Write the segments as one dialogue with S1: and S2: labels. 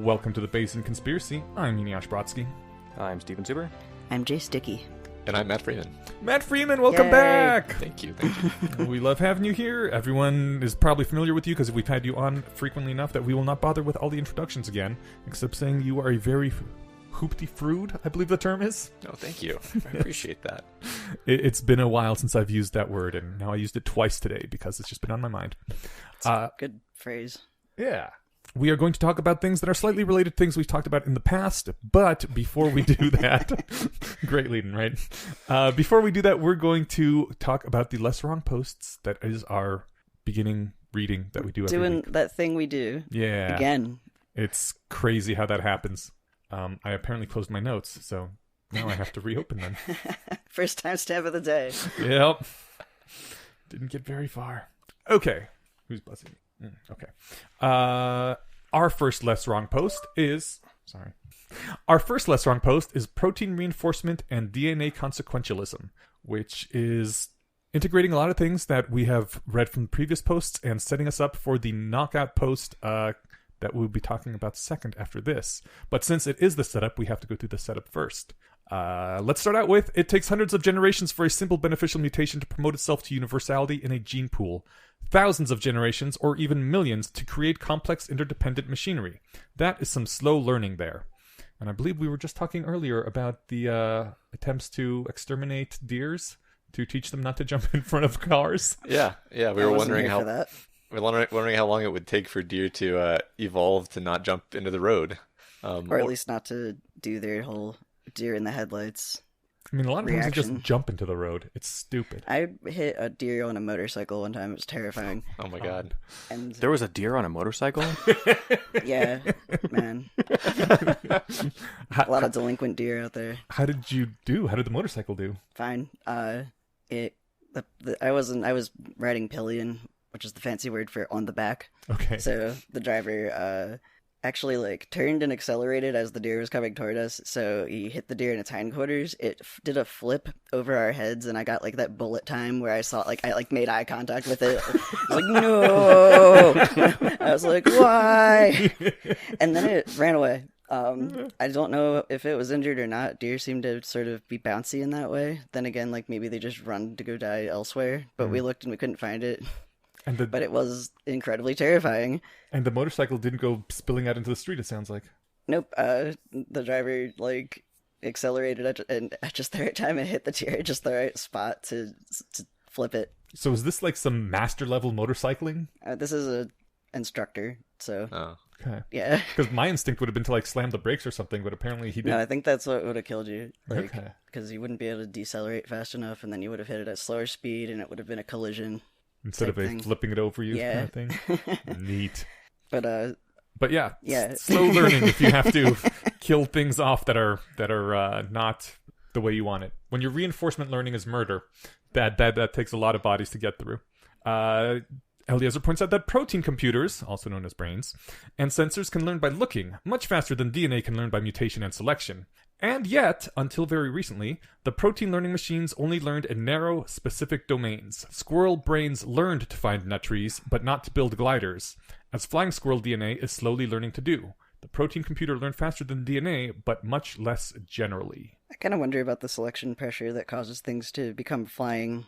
S1: Welcome to the Bayesian Conspiracy. I'm Eneasz Brodsky.
S2: I'm Steven Zuber.
S3: I'm Jay Sticky.
S4: And I'm Matt Freeman.
S1: Matt Freeman, welcome
S3: Yay.
S1: back!
S4: Thank you.
S1: We love having you here. Everyone is probably familiar with you because we've had you on frequently enough that we will not bother with all the introductions again, except saying you are a very hoopty-frood, I believe the term is.
S4: Oh, thank you. I appreciate that.
S1: It's been a while since I've used that word, and now I used it twice today because it's just been on my mind.
S3: It's a good phrase.
S1: Yeah. We are going to talk about things that are slightly related to things we've talked about in the past, but before we do that, great leading, right? Before we do that, we're going to talk about the Less Wrong Posts. That is our beginning reading that we do every
S3: Doing
S1: week.
S3: that thing we do.
S1: Yeah.
S3: Again.
S1: It's crazy how that happens. I apparently closed my notes, so now I have to reopen them.
S3: First time stab of the day.
S1: Yep. Didn't get very far. Okay. Who's buzzing me? Okay. Our first Less Wrong Post is... Our first Less Wrong Post is protein reinforcement and DNA consequentialism, which is integrating a lot of things that we have read from previous posts and setting us up for the knockout post that we'll be talking about second after this. But since it is the setup, we have to go through the setup first. Let's start out with, it takes hundreds of generations for a simple beneficial mutation to promote itself to universality in a gene pool. Thousands of generations, or even millions, to create complex interdependent machinery. That is some slow learning there. And I believe we were just talking earlier about the attempts to exterminate deers to teach them not to jump in front of cars.
S4: Yeah. We
S3: I
S4: were
S3: wasn't
S4: wondering
S3: here
S4: how
S3: for that.
S4: wondering how long it would take for deer to evolve to not jump into the road,
S3: Or at least not to do their whole deer in the headlights.
S1: I mean, a lot of times they
S3: Reaction.
S1: just jump into the road. It's stupid.
S3: I hit a deer on a motorcycle one time. It was terrifying.
S4: Oh my god.
S3: And
S2: There was a deer on a motorcycle?
S3: yeah, man. A lot of delinquent deer out there.
S1: How did you do? How did the motorcycle do?
S3: Fine. I was riding pillion, which is the fancy word for on the back.
S1: Okay.
S3: So the driver actually turned and accelerated as the deer was coming toward us. So he hit the deer in its hindquarters. It did a flip over our heads, and I got that bullet time where I saw I made eye contact with it. I was like, no. I was like, why? And then it ran away. I don't know if it was injured or not. Deer seem to sort of be bouncy in that way. Then again, maybe they just run to go die elsewhere. But we looked and we couldn't find it. But it was incredibly terrifying.
S1: And the motorcycle didn't go spilling out into the street, it sounds like.
S3: Nope. The driver accelerated at just the right time and hit the deer at just the right spot to flip it.
S1: So is this some master level motorcycling?
S3: This is a instructor, so
S4: Oh.
S1: Okay.
S3: yeah.
S1: Because my instinct would have been to slam the brakes or something, but apparently he
S3: No,
S1: didn't.
S3: I think that's what would have killed you.
S1: Okay.
S3: Because you wouldn't be able to decelerate fast enough, and then you would have hit it at slower speed, and it would have been a collision.
S1: Instead of
S3: Same thing.
S1: flipping it over you
S3: Yeah.
S1: kind of thing. Neat.
S3: But
S1: yeah,
S3: Yeah.
S1: slow learning if you have to kill things off that are not the way you want it. When your reinforcement learning is murder, that takes a lot of bodies to get through. Eliezer points out that protein computers, also known as brains, and sensors can learn by looking, much faster than DNA can learn by mutation and selection. And yet, until very recently, the protein learning machines only learned in narrow, specific domains. Squirrel brains learned to find nut trees, but not to build gliders, as flying squirrel DNA is slowly learning to do. The protein computer learned faster than DNA, but much less generally.
S3: I kind of wonder about the selection pressure that causes things to become flying,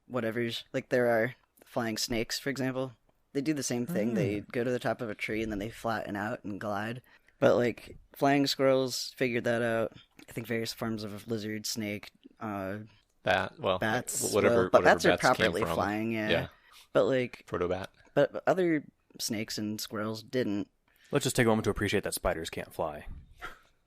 S3: whatever's. There are flying snakes, for example. They do the same thing. They go to the top of a tree and then they flatten out and glide. But flying squirrels figured that out. I think various forms of lizard, snake,
S4: Bat. Well,
S3: bats.
S4: whatever.
S3: But
S4: whatever
S3: bats are
S4: came
S3: properly
S4: from.
S3: flying, yeah.
S4: Yeah.
S3: But
S4: Protobat.
S3: but other snakes and squirrels didn't.
S2: Let's just take a moment to appreciate that spiders can't fly.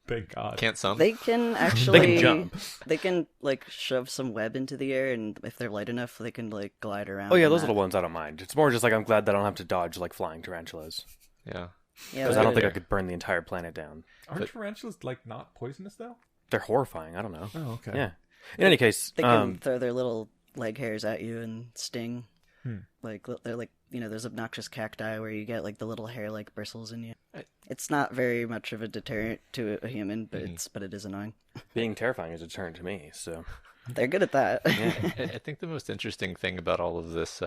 S1: Thank God.
S4: Can't some?
S3: They can actually.
S2: They can jump.
S3: They can shove some web into the air, and if they're light enough, they can glide around.
S2: Oh yeah,
S3: on
S2: those
S3: that.
S2: little ones I don't mind. It's more just I'm glad that I don't have to dodge flying tarantulas.
S4: Yeah.
S3: Yeah,
S2: Because
S3: but
S2: I don't think
S4: Yeah.
S2: I could burn the entire planet down.
S1: Aren't tarantulas not poisonous though?
S2: They're horrifying. I don't know.
S1: Oh, okay.
S2: Yeah. In any case,
S3: they can throw their little leg hairs at you and sting.
S1: Hmm.
S3: They're those obnoxious cacti where you get the little hair bristles in you.
S4: I-
S3: It's not very much of a deterrent to a human, but it is annoying.
S2: being terrifying is a deterrent to me. So
S3: They're good at that.
S4: I think the most interesting thing about all of this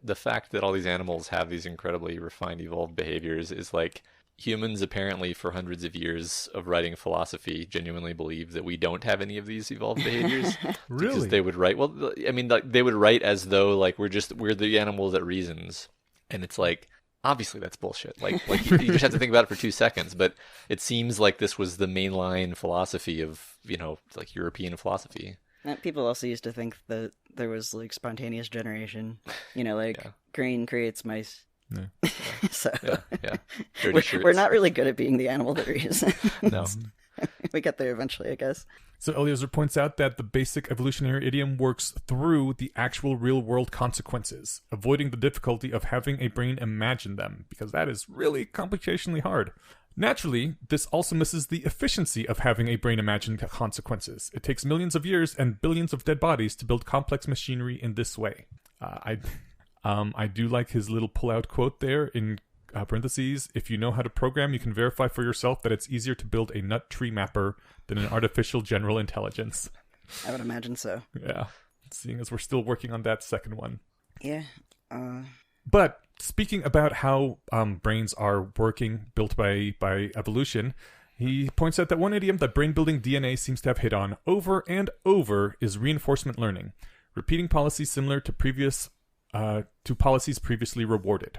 S4: the fact that all these animals have these incredibly refined, evolved behaviors is like humans apparently for hundreds of years of writing philosophy genuinely believe that we don't have any of these evolved behaviors. Because
S1: Really?
S4: they would write, well, I mean, like, they would write as though like we're the animal that reasons, and it's like obviously that's bullshit. Like you just have to think about it for 2 seconds. But it seems like this was the mainline philosophy of like European philosophy.
S3: People also used to think that there was like spontaneous generation. Like
S4: Yeah.
S3: grain creates mice.
S1: Yeah.
S3: So
S4: Yeah. Dirty
S3: we're
S4: shirts.
S3: not really good at being the animal that reasons.
S4: No.
S3: We get there eventually, I guess.
S1: So Eliezer points out that the basic evolutionary idiom works through the actual real-world consequences, avoiding the difficulty of having a brain imagine them, because that is really computationally hard. Naturally, this also misses the efficiency of having a brain imagine consequences. It takes millions of years and billions of dead bodies to build complex machinery in this way. I do like his little pull-out quote there in parentheses. If you know how to program, you can verify for yourself that it's easier to build a nut tree mapper than an artificial general intelligence.
S3: I would imagine so.
S1: Yeah, seeing as we're still working on that second one.
S3: Yeah.
S1: But speaking about how brains are working, built by evolution, he points out that one idiom that brain-building DNA seems to have hit on over and over is reinforcement learning, repeating policies similar to policies previously rewarded.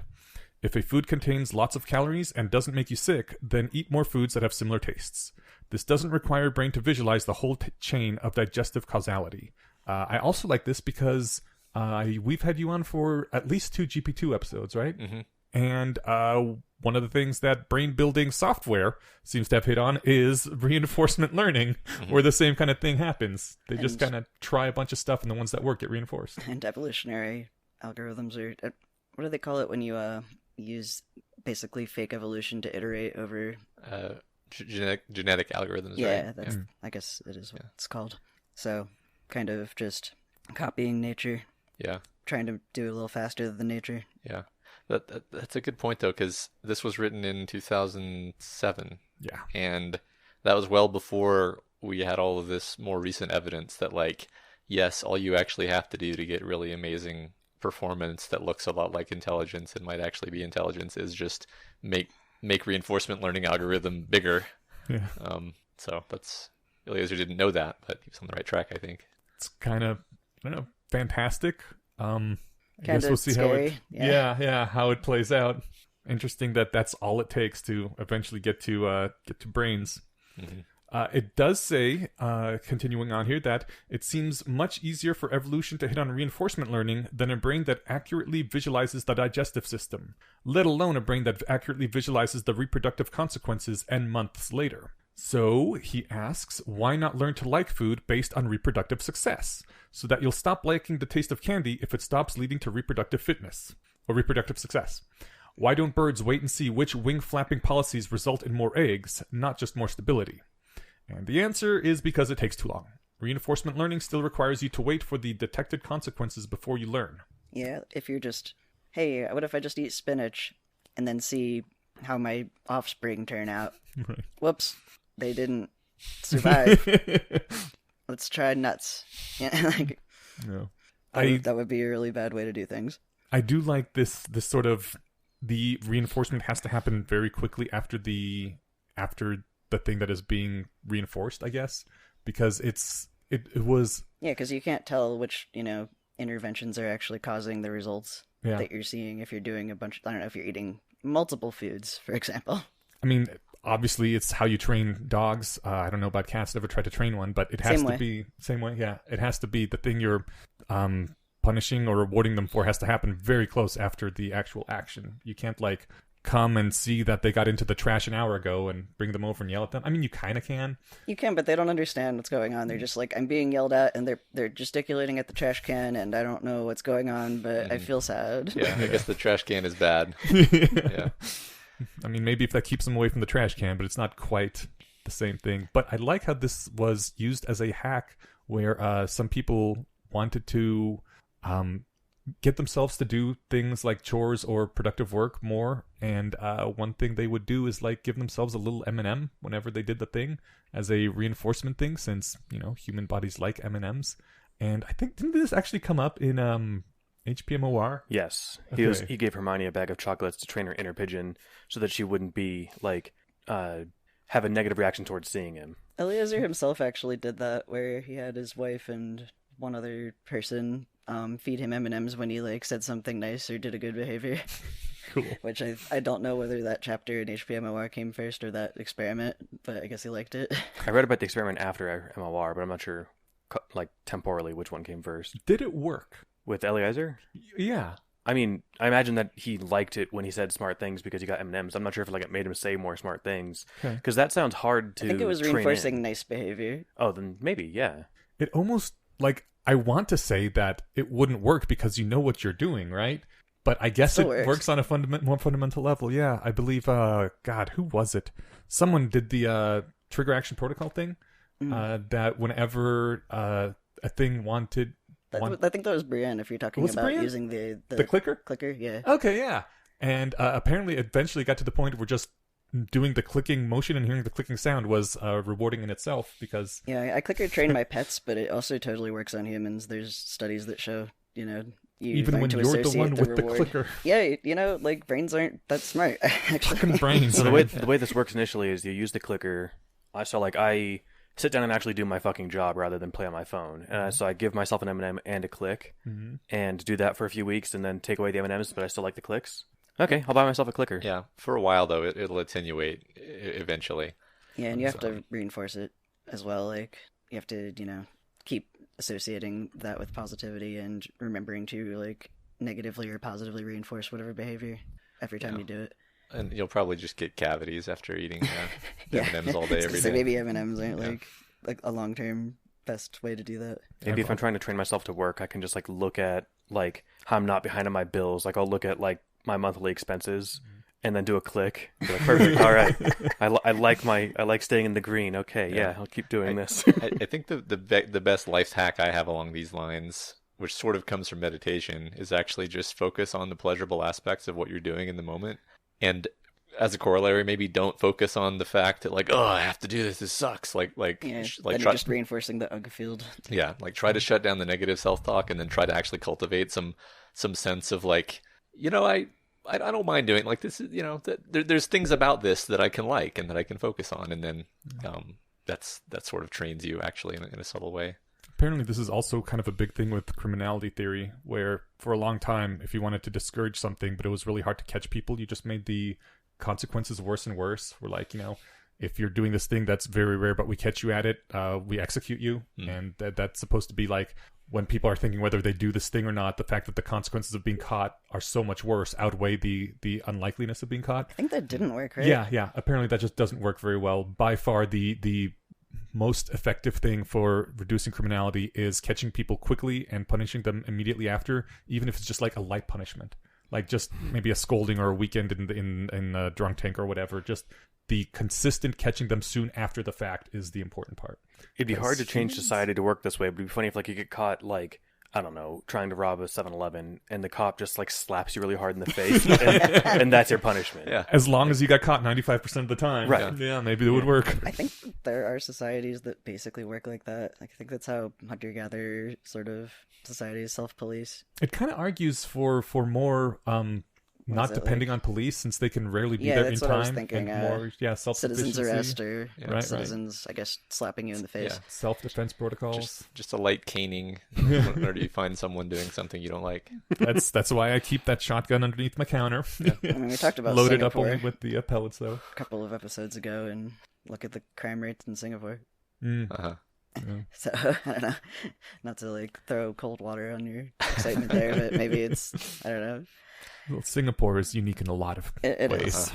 S1: If a food contains lots of calories and doesn't make you sick, then eat more foods that have similar tastes. This doesn't require your brain to visualize the whole chain of digestive causality. I also like this because we've had you on for at least 2 GP2 episodes, right?
S4: Mm-hmm.
S1: And one of the things that brain-building software seems to have hit on is reinforcement learning, where the same kind of thing happens. They just kind of try a bunch of stuff, and the ones that work get reinforced.
S3: And evolutionary algorithms are... what do they call it when you use basically fake evolution to iterate over...
S4: Genetic algorithms,
S3: Yeah,
S4: right?
S3: that's. I guess it is what it's called. So, kind of just copying nature,
S4: Yeah.
S3: trying to do a little faster than nature.
S4: Yeah. That's a good point, though, because this was written in 2007.
S1: Yeah.
S4: And that was well before we had all of this more recent evidence that, like, yes, all you actually have to do to get really amazing performance that looks a lot like intelligence and might actually be intelligence is just make reinforcement learning algorithm bigger.
S1: Yeah.
S4: So that's Eliezer didn't know that, but he was on the right track, I think.
S1: It's kind of, I don't know, fantastic. I guess
S3: Kinda
S1: we'll see how it,
S3: scary,
S1: how it plays out. Interesting that that's all it takes to eventually get to brains.
S4: Mm-hmm.
S1: It does say, continuing on here, that it seems much easier for evolution to hit on reinforcement learning than a brain that accurately visualizes the digestive system, let alone a brain that accurately visualizes the reproductive consequences and months later. So, he asks, why not learn to like food based on reproductive success, so that you'll stop liking the taste of candy if it stops leading to reproductive fitness, or reproductive success? Why don't birds wait and see which wing-flapping policies result in more eggs, not just more stability? And the answer is because it takes too long. Reinforcement learning still requires you to wait for the detected consequences before you learn.
S3: Yeah, if you're just, hey, what if I just eat spinach and then see how my offspring turn out?
S1: Right.
S3: Whoops, they didn't survive. Let's try nuts. Yeah, like,
S1: No.
S3: that would be a really bad way to do things.
S1: I do like this sort of, the reinforcement has to happen very quickly after the thing that is being reinforced, I guess, because it was...
S3: Yeah, because you can't tell which, interventions are actually causing the results that you're seeing if you're doing a bunch... I don't know, if you're eating multiple foods, for example.
S1: I mean, obviously, it's how you train dogs. I don't know about cats. I've never tried to train one, but it has
S3: Same
S1: to
S3: way.
S1: be... Same way, yeah. It has to be the thing you're punishing or rewarding them for has to happen very close after the actual action. You can't, like, come and see that they got into the trash an hour ago and bring them over and yell at them. I mean, you kind of can.
S3: You can, but they don't understand what's going on. They're just like, I'm being yelled at, and they're gesticulating at the trash can, and I don't know what's going on, but I feel sad.
S4: Yeah, I guess the trash can is bad. Yeah.
S1: I mean, maybe if that keeps them away from the trash can, but it's not quite the same thing. But I like how this was used as a hack where some people wanted to get themselves to do things like chores or productive work more, and one thing they would do is like give themselves a little M&M whenever they did the thing as a reinforcement thing, since human bodies like M&Ms. And I think, didn't this actually come up in HPMOR?
S2: Yes,
S1: Okay.
S2: he gave Hermione a bag of chocolates to train her inner pigeon so that she wouldn't be like have a negative reaction towards seeing him.
S3: Eliezer himself actually did that, where he had his wife and one other person feed him M&Ms when he like said something nice or did a good behavior.
S1: Cool.
S3: Which I don't know whether that chapter in HPMOR came first or that experiment, but I guess he liked it.
S2: I read about the experiment after MLR, but I'm not sure, like temporally, which one came first.
S1: Did it work?
S2: With Eliezer?
S1: Yeah.
S2: I mean, I imagine that he liked it when he said smart things because he got M&Ms. I'm not sure if like it made him say more smart things.
S1: Okay.
S2: Because that sounds hard to
S3: I think it was
S2: train
S3: reinforcing
S2: in.
S3: nice behavior.
S2: Oh, then maybe, yeah.
S1: It almost, like, I want to say that it wouldn't work because you know what you're doing, right? But I guess
S3: Still
S1: it
S3: works.
S1: works on a more fundamental level. Yeah, I believe, God, who was it? Someone did the trigger action protocol thing, that whenever a thing wanted...
S3: I think that was Brienne, if you're talking
S1: Was it
S3: about
S1: Brienne?
S3: using
S1: The clicker?
S3: clicker, yeah.
S1: Okay, yeah. And apparently eventually got to the point where just doing the clicking motion and hearing the clicking sound was rewarding in itself because...
S3: Yeah, I clicker train my pets, but it also totally works on humans. There's studies that show, you
S1: Even
S3: learn
S1: when
S3: to
S1: you're the
S3: associate
S1: one with the
S3: reward.
S1: clicker.
S3: Yeah, like brains aren't that smart, actually.
S1: Fucking brains.
S2: So
S1: man.
S2: the way this works initially is you use the clicker. So like I sit down and actually do my fucking job rather than play on my phone. So I give myself an M&M and a click, and do that for a few weeks, and then take away the M&Ms, but I still like the clicks. Okay, I'll buy myself a clicker.
S4: Yeah, for a while though, it'll attenuate eventually.
S3: Yeah, and you have to reinforce it as well. Like, you have to, keep associating that with positivity and remembering to, like, negatively or positively reinforce whatever behavior every time you do it.
S4: And you'll probably just get cavities after eating
S3: Yeah.
S4: M&Ms all day, every
S3: So
S4: day.
S3: maybe M&Ms aren't, like a long-term best way to do that.
S2: Maybe if I'm trying to train myself to work, I can just like look at like how I'm not behind on my bills. Like I'll look at like my monthly expenses and then do a click. Be like, perfect. All right. I like staying in the green. Okay. Yeah. I'll keep doing this.
S4: I think the best life hack I have along these lines, which sort of comes from meditation, is actually just focus on the pleasurable aspects of what you're doing in the moment. And as a corollary, maybe don't focus on the fact that like, oh, I have to do this. This sucks. Like
S3: Then
S4: try,
S3: you're just reinforcing the UG field.
S4: yeah, like try to shut down the negative self-talk and then try to actually cultivate some sense of like, I don't mind doing like this. There's things about this that I can like and that I can focus on, and then that sort of trains you actually in a subtle way.
S1: Apparently this is also kind of a big thing with criminality theory, where for a long time, if you wanted to discourage something, but it was really hard to catch people, you just made the consequences worse and worse. We're like, if you're doing this thing that's very rare, but we catch you at it, we execute you. And that's supposed to be like, when people are thinking whether they do this thing or not, the fact that the consequences of being caught are so much worse outweigh the unlikeliness of being caught.
S3: I think that didn't work, right?
S1: Yeah. Apparently that just doesn't work very well. By far, the most effective thing for reducing criminality is catching people quickly and punishing them immediately after, even if it's just like a light punishment, like just maybe a scolding or a weekend in a drunk tank or whatever. Just the consistent catching them soon after the fact is the important part.
S2: It'd be hard to change society to work this way, but it'd be funny if like you get caught like, I don't know, trying to rob a 7-Eleven and the cop just like slaps you really hard in the face and that's your punishment.
S4: Yeah.
S1: As long as you got caught 95% of the time.
S2: Right.
S1: Yeah, maybe it would work.
S3: I think there are societies that basically work like that. Like, I think that's how hunter-gatherer sort of societies self-police.
S1: It kind of argues for more not
S3: is it,
S1: depending on police, since they can rarely be
S3: Yeah,
S1: there in
S3: that's what I was
S1: time.
S3: thinking,
S1: And more, self-sufficiency.
S3: Citizens arrest or
S1: Right.
S3: citizens, I guess, slapping you in the face.
S4: Yeah.
S1: Self-defense protocols.
S4: Just a light caning whenever you find someone doing something you don't like.
S1: That's why I keep that shotgun underneath my counter.
S3: I mean, we talked about
S1: Loaded up
S3: Singapore
S1: only with the pellets, though.
S3: a couple of episodes ago, and look at the crime rates in Singapore.
S4: Uh-huh.
S3: So, I don't know, not to like throw cold water on your excitement there, but maybe it's, I don't know.
S1: Well, Singapore is unique in a lot of
S3: It
S1: ways.
S3: is.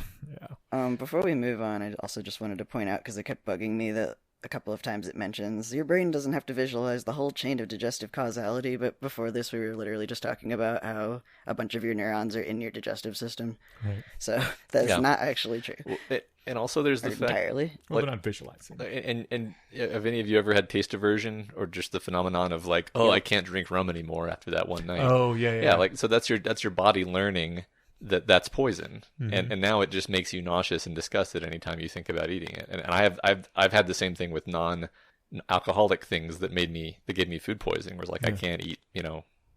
S1: Yeah.
S3: Before we move on, I also just wanted to point out, because it kept bugging me that a couple of times it mentions your brain doesn't have to visualize the whole chain of digestive causality, but before this we were literally just talking about how a bunch of your neurons are in your digestive system.
S1: Right.
S3: So that's
S4: Yeah.
S3: not actually true.
S4: Well, and also there's the fact,
S3: Entirely.
S1: Well,
S4: Like-
S1: they're not visualizing.
S4: and have any of you ever had taste aversion, or just the phenomenon of like, oh, I can't drink rum anymore after that one night?
S1: Oh, yeah.
S4: Yeah, like so that's your body learning that's poison,
S1: Mm-hmm.
S4: and now it just makes you nauseous and disgusted anytime you think about eating it. And I've had the same thing with non-alcoholic things that gave me food poisoning. Where it's like I can't eat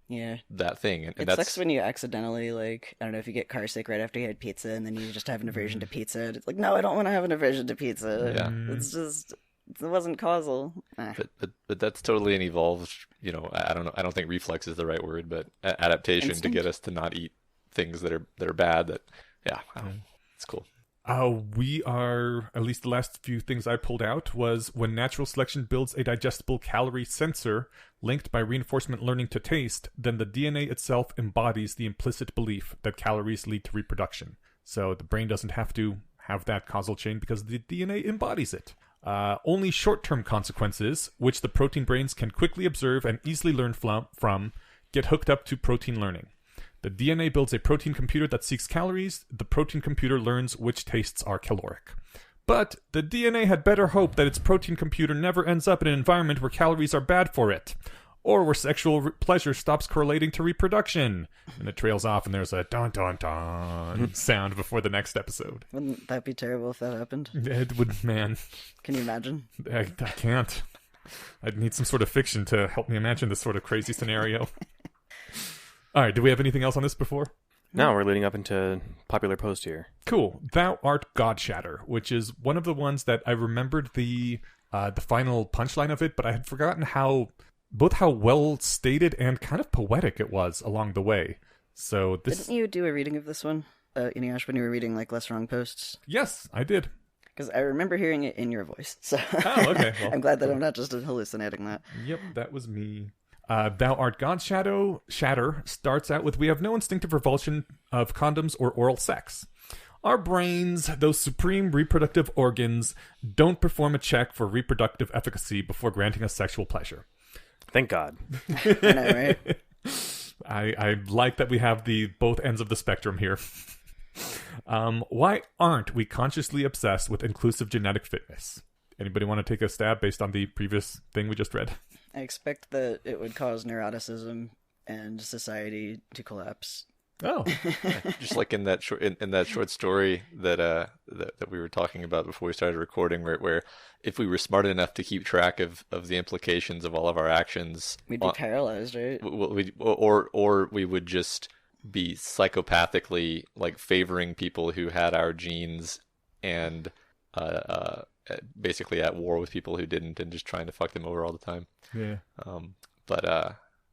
S3: Yeah.
S4: that thing. And
S3: It
S4: that's
S3: sucks when you accidentally, like, I don't know, if you get car sick right after you had pizza and then you just have an aversion to pizza. And it's like, no, I don't want to have an aversion to pizza.
S4: Yeah.
S3: It's just, it wasn't causal.
S4: but that's totally an evolved, I don't know. I don't think reflex is the right word, but adaptation
S3: Instinct?
S4: to get us to not eat things that are bad. That, yeah, it's cool.
S1: We are, at least the last few things I pulled out was when natural selection builds a digestible calorie sensor linked by reinforcement learning to taste, then the DNA itself embodies the implicit belief that calories lead to reproduction. So the brain doesn't have to have that causal chain because the DNA embodies it. Only short-term consequences, which the protein brains can quickly observe and easily learn from, get hooked up to protein learning. The DNA builds a protein computer that seeks calories. The protein computer learns which tastes are caloric. But the DNA had better hope that its protein computer never ends up in an environment where calories are bad for it, or where sexual pleasure stops correlating to reproduction. And it trails off and there's a dun-dun-dun sound before the next episode.
S3: Wouldn't that be terrible if that happened?
S1: It would, man.
S3: Can you imagine?
S1: I can't. I'd need some sort of fiction to help me imagine this sort of crazy scenario. All right, do we have anything else on this before?
S2: No, we're leading up into popular post here.
S1: Cool. Thou art God Shatter, which is one of the ones that I remembered the final punchline of it, but I had forgotten how well stated and kind of poetic it was along the way. So this.
S3: Didn't you do a reading of this one, Inyash, when you were reading like Less Wrong Posts?
S1: Yes, I did.
S3: Because I remember hearing it in your voice. So
S1: Oh, okay. Well,
S3: I'm glad that I'm not just hallucinating that.
S1: Yep, that was me. Thou art God Shatter starts out with, we have no instinctive revulsion of condoms or oral sex. Our brains, those supreme reproductive organs, don't perform a check for reproductive efficacy before granting us sexual pleasure.
S2: Thank God.
S3: I know, right?
S1: I like that we have the both ends of the spectrum here. Why aren't we consciously obsessed with inclusive genetic fitness? Anybody want to take a stab based on the previous thing we just read?
S3: I expect that it would cause neuroticism and society to collapse.
S1: Oh,
S4: Just like in that short story that we were talking about before we started recording, where if we were smart enough to keep track of the implications of all of our actions,
S3: We'd be paralyzed, right?
S4: or we would just be psychopathically like favoring people who had our genes and basically at war with people who didn't, and just trying to fuck them over all the time.
S1: yeah.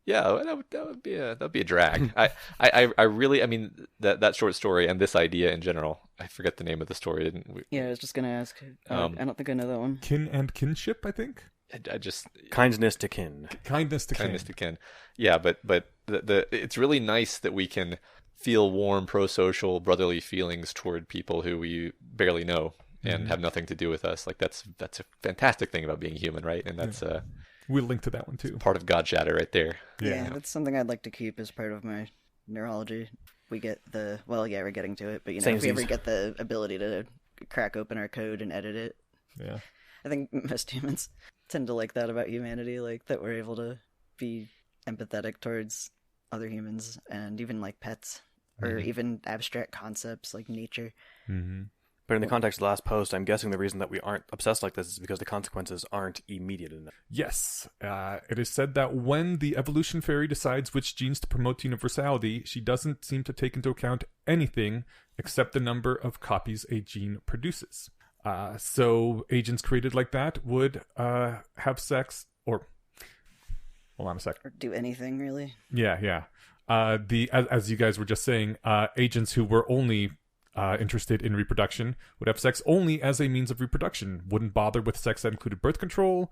S4: Yeah, that'd be a drag. I really, I mean, that short story and this idea in general. I forget the name of the story. Didn't we?
S3: Yeah, I was just gonna ask. I don't think I know that one.
S1: Kin and kinship, I think.
S4: I just
S2: Kindness to kin.
S1: Kindness to
S4: kindness
S1: kin.
S4: to kin. Yeah, but the it's really nice that we can feel warm, pro-social, brotherly feelings toward people who we barely know and have nothing to do with us. Like that's a fantastic thing about being human, right? And that's
S1: We'll link to that one too.
S4: part of God Shatter right there.
S3: Yeah, that's something I'd like to keep as part of my neurology. We get we're getting to it, but if we ever get the ability to crack open our code and edit it,
S1: Yeah.
S3: I think most humans tend to like that about humanity, like that we're able to be empathetic towards other humans and even like pets or even abstract concepts like nature.
S1: Mm-hmm.
S2: But in the context of the last post, I'm guessing the reason that we aren't obsessed like this is because the consequences aren't immediate enough.
S1: Yes. It is said that when the evolution fairy decides which genes to promote to universality, she doesn't seem to take into account anything except the number of copies a gene produces. So agents created like that would have sex or... Hold on a sec.
S3: Or do anything, really.
S1: Yeah. As you guys were just saying, agents who were only interested in reproduction would have sex only as a means of reproduction, wouldn't bother with sex that included birth control.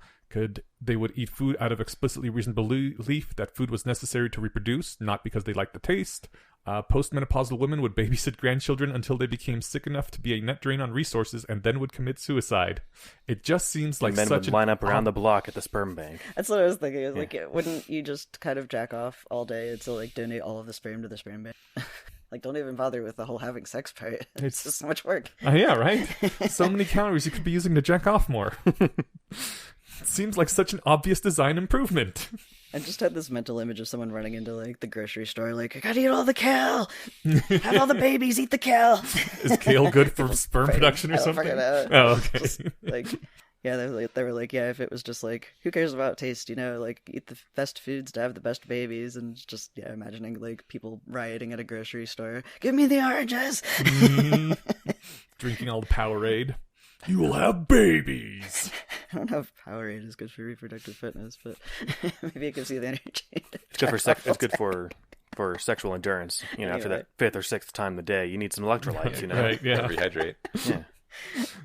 S1: They would eat food out of explicitly reasoned belief that food was necessary to reproduce, not because they liked the taste. Postmenopausal women would babysit grandchildren until they became sick enough to be a net drain on resources and then would commit suicide. It just seems like
S2: Men
S1: such
S2: would line up around the block at the sperm bank.
S3: That's what I was thinking. Is like, wouldn't you just kind of jack off all day to like donate all of the sperm to the sperm bank? Like, don't even bother with the whole having sex part. It's just so much work.
S1: Yeah, right? So many calories you could be using to jack off more. It seems like such an obvious design improvement.
S3: I just had this mental image of someone running into like the grocery store, like, I gotta eat all the kale. Have all the babies eat the kale.
S1: Is kale good for sperm production or
S3: I don't
S1: something?
S3: fucking know.
S1: Oh, okay.
S3: Just, like, Yeah, they were like, yeah, if it was just like, who cares about taste, like eat the best foods to have the best babies, and just, yeah, imagining like people rioting at a grocery store. Give me the oranges!
S1: Drinking all the Powerade. You will have babies!
S3: I don't know if Powerade is good for reproductive fitness, but maybe it gives you the energy.
S2: It's good it's good for sexual endurance. After that fifth or sixth time of the day, you need some electrolytes.
S1: Right? Yeah.
S4: Rehydrate.
S2: Yeah.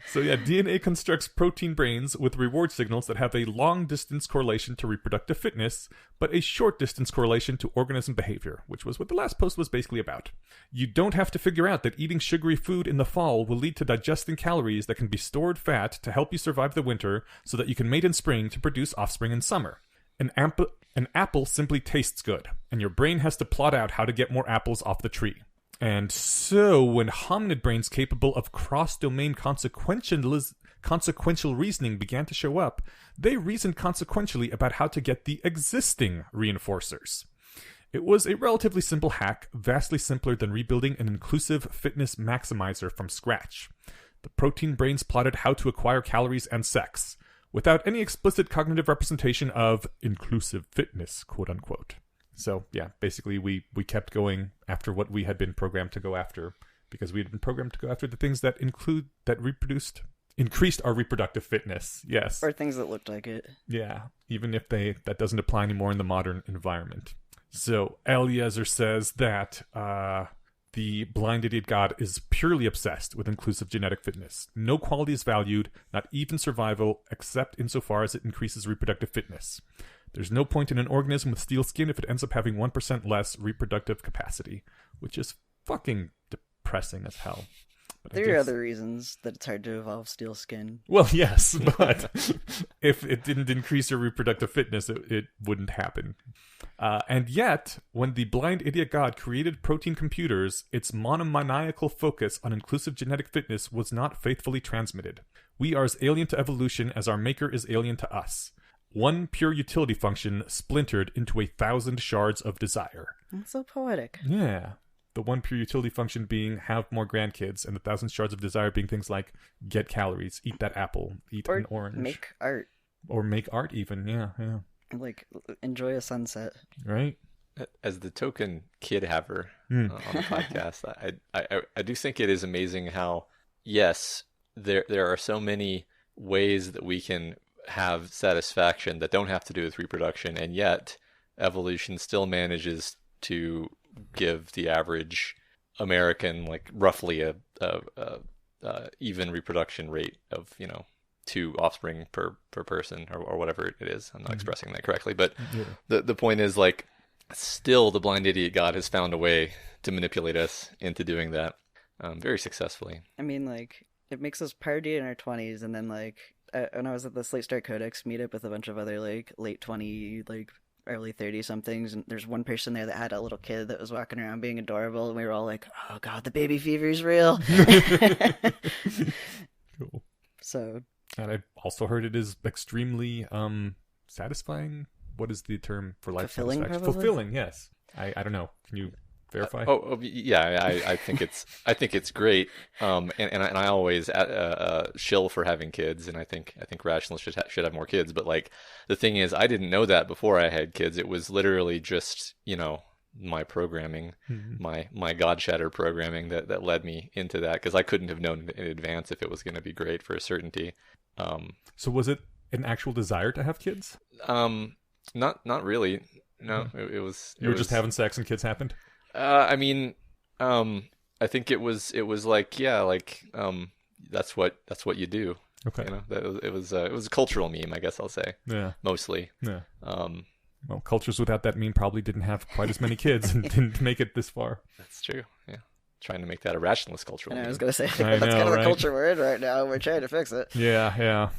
S1: So yeah, DNA constructs protein brains with reward signals that have a long-distance correlation to reproductive fitness, but a short-distance correlation to organism behavior, which was what the last post was basically about. You don't have to figure out that eating sugary food in the fall will lead to digesting calories that can be stored fat to help you survive the winter so that you can mate in spring to produce offspring in summer. An apple simply tastes good, and your brain has to plot out how to get more apples off the tree. And so, when hominid brains capable of cross-domain consequential reasoning began to show up, they reasoned consequentially about how to get the existing reinforcers. It was a relatively simple hack, vastly simpler than rebuilding an inclusive fitness maximizer from scratch. The protein brains plotted how to acquire calories and sex, without any explicit cognitive representation of inclusive fitness, quote-unquote. So, yeah, basically we kept going after what we had been programmed to go after, because we had been programmed to go after the things that increased our reproductive fitness. Yes.
S3: Or things that looked like it.
S1: Yeah, even if that doesn't apply anymore in the modern environment. So, Eliezer says that the blind idiot god is purely obsessed with inclusive genetic fitness. No quality is valued, not even survival, except insofar as it increases reproductive fitness. There's no point in an organism with steel skin if it ends up having 1% less reproductive capacity, which is fucking depressing as hell. But
S3: there are other reasons that it's hard to evolve steel skin.
S1: Well, yes, but if it didn't increase your reproductive fitness, it wouldn't happen. And yet, when the blind idiot god created protein computers, its monomaniacal focus on inclusive genetic fitness was not faithfully transmitted. We are as alien to evolution as our maker is alien to us. One pure utility function splintered into 1,000 shards of desire.
S3: That's so poetic.
S1: Yeah. The one pure utility function being have more grandkids, and the 1,000 shards of desire being things like get calories, eat that apple, eat an orange.
S3: Make art.
S1: Or make art even, yeah.
S3: Like, enjoy a sunset.
S1: Right?
S4: As the token kid haver on the podcast, I do think it is amazing how, yes, there are so many ways that we can have satisfaction that don't have to do with reproduction, and yet evolution still manages to give the average American like roughly a even reproduction rate of 2 offspring per person or whatever it is. I'm not expressing that correctly, but the point is, like, still the blind idiot god has found a way to manipulate us into doing that very successfully.
S3: I mean, like, it makes us party in our 20s, and then like when I was at the Slate Star Codex meetup with a bunch of other like late 20, like early 30 somethings, and there's one person there that had a little kid that was walking around being adorable, and we were all like, oh god, the baby fever's real.
S1: Cool.
S3: So,
S1: and I also heard it is extremely satisfying. What is the term for life
S3: fulfilling,
S1: satisfaction?
S3: probably?
S1: Fulfilling, yes. I don't know. Can you verify?
S4: Yeah, I think it's great. And I always shill for having kids, and I think rationalists should have more kids. But like, the thing is, I didn't know that before I had kids. It was literally just my programming, my God Shatter programming that led me into that, because I couldn't have known in advance if it was going to be great for a certainty.
S1: So was it an actual desire to have kids?
S4: Not really. No, it was.
S1: You were just having sex and kids happened?
S4: I mean, I think it was like, yeah, like, that's what you do.
S1: Okay.
S4: It was a cultural meme, I guess I'll say.
S1: Yeah.
S4: Mostly.
S1: Yeah. Well, cultures without that meme probably didn't have quite as many kids and didn't make it this far.
S4: That's true. Yeah. Trying to make that a rationalist cultural meme.
S3: I was going to say, that's kind of the culture we're in right now. We're trying to fix it.
S1: Yeah.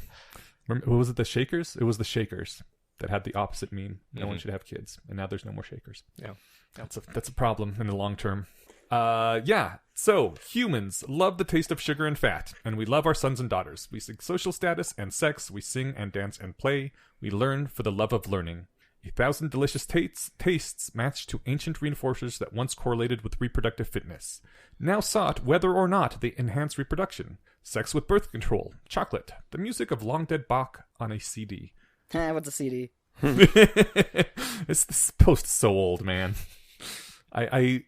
S1: Remember, was it the Shakers? It was the Shakers that had the opposite meme. No one should have kids. And now there's no more Shakers.
S4: Yeah.
S1: That's a problem in the long term. So humans love the taste of sugar and fat, and we love our sons and daughters. We seek social status and sex. We sing and dance and play. We learn for the love of learning. 1,000 delicious tastes matched to ancient reinforcers that once correlated with reproductive fitness. Now sought whether or not they enhance reproduction. Sex with birth control. Chocolate. The music of long dead Bach on a CD.
S3: What's a CD?
S1: This post is so old, man. I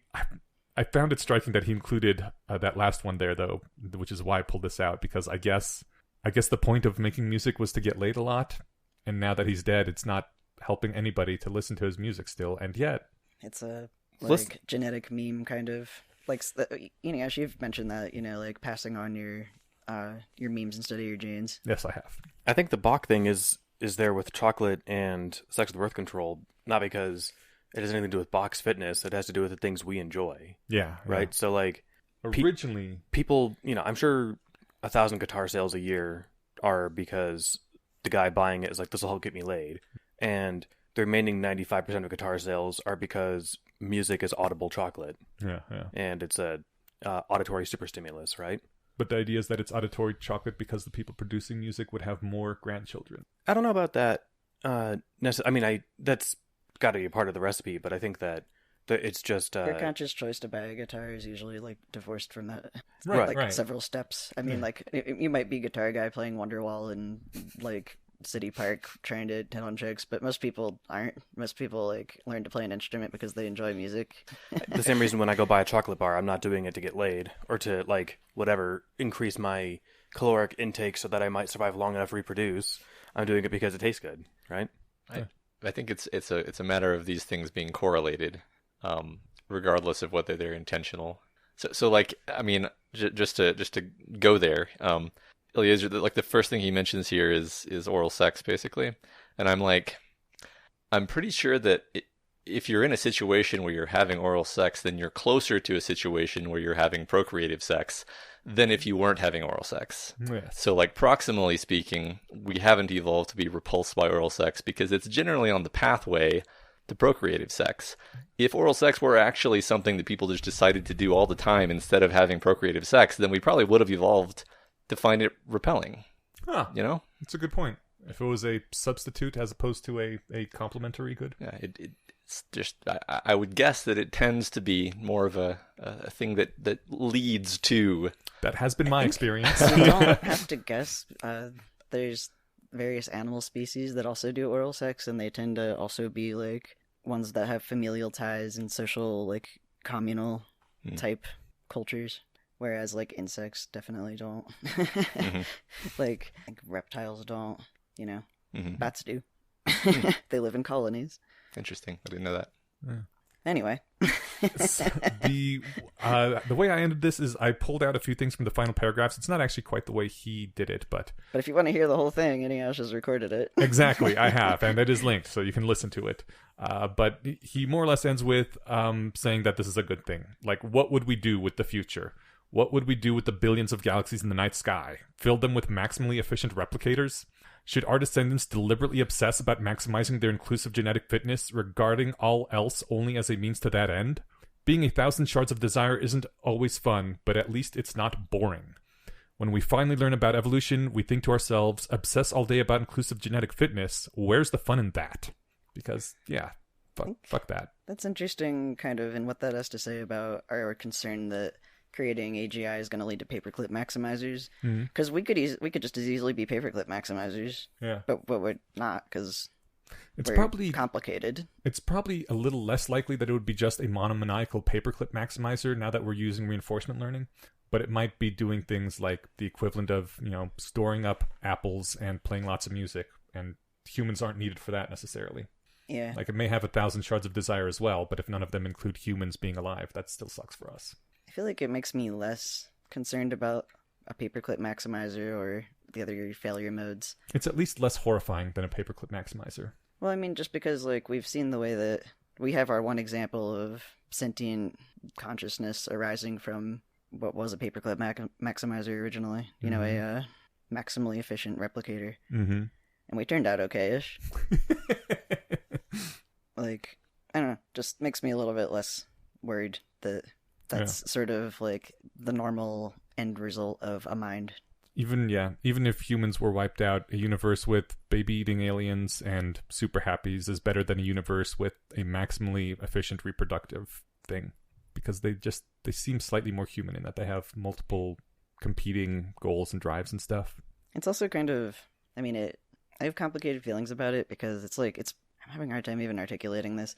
S1: found it striking that he included that last one there, though, which is why I pulled this out, because I guess the point of making music was to get laid a lot, and now that he's dead, it's not helping anybody to listen to his music still, and yet
S3: it's a like genetic meme kind of like, you know, you've mentioned that, you know, like passing on your memes instead of your genes.
S1: Yes, I have.
S2: I think the Bach thing is there with chocolate and sex with birth control, not because it has anything to do with Bach's fitness. It has to do with the things we enjoy.
S1: Yeah.
S2: Right?
S1: Yeah.
S2: So, like,
S1: originally...
S2: people, you know, I'm sure 1,000 guitar sales a year are because the guy buying it is like, this will help get me laid. And the remaining 95% of guitar sales are because music is audible chocolate.
S1: Yeah.
S2: And it's a auditory superstimulus, right?
S1: But the idea is that it's auditory chocolate because the people producing music would have more grandchildren.
S2: I don't know about that. I mean, that's got to be a part of the recipe, but I think that it's just...
S3: Your conscious choice to buy a guitar is usually, like, divorced from that.
S1: Right,
S3: like, several steps. I mean, like, you might be a guitar guy playing Wonderwall in, like, City Park trying to hit on chicks, but most people aren't. Most people, like, learn to play an instrument because they enjoy music.
S2: The same reason when I go buy a chocolate bar, I'm not doing it to get laid or to, like, whatever, increase my caloric intake so that I might survive long enough to reproduce. I'm doing it because it tastes good, right?
S4: I think it's a matter of these things being correlated, regardless of whether they're intentional. So like, I mean, just to go there, Eliezer, like the first thing he mentions here is oral sex, basically, and I'm pretty sure that if you're in a situation where you're having oral sex, then you're closer to a situation where you're having procreative sex than if you weren't having oral sex.
S1: Yes.
S4: So, like, proximally speaking, we haven't evolved to be repulsed by oral sex because it's generally on the pathway to procreative sex. If oral sex were actually something that people just decided to do all the time instead of having procreative sex, then we probably would have evolved to find it repelling.
S1: Huh.
S4: You know?
S1: That's a good point. If it was a substitute as opposed to a complementary good.
S4: Yeah, it's just, I would guess that it tends to be more of a thing that leads to...
S1: That has been my experience.
S3: You don't have to guess. There's various animal species that also do oral sex, and they tend to also be, like, ones that have familial ties and social, like, communal type cultures. Whereas, like, insects definitely don't. Like reptiles don't, you know. Bats do. They live in colonies.
S4: Interesting. I didn't know that.
S1: Yeah.
S3: Anyway.
S1: The way I ended this is I pulled out a few things from the final paragraphs. It's not actually quite the way he did it, but
S3: if you want to hear the whole thing, Ineos has recorded it.
S1: Exactly, I have, and it is linked, so you can listen to it. But he more or less ends with saying that this is a good thing. Like, what would we do with the future? What would we do with the billions of galaxies in the night sky? Fill them with maximally efficient replicators? Should our descendants deliberately obsess about maximizing their inclusive genetic fitness, regarding all else only as a means to that end? Being 1,000 shards of desire isn't always fun, but at least it's not boring. When we finally learn about evolution, we think to ourselves, obsess all day about inclusive genetic fitness, where's the fun in that? Because, yeah, fuck that.
S3: That's interesting, kind of, in what that has to say about our concern that creating AGI is going to lead to paperclip maximizers. Because we could just as easily be paperclip maximizers.
S1: Yeah.
S3: But we're not, because we're
S1: probably
S3: complicated.
S1: It's probably a little less likely that it would be just a monomaniacal paperclip maximizer now that we're using reinforcement learning. But it might be doing things like the equivalent of, you know, storing up apples and playing lots of music. And humans aren't needed for that necessarily.
S3: Yeah.
S1: Like, it may have 1,000 shards of desire as well, but if none of them include humans being alive, that still sucks for us.
S3: I feel like it makes me less concerned about a paperclip maximizer or the other failure modes.
S1: It's at least less horrifying than a paperclip maximizer.
S3: Well, I mean, just because, like, we've seen the way that we have our one example of sentient consciousness arising from what was a paperclip maximizer originally. You know, a maximally efficient replicator. And we turned out okay-ish. Like, I don't know, just makes me a little bit less worried that that's sort of like the normal end result of a mind. Even
S1: if humans were wiped out, a universe with baby-eating aliens and super happies is better than a universe with a maximally efficient reproductive thing. Because they seem slightly more human in that they have multiple competing goals and drives and stuff.
S3: It's also kind of, I mean, I have complicated feelings about it because it's like, I'm having a hard time even articulating this.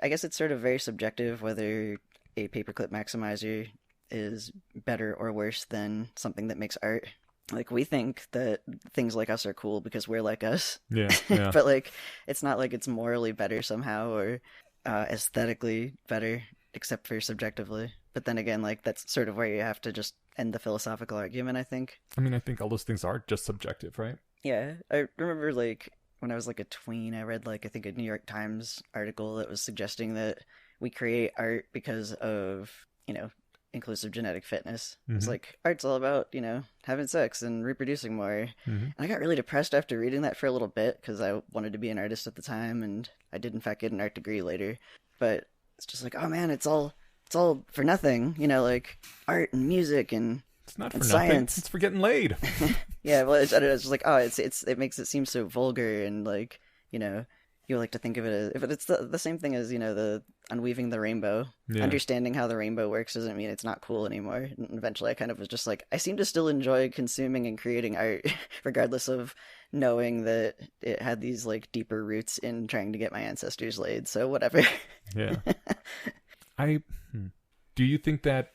S3: I guess it's sort of very subjective whether a paperclip maximizer is better or worse than something that makes art. Like, we think that things like us are cool because we're like us.
S1: Yeah.
S3: But, like, it's not like it's morally better somehow or aesthetically better, except for subjectively. But then again, like, that's sort of where you have to just end the philosophical argument, I think.
S1: I mean, I think all those things are just subjective, right?
S3: Yeah. I remember, like, when I was, like, a tween, I read, like, I think a New York Times article that was suggesting that we create art because of, inclusive genetic fitness. It's like, art's all about, having sex and reproducing more. And I got really depressed after reading that for a little bit because I wanted to be an artist at the time, and I did in fact get an art degree later. But it's just like, oh man, it's all for nothing, like art and music and
S1: it's not for
S3: and
S1: nothing.
S3: science.
S1: It's for getting laid.
S3: Yeah, well, it's just like, oh, it makes it seem so vulgar and like, you like to think of it as, if it's the same thing as, the unweaving the rainbow.
S1: Yeah.
S3: Understanding how the rainbow works doesn't mean it's not cool anymore. And eventually I kind of was just like, I seem to still enjoy consuming and creating art, regardless of knowing that it had these like deeper roots in trying to get my ancestors laid. So whatever.
S1: Yeah. Do you think that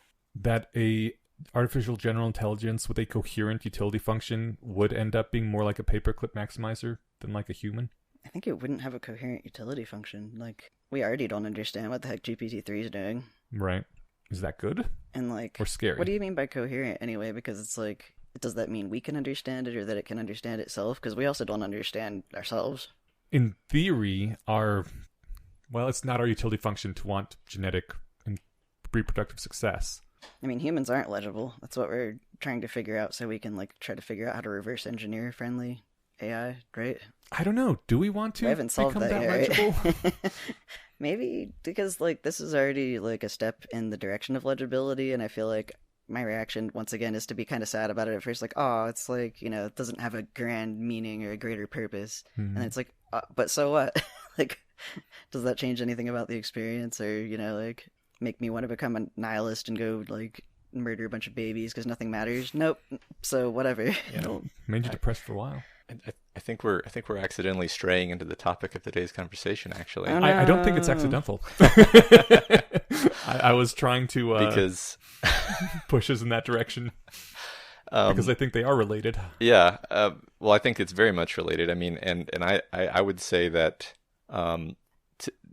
S1: a artificial general intelligence with a coherent utility function would end up being more like a paperclip maximizer than like a human?
S3: I think it wouldn't have a coherent utility function. Like, we already don't understand what the heck GPT-3 is doing.
S1: Right. Is that good?
S3: And like,
S1: or scary?
S3: What do you mean by coherent anyway? Because it's like, does that mean we can understand it or that it can understand itself? Because we also don't understand ourselves.
S1: In theory, it's not our utility function to want genetic and reproductive success.
S3: I mean, humans aren't legible. That's what we're trying to figure out so we can like try to figure out how to reverse engineer friendly AI, right?
S1: I don't know. Do we want to
S3: I haven't solved
S1: become
S3: that yet,
S1: legible?
S3: right? Maybe because like this is already like a step in the direction of legibility, and I feel like my reaction once again is to be kind of sad about it at first, like, oh, it's like, it doesn't have a grand meaning or a greater purpose. And it's like, but so what? Like, does that change anything about the experience, or like make me want to become a nihilist and go like murder a bunch of babies because nothing matters? Nope. So whatever.
S1: Made you depressed for a while.
S4: I think we're accidentally straying into the topic of today's conversation. Actually,
S3: Oh, no.
S1: I don't think it's accidental. I was trying to
S4: because
S1: push us in that direction because I think they are related.
S4: Yeah. Well, I think it's very much related. I mean, and I would say that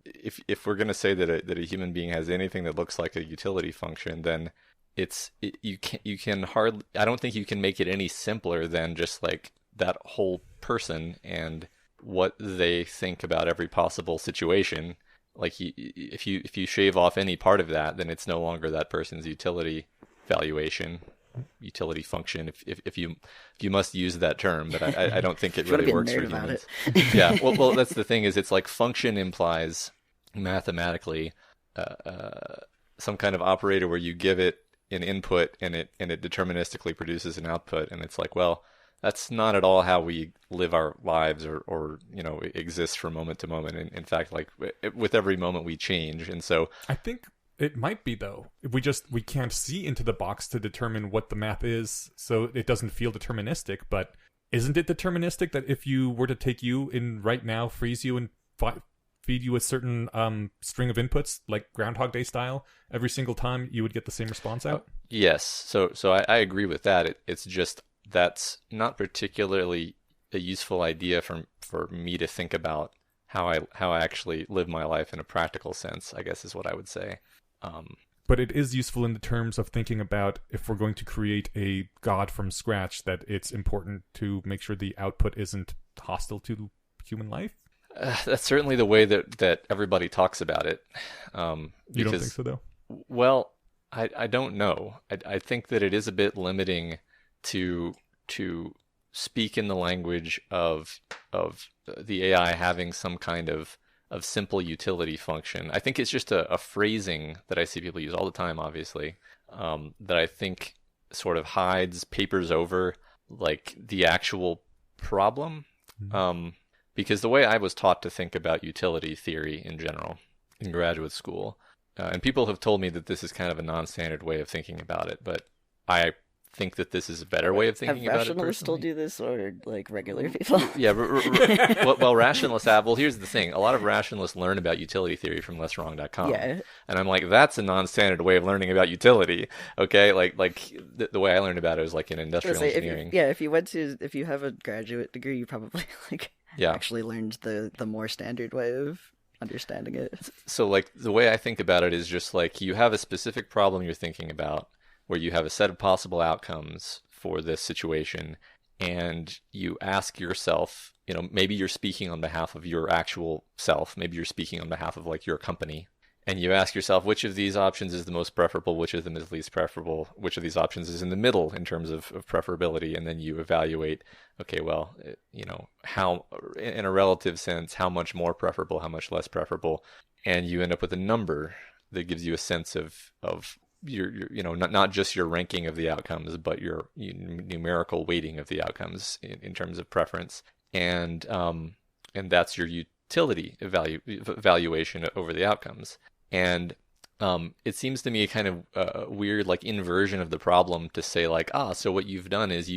S4: if we're going to say that a human being has anything that looks like a utility function, then you can hardly. I don't think you can make it any simpler than just like that whole person and what they think about every possible situation. Like if you shave off any part of that, then it's no longer that person's utility function. If you must use that term, but I don't think it really works for humans. Yeah. Well, that's the thing is it's like function implies mathematically some kind of operator where you give it an input and it deterministically produces an output, and it's like, well, that's not at all how we live our lives or exist from moment to moment. In fact, like with every moment we change. And so
S1: I think it might be, though. We can't see into the box to determine what the math is, so it doesn't feel deterministic. But isn't it deterministic that if you were to take you in right now, freeze you and feed you a certain string of inputs, like Groundhog Day style, every single time you would get the same response out?
S4: Yes. So I agree with that. It's just that's not particularly a useful idea for me to think about how I actually live my life in a practical sense, I guess is what I would say.
S1: But it is useful in the terms of thinking about if we're going to create a god from scratch, that it's important to make sure the output isn't hostile to human life.
S4: That's certainly the way that everybody talks about it.
S1: You don't think so, though?
S4: Well, I don't know. I think that it is a bit limiting to speak in the language of the AI having some kind of simple utility function. I think it's just a phrasing that I see people use all the time, obviously, that I think sort of papers over like the actual problem. Because the way I was taught to think about utility theory in general in graduate school, and people have told me that this is kind of a non-standard way of thinking about it, but I think that this is a better way of
S3: Have
S4: thinking about it
S3: rationalists still
S4: personally.
S3: do this, or like regular people?
S4: Yeah, well, rationalists have. Well, here's the thing: a lot of rationalists learn about utility theory from lesswrong.com,
S3: Yeah.
S4: and I'm like, that's a non-standard way of learning about utility. Okay, like the way I learned about it was like in industrial engineering.
S3: If you have a graduate degree, you probably like
S4: Yeah.
S3: actually learned the more standard way of understanding it.
S4: So like the way I think about it is just like you have a specific problem you're thinking about where you have a set of possible outcomes for this situation, and you ask yourself, maybe you're speaking on behalf of your actual self, maybe you're speaking on behalf of like your company, and you ask yourself which of these options is the most preferable, which of them is least preferable, which of these options is in the middle in terms of preferability, and then you evaluate, okay, well, how, in a relative sense, how much more preferable, how much less preferable, and you end up with a number that gives you a sense of your not just your ranking of the outcomes, but your numerical weighting of the outcomes in terms of preference, and that's your utility evaluation over the outcomes. And it seems to me a kind of weird like inversion of the problem to say like, so what you've done is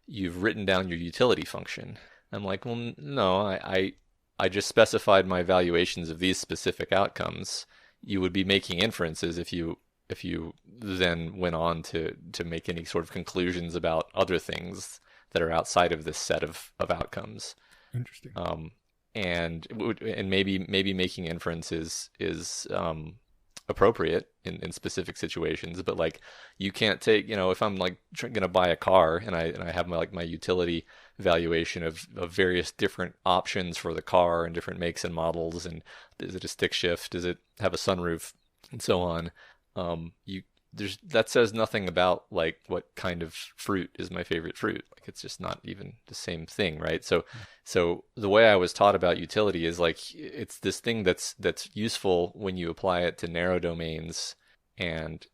S4: you've written down your utility function. I'm like, well, no, I just specified my evaluations of these specific outcomes. You would be making inferences if you then went on to make any sort of conclusions about other things that are outside of this set of outcomes.
S1: Interesting.
S4: And maybe making inferences is appropriate in specific situations, but like you can't take, if I'm like gonna buy a car and I have my utility evaluation of various different options for the car and different makes and models, and is it a stick shift, does it have a sunroof, and so on. That says nothing about like what kind of fruit is my favorite fruit. Like it's just not even the same thing, right? So the way I was taught about utility is like it's this thing that's useful when you apply it to narrow domains, and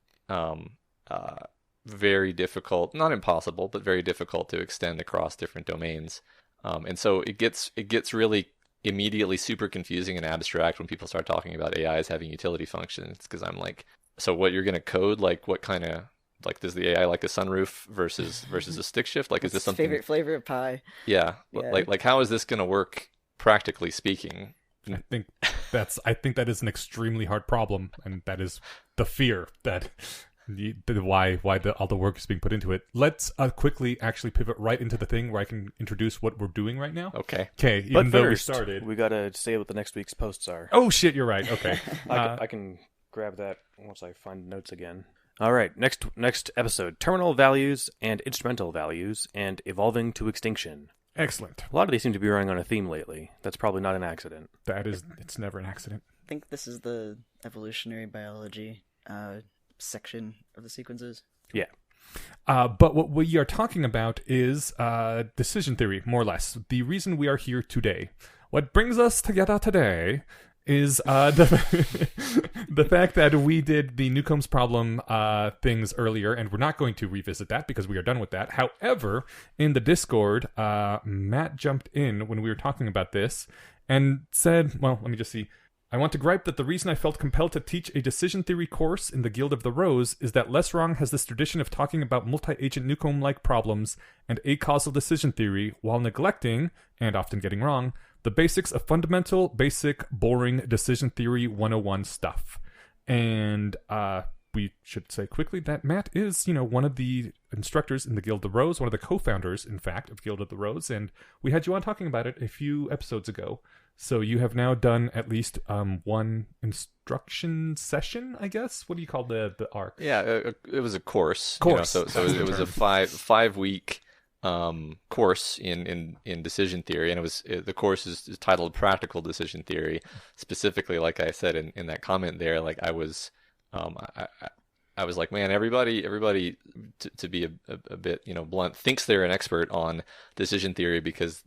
S4: very difficult, not impossible, but very difficult to extend across different domains. And so it gets really immediately super confusing and abstract when people start talking about AIs having utility functions, because I'm like, so what, you're going to code like what kind of, like, does the AI like a sunroof versus a stick shift? Like, is this something?
S3: Favorite flavor of pie?
S4: Yeah.
S3: Yeah.
S4: Like how is this going to work practically speaking?
S1: I think that is an extremely hard problem, and that is the fear that why all the work is being put into it. Let's quickly actually pivot right into the thing where I can introduce what we're doing right now.
S4: Okay.
S1: Even
S2: But
S1: though we
S2: first,
S1: started.
S2: we gotta say what the next week's posts are.
S1: Oh shit, you're right. Okay.
S2: I can grab that once I find notes again. All right, next episode: terminal values and instrumental values, and evolving to extinction.
S1: Excellent.
S2: A lot of these seem to be running on a theme lately. That's probably not an accident.
S1: It's never an accident.
S3: I think this is the evolutionary biology section of the sequences.
S2: Yeah.
S1: But what we are talking about is decision theory, more or less. The reason we are here today, what brings us together today, is the fact that we did the Newcomb's problem things earlier, and we're not going to revisit that because we are done with that. However, in the Discord, Matt jumped in when we were talking about this and said, well, let me just see. I want to gripe that the reason I felt compelled to teach a decision theory course in the Guild of the Rose is that Less Wrong has this tradition of talking about multi-agent Newcomb-like problems and acausal decision theory while neglecting, and often getting wrong, the basics of fundamental, basic, boring decision theory 101 stuff. And we should say quickly that Matt is, one of the instructors in the Guild of the Rose, one of the co-founders, in fact, of Guild of the Rose, and we had you on talking about it a few episodes ago. So you have now done at least one instruction session, I guess. What do you call the arc?
S4: Yeah, it was a course.
S1: Course.
S4: So it was a 5-week course in decision theory, and it was the course is titled Practical Decision Theory. Specifically, like I said in that comment there, like I was I was like, man, everybody to be a bit blunt, thinks they're an expert on decision theory because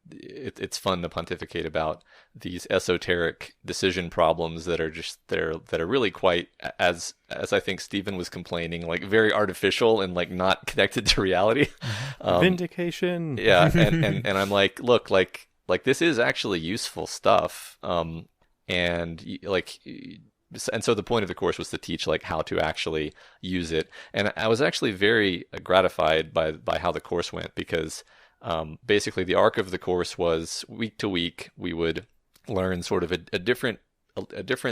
S4: it's fun to pontificate about these esoteric decision problems that are really quite, as I think Stephen was complaining, like very artificial and like not connected to reality.
S2: Vindication.
S4: Yeah, and I'm like, look, like this is actually useful stuff, and like and so the point of the course was to teach like how to actually use it. And I was actually very gratified by how the course went, because basically the arc of the course was week to week we would learn sort of a different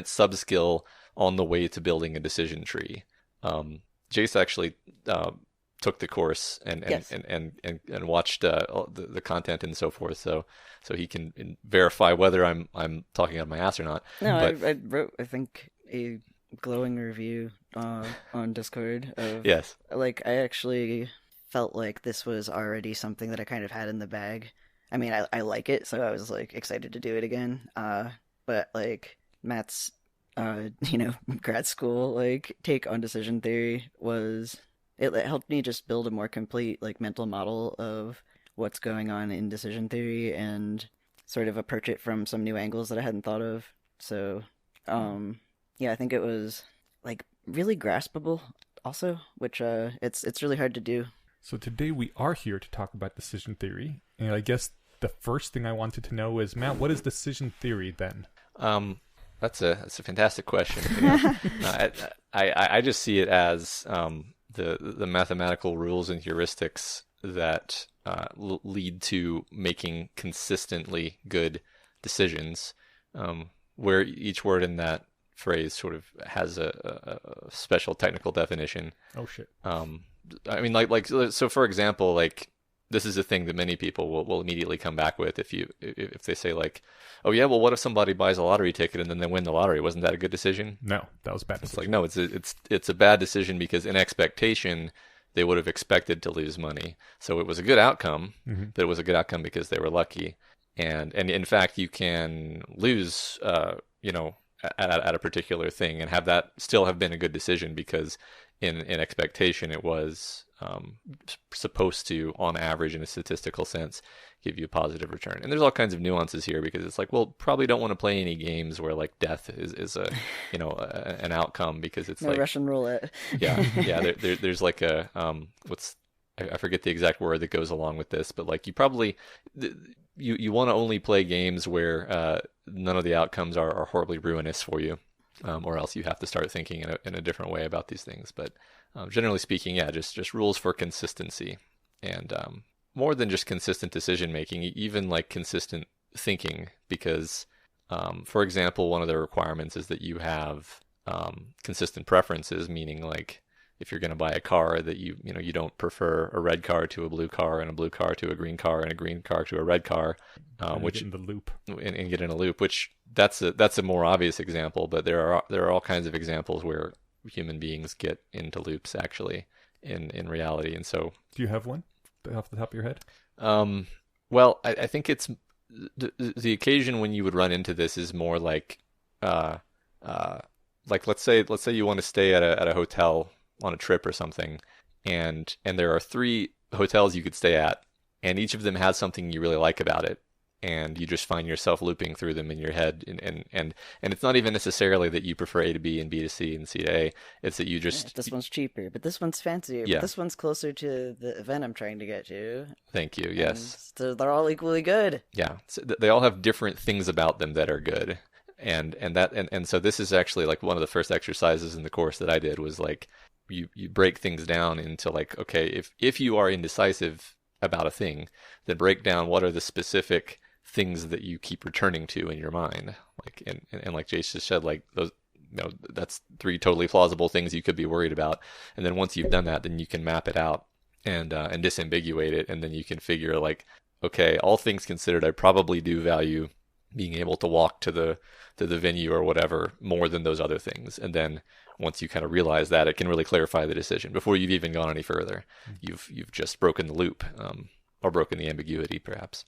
S4: sub skill on the way to building a decision tree. Jace actually took the course and
S3: Yes.
S4: and watched the content and so forth, so he can verify whether I'm talking out of my ass or not.
S3: No,
S4: But
S3: I wrote, I think, a glowing review on Discord of
S4: yes,
S3: like I actually felt like this was already something that I kind of had in the bag. I mean, I like it, so I was like excited to do it again. But like Matt's grad school like take on decision theory was it helped me just build a more complete like mental model of what's going on in decision theory and sort of approach it from some new angles that I hadn't thought of. So, yeah, I think it was like really graspable also, which it's really hard to do.
S1: So today we are here to talk about decision theory, and I guess the first thing I wanted to know is, Matt, what is decision theory then?
S4: that's a fantastic question. You know? I just see it as the mathematical rules and heuristics that lead to making consistently good decisions, where each word in that phrase sort of has a special technical definition.
S1: Oh shit.
S4: I mean, like so for example, like this is a thing that many people will immediately come back with if they say like, oh yeah, well what if somebody buys a lottery ticket and then they win the lottery? Wasn't that a good decision?
S1: No, that was a bad
S4: It's
S1: decision.
S4: like, no, it's a bad decision because in expectation they would have expected to lose money. So it was a good outcome, but it was a good outcome because they were lucky. And in fact, you can lose, at a particular thing and have that still have been a good decision because in expectation it was supposed to, on average, in a statistical sense, give you a positive return. And there's all kinds of nuances here because it's like, well, probably don't want to play any games where like death is a an outcome, because it's
S3: No
S4: like
S3: Russian roulette.
S4: yeah. There's like a I forget the exact word that goes along with this, but like you probably you want to only play games where none of the outcomes are horribly ruinous for you, or else you have to start thinking in a different way about these things. But generally speaking, yeah, just rules for consistency, and more than just consistent decision making, even like consistent thinking, because for example, one of the requirements is that you have consistent preferences, meaning like if you're going to buy a car, that you don't prefer a red car to a blue car and a blue car to a green car and a green car to a red car, which
S1: get in the loop.
S4: And get in a loop, which that's a more obvious example, but there are all kinds of examples where human beings get into loops actually in reality. And so,
S1: Do you have one off the top of your head?
S4: well, I think it's the occasion when you would run into this is more like let's say you want to stay at a hotel on a trip or something, and there are 3 hotels you could stay at, and each of them has something you really like about it, and you just find yourself looping through them in your head, and it's not even necessarily that you prefer A to B and B to C and C to A. It's that you just
S3: Yeah, this one's cheaper, but this one's fancier.
S4: Yeah.
S3: But this one's closer to the event I'm trying to get to.
S4: Thank you. Yes.
S3: And so they're all equally good.
S4: Yeah. So they all have different things about them that are good. And so this is actually like one of the first exercises in the course that I did was like you break things down into like, okay, if you are indecisive about a thing, then break down what are the specific things that you keep returning to in your mind. Like and like Jace just said, like those, that's 3 totally plausible things you could be worried about. And then once you've done that, then you can map it out and disambiguate it, and then you can figure like, okay, all things considered, I probably do value being able to walk to the venue or whatever more than those other things. And then once you kind of realize that, it can really clarify the decision before you've even gone any further. You've just broken the loop, or broken the ambiguity perhaps.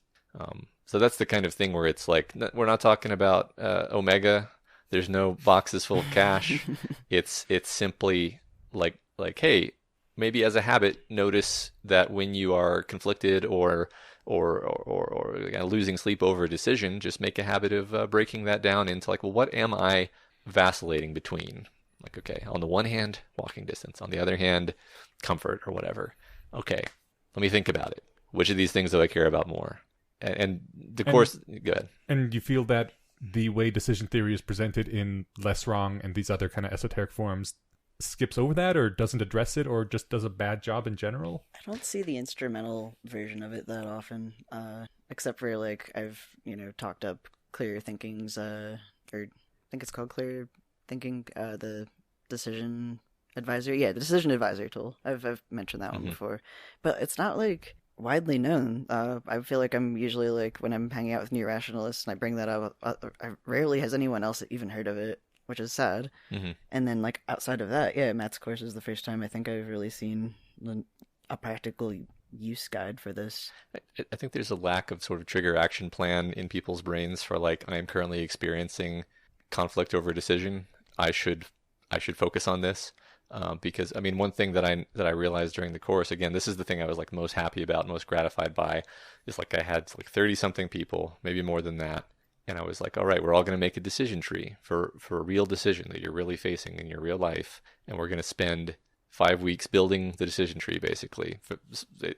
S4: So that's the kind of thing where it's like, we're not talking about Omega. There's no boxes full of cash. It's simply like, hey, maybe as a habit, notice that when you are conflicted or losing sleep over a decision, just make a habit of breaking that down into like, well, what am I vacillating between? Like, okay, on the one hand, walking distance. On the other hand, comfort or whatever. Okay, let me think about it. Which of these things do I care about more? And the course, go ahead.
S1: And you feel that the way decision theory is presented in Less Wrong and these other kind of esoteric forms skips over that, or doesn't address it, or just does a bad job in general?
S3: I don't see the instrumental version of it that often, except for like I've talked up Clear Thinking's or I think it's called Clear Thinking, the decision advisor. Yeah, the decision advisor tool. I've mentioned that one before, but it's not like widely known. I feel like I'm usually like when I'm hanging out with new rationalists and I bring that up, rarely has anyone else even heard of it, which is sad. And then like outside of that, yeah, Matt's course is the first time I think I've really seen a practical use guide for this.
S4: I think there's a lack of sort of trigger action plan in people's brains for like, I am currently experiencing conflict over a decision. I should focus on this. Because I mean, one thing that I realized during the course, again, this is the thing I was like most happy about, most gratified by, is like I had like 30 something people, maybe more than that, and I was like, all right, we're all going to make a decision tree for a real decision that you're really facing in your real life, and we're going to spend 5 weeks building the decision tree, basically, for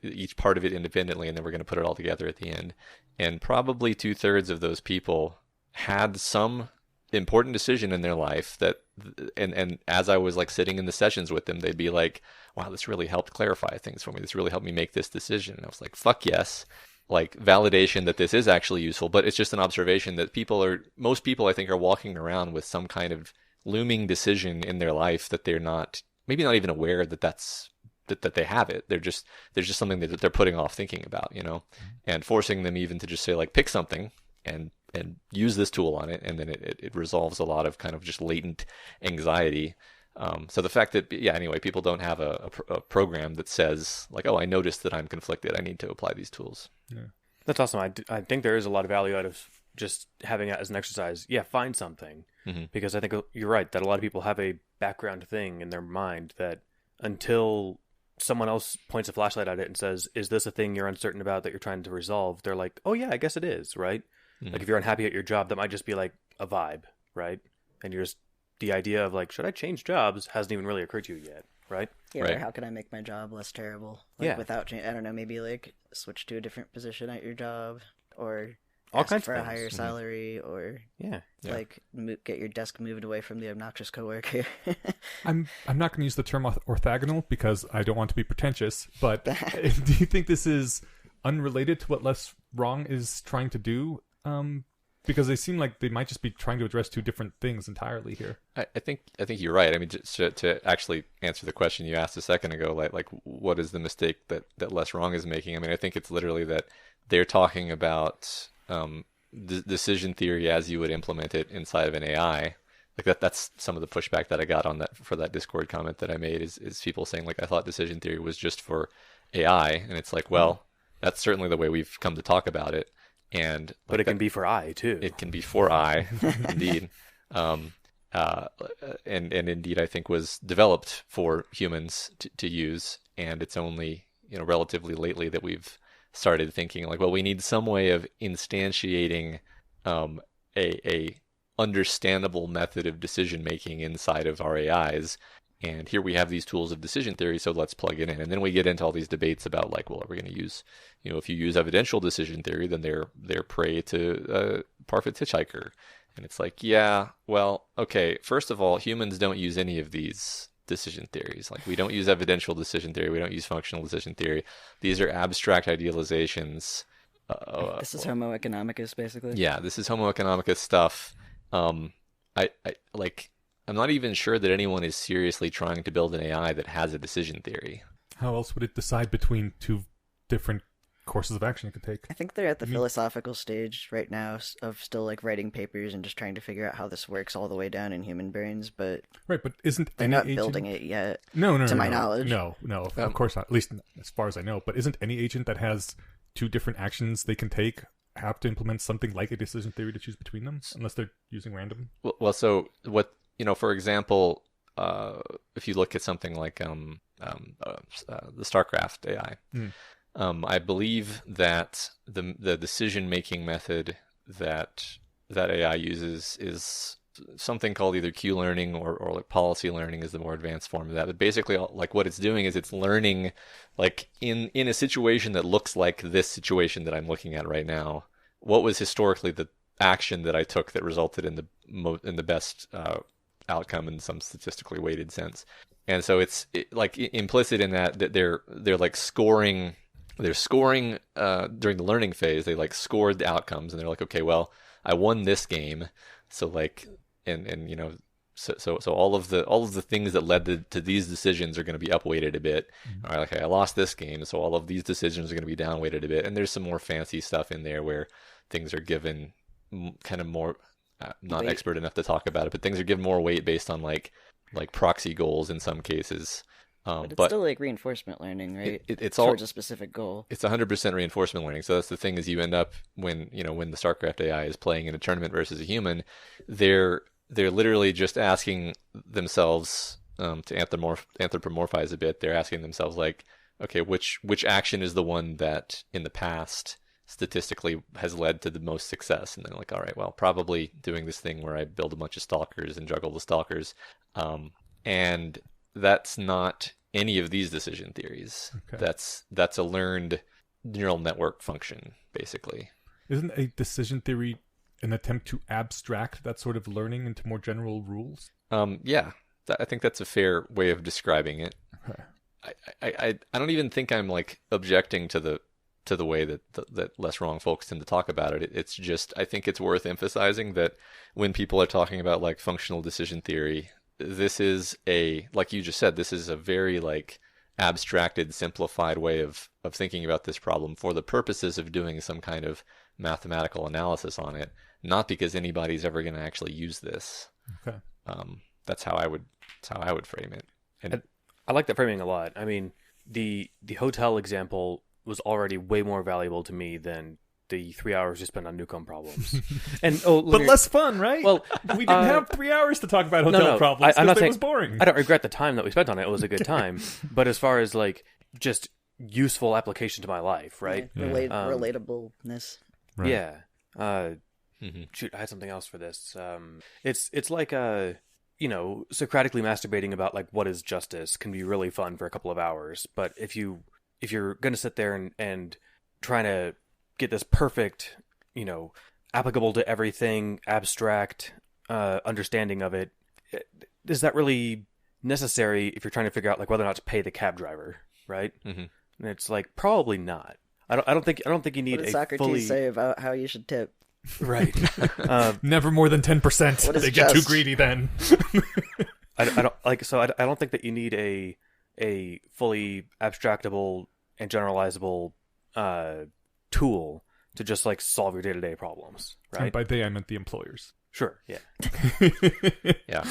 S4: each part of it independently, and then we're going to put it all together at the end. And probably 2/3 of those people had some important decision in their life that, and as I was like sitting in the sessions with them, they'd be like, wow, this really helped clarify things for me. This really helped me make this decision. And I was like, fuck yes. Like validation that this is actually useful, but it's just an observation that most people I think are walking around with some kind of looming decision in their life that they're maybe not even aware that they have it. There's just something that they're putting off thinking about, and forcing them even to just say like, pick something and use this tool on it, and then it resolves a lot of kind of just latent anxiety. So the fact that, anyway, people don't have a program that says like, oh, I noticed that I'm conflicted, I need to apply these tools.
S1: Yeah.
S2: That's awesome. I think there is a lot of value out of just having it as an exercise. Yeah, find something. Because I think you're right that a lot of people have a background thing in their mind that until someone else points a flashlight at it and says, is this a thing you're uncertain about that you're trying to resolve? They're like, oh yeah, I guess it is, right? Like if you're unhappy at your job, that might just be like a vibe, right? And the idea of like, should I change jobs hasn't even really occurred to you yet, right?
S3: Yeah,
S4: Right.
S3: or how can I make my job less terrible? Like, without I don't know, maybe like switch to a different position at your job, or
S2: All
S3: ask
S2: kinds
S3: for
S2: of
S3: a
S2: things.
S3: higher salary, or
S2: Yeah.
S3: like get your desk moved away from the obnoxious coworker.
S1: I'm not going to use the term orthogonal because I don't want to be pretentious, but do you think this is unrelated to what Less Wrong is trying to do? Because they seem like they might just be trying to address two different things entirely here.
S4: I think you're right. I mean, just to actually answer the question you asked a second ago, like what is the mistake that Less Wrong is making? I mean, I think it's literally that they're talking about decision theory as you would implement it inside of an AI. Like that's some of the pushback that I got on that for that Discord comment that I made is people saying like, I thought decision theory was just for AI, and it's like, well, that's certainly the way we've come to talk about it. But
S2: it can be for I too.
S4: It can be for I, indeed. And indeed, I think was developed for humans to use. And it's only, relatively lately that we've started thinking like, well, we need some way of instantiating a understandable method of decision making inside of our AIs. And here we have these tools of decision theory, so let's plug it in. And then we get into all these debates about like, well, are we going to use, if you use evidential decision theory, then they're prey to Parfit's hitchhiker. And it's like, yeah, well, okay, first of all, humans don't use any of these decision theories. Like, we don't use evidential decision theory. We don't use functional decision theory. These are abstract idealizations.
S3: This is Homo economicus, basically.
S4: Yeah, this is Homo economicus stuff. I'm not even sure that anyone is seriously trying to build an AI that has a decision theory.
S1: How else would it decide between two different courses of action it could take?
S3: I think they're at the philosophical stage right now of still like writing papers and just trying to figure out how this works all the way down in human brains, but
S1: Right, but isn't
S3: they're
S1: any
S3: not
S1: agent...
S3: building it yet.
S1: No,
S3: to my knowledge.
S1: No, of course not. At least as far as I know. But isn't any agent that has two different actions they can take have to implement something like a decision theory to choose between them, unless they're using random?
S4: Well, so what? For example, if you look at something like the StarCraft AI, I believe that the decision-making method that AI uses is something called either Q-learning or like policy learning is the more advanced form of that. But basically, like what it's doing is it's learning, like in a situation that looks like this situation that I'm looking at right now, what was historically action that I took that resulted in the best outcome in some statistically weighted sense. And so it's like implicit in that they're like scoring. They're scoring during the learning phase. They like scored the outcomes, and they're like, okay, well, I won this game, so like, and you know, so all of the things that led to these decisions are going to be upweighted a bit. Mm-hmm. All right, okay, I lost this game, so all of these decisions are going to be downweighted a bit. And there's some more fancy stuff in there where things are given kind of more. Not weight. Expert enough to talk about it, but things are given more weight based on like proxy goals in some cases.
S3: But it's still like reinforcement learning, right?
S4: It's
S3: towards a specific goal.
S4: It's 100% reinforcement learning. So that's the thing, is you end up when the StarCraft AI is playing in a tournament versus a human, they're literally just asking themselves to anthropomorphize a bit. They're asking themselves like, okay, which action is the one that in the past statistically has led to the most success? And they're like, all right, well, probably doing this thing where I build a bunch of stalkers and juggle the stalkers. And that's not any of these decision theories. Okay. That's a learned neural network function, basically.
S1: Isn't a decision theory an attempt to abstract that sort of learning into more general rules?
S4: Yeah, I think that's a fair way of describing it. Okay. I don't even think I'm like objecting to the way that less wrong folks tend to talk about it. It's just, I think it's worth emphasizing that when people are talking about like functional decision theory, this is like you just said, this is a very like abstracted, simplified way of thinking about this problem for the purposes of doing some kind of mathematical analysis on it, not because anybody's ever going to actually use this.
S1: Okay.
S4: That's how I would frame it. And
S2: I like that framing a lot. I mean, the hotel example was already way more valuable to me than the 3 hours you spent on Newcomb problems. And
S1: but less fun, right?
S2: Well,
S1: we didn't have 3 hours to talk about hotel problems because it was boring.
S2: I don't regret the time that we spent on it. It was a good time. But as far as like just useful application to my life, right?
S3: Yeah. Relatableness.
S2: Right. Yeah. Shoot, I had something else for this. It's like Socratically masturbating about like what is justice can be really fun for a couple of hours, but if you're going to sit there and trying to get this perfect, applicable to everything, abstract understanding of it, is that really necessary if you're trying to figure out like whether or not to pay the cab driver, right? Mm-hmm. And it's like probably not. I don't think you need
S3: what did
S2: a
S3: Socrates
S2: fully
S3: say about how you should tip?
S2: Right.
S1: Never more than 10%. They get too greedy then.
S2: I don't like. So I don't think that you need a fully abstractable and generalizable tool to just like solve your day-to-day problems, right?
S1: And by they I meant the employers.
S2: Sure. Yeah.
S4: Yeah.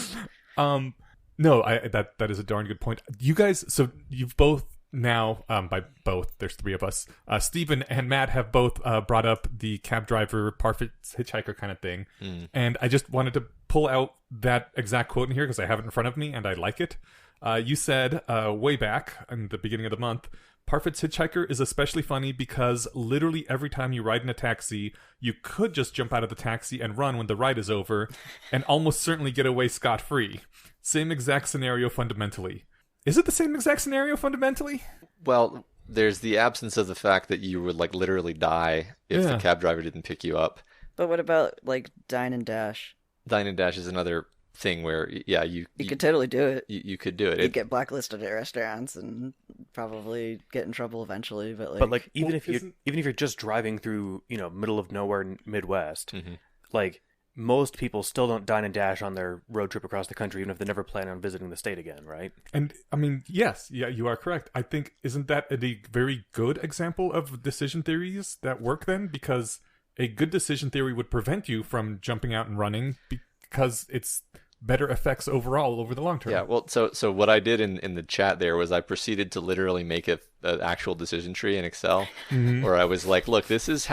S1: No, that is a darn good point. You guys, so you've both now, by both, there's three of us. Stephen and Matt have both brought up the cab driver, Parfit's hitchhiker kind of thing. Mm. And I just wanted to pull out that exact quote in here because I have it in front of me and I like it. You said way back in the beginning of the month, Parfit's hitchhiker is especially funny because literally every time you ride in a taxi, you could just jump out of the taxi and run when the ride is over and almost certainly get away scot-free. Same exact scenario fundamentally. Is it the same exact scenario fundamentally?
S4: Well, there's the absence of the fact that you would like literally die if the cab driver didn't pick you up.
S3: But what about like dine and dash? Dine and dash
S4: is another thing where, yeah, you
S3: could totally do it.
S4: You could do it.
S3: You'd get blacklisted at restaurants and probably get in trouble eventually. But
S2: even if you're just driving through, middle of nowhere Midwest, mm-hmm. like most people still don't dine and dash on their road trip across the country, even if they never plan on visiting the state again, right?
S1: And I mean, yes, yeah, you are correct. I think, isn't that a very good example of decision theories that work then? Because a good decision theory would prevent you from jumping out and running because it's better effects overall over the long term.
S4: Yeah, well, so what I did in the chat there was I proceeded to literally make an actual decision tree in Excel, mm-hmm. where I was like, look, this is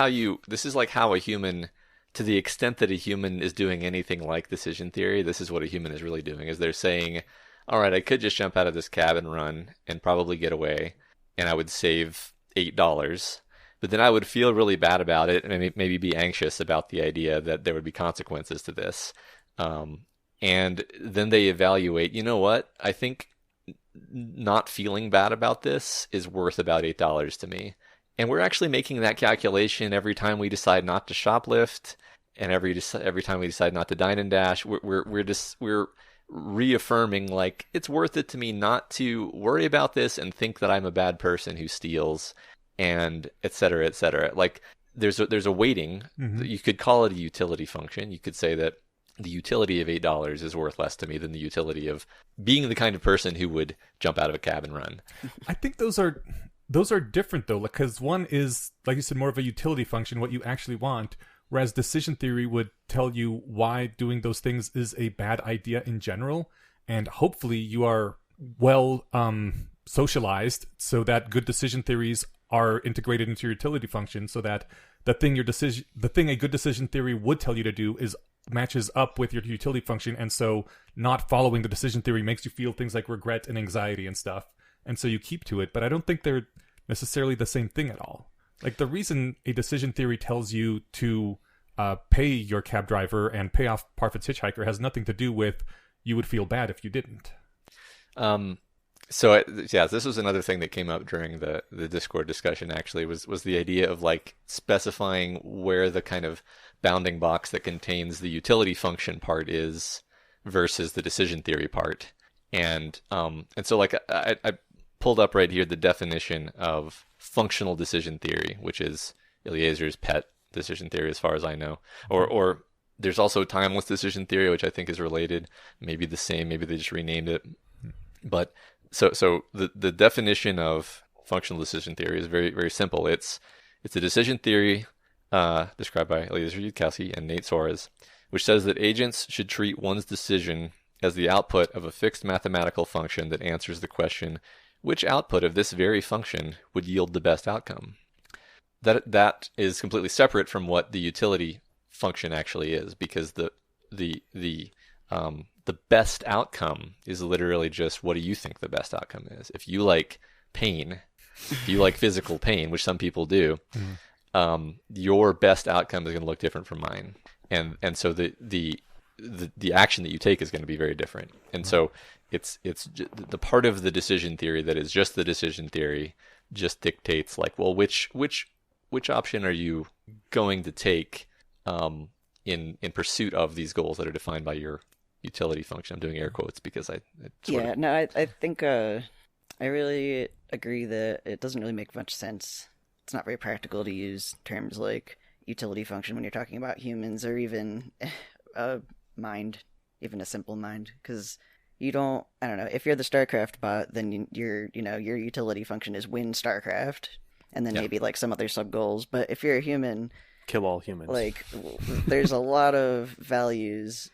S4: like how a human, to the extent that a human is doing anything like decision theory, this is what a human is really doing, is they're saying, all right, I could just jump out of this cab and run and probably get away, and I would save $8, but then I would feel really bad about it and maybe be anxious about the idea that there would be consequences to this. And then they evaluate, you know what? I think not feeling bad about this is worth about $8 to me. And we're actually making that calculation every time we decide not to shoplift and every time we decide not to dine and dash, we're reaffirming like it's worth it to me not to worry about this and think that I'm a bad person who steals, and et cetera, et cetera. Like there's a weighting. You could call it a utility function. You could say that the utility of $8 is worth less to me than the utility of being the kind of person who would jump out of a cab and run.
S1: I think those are different though, because one is, like you said, more of a utility function, what you actually want, whereas decision theory would tell you why doing those things is a bad idea in general, and hopefully you are well socialized so that good decision theories are integrated into your utility function, so that the thing a good decision theory would tell you to do is matches up with your utility function, and so not following the decision theory makes you feel things like regret and anxiety and stuff, and so you keep to it. But I don't think they're necessarily the same thing at all. Like the reason a decision theory tells you to pay your cab driver and pay off Parfit's hitchhiker has nothing to do with you would feel bad if you didn't.
S4: So this was another thing that came up during the Discord discussion, actually, was the idea of like specifying where the kind of bounding box that contains the utility function part is versus the decision theory part. And so like I pulled up right here the definition of functional decision theory, which is Eliezer's pet decision theory as far as I know. Or there's also timeless decision theory, which I think is related, maybe the same, maybe they just renamed it. But so the definition of functional decision theory is very, very simple. It's a decision theory described by Eliezer Yudkowsky and Nate Soares, which says that agents should treat one's decision as the output of a fixed mathematical function that answers the question, which output of this very function would yield the best outcome. That is completely separate from what the utility function actually is, because the best outcome is literally just, what do you think the best outcome is? If you like pain, if you like physical pain, which some people do, your best outcome is going to look different from mine, and so the action that you take is going to be very different. And so it's the part of the decision theory that is just the decision theory just dictates like, well, which option are you going to take in pursuit of these goals that are defined by your utility function. I'm doing air quotes because I
S3: think I really agree that it doesn't really make much sense. It's not very practical to use terms like utility function when you're talking about humans, or even a mind, even a simple mind, because you don't, I don't know, if you're the StarCraft bot, then your utility function is win StarCraft, and then maybe like some other sub goals. But if you're a human,
S2: kill all humans.
S3: Like, there's a lot of values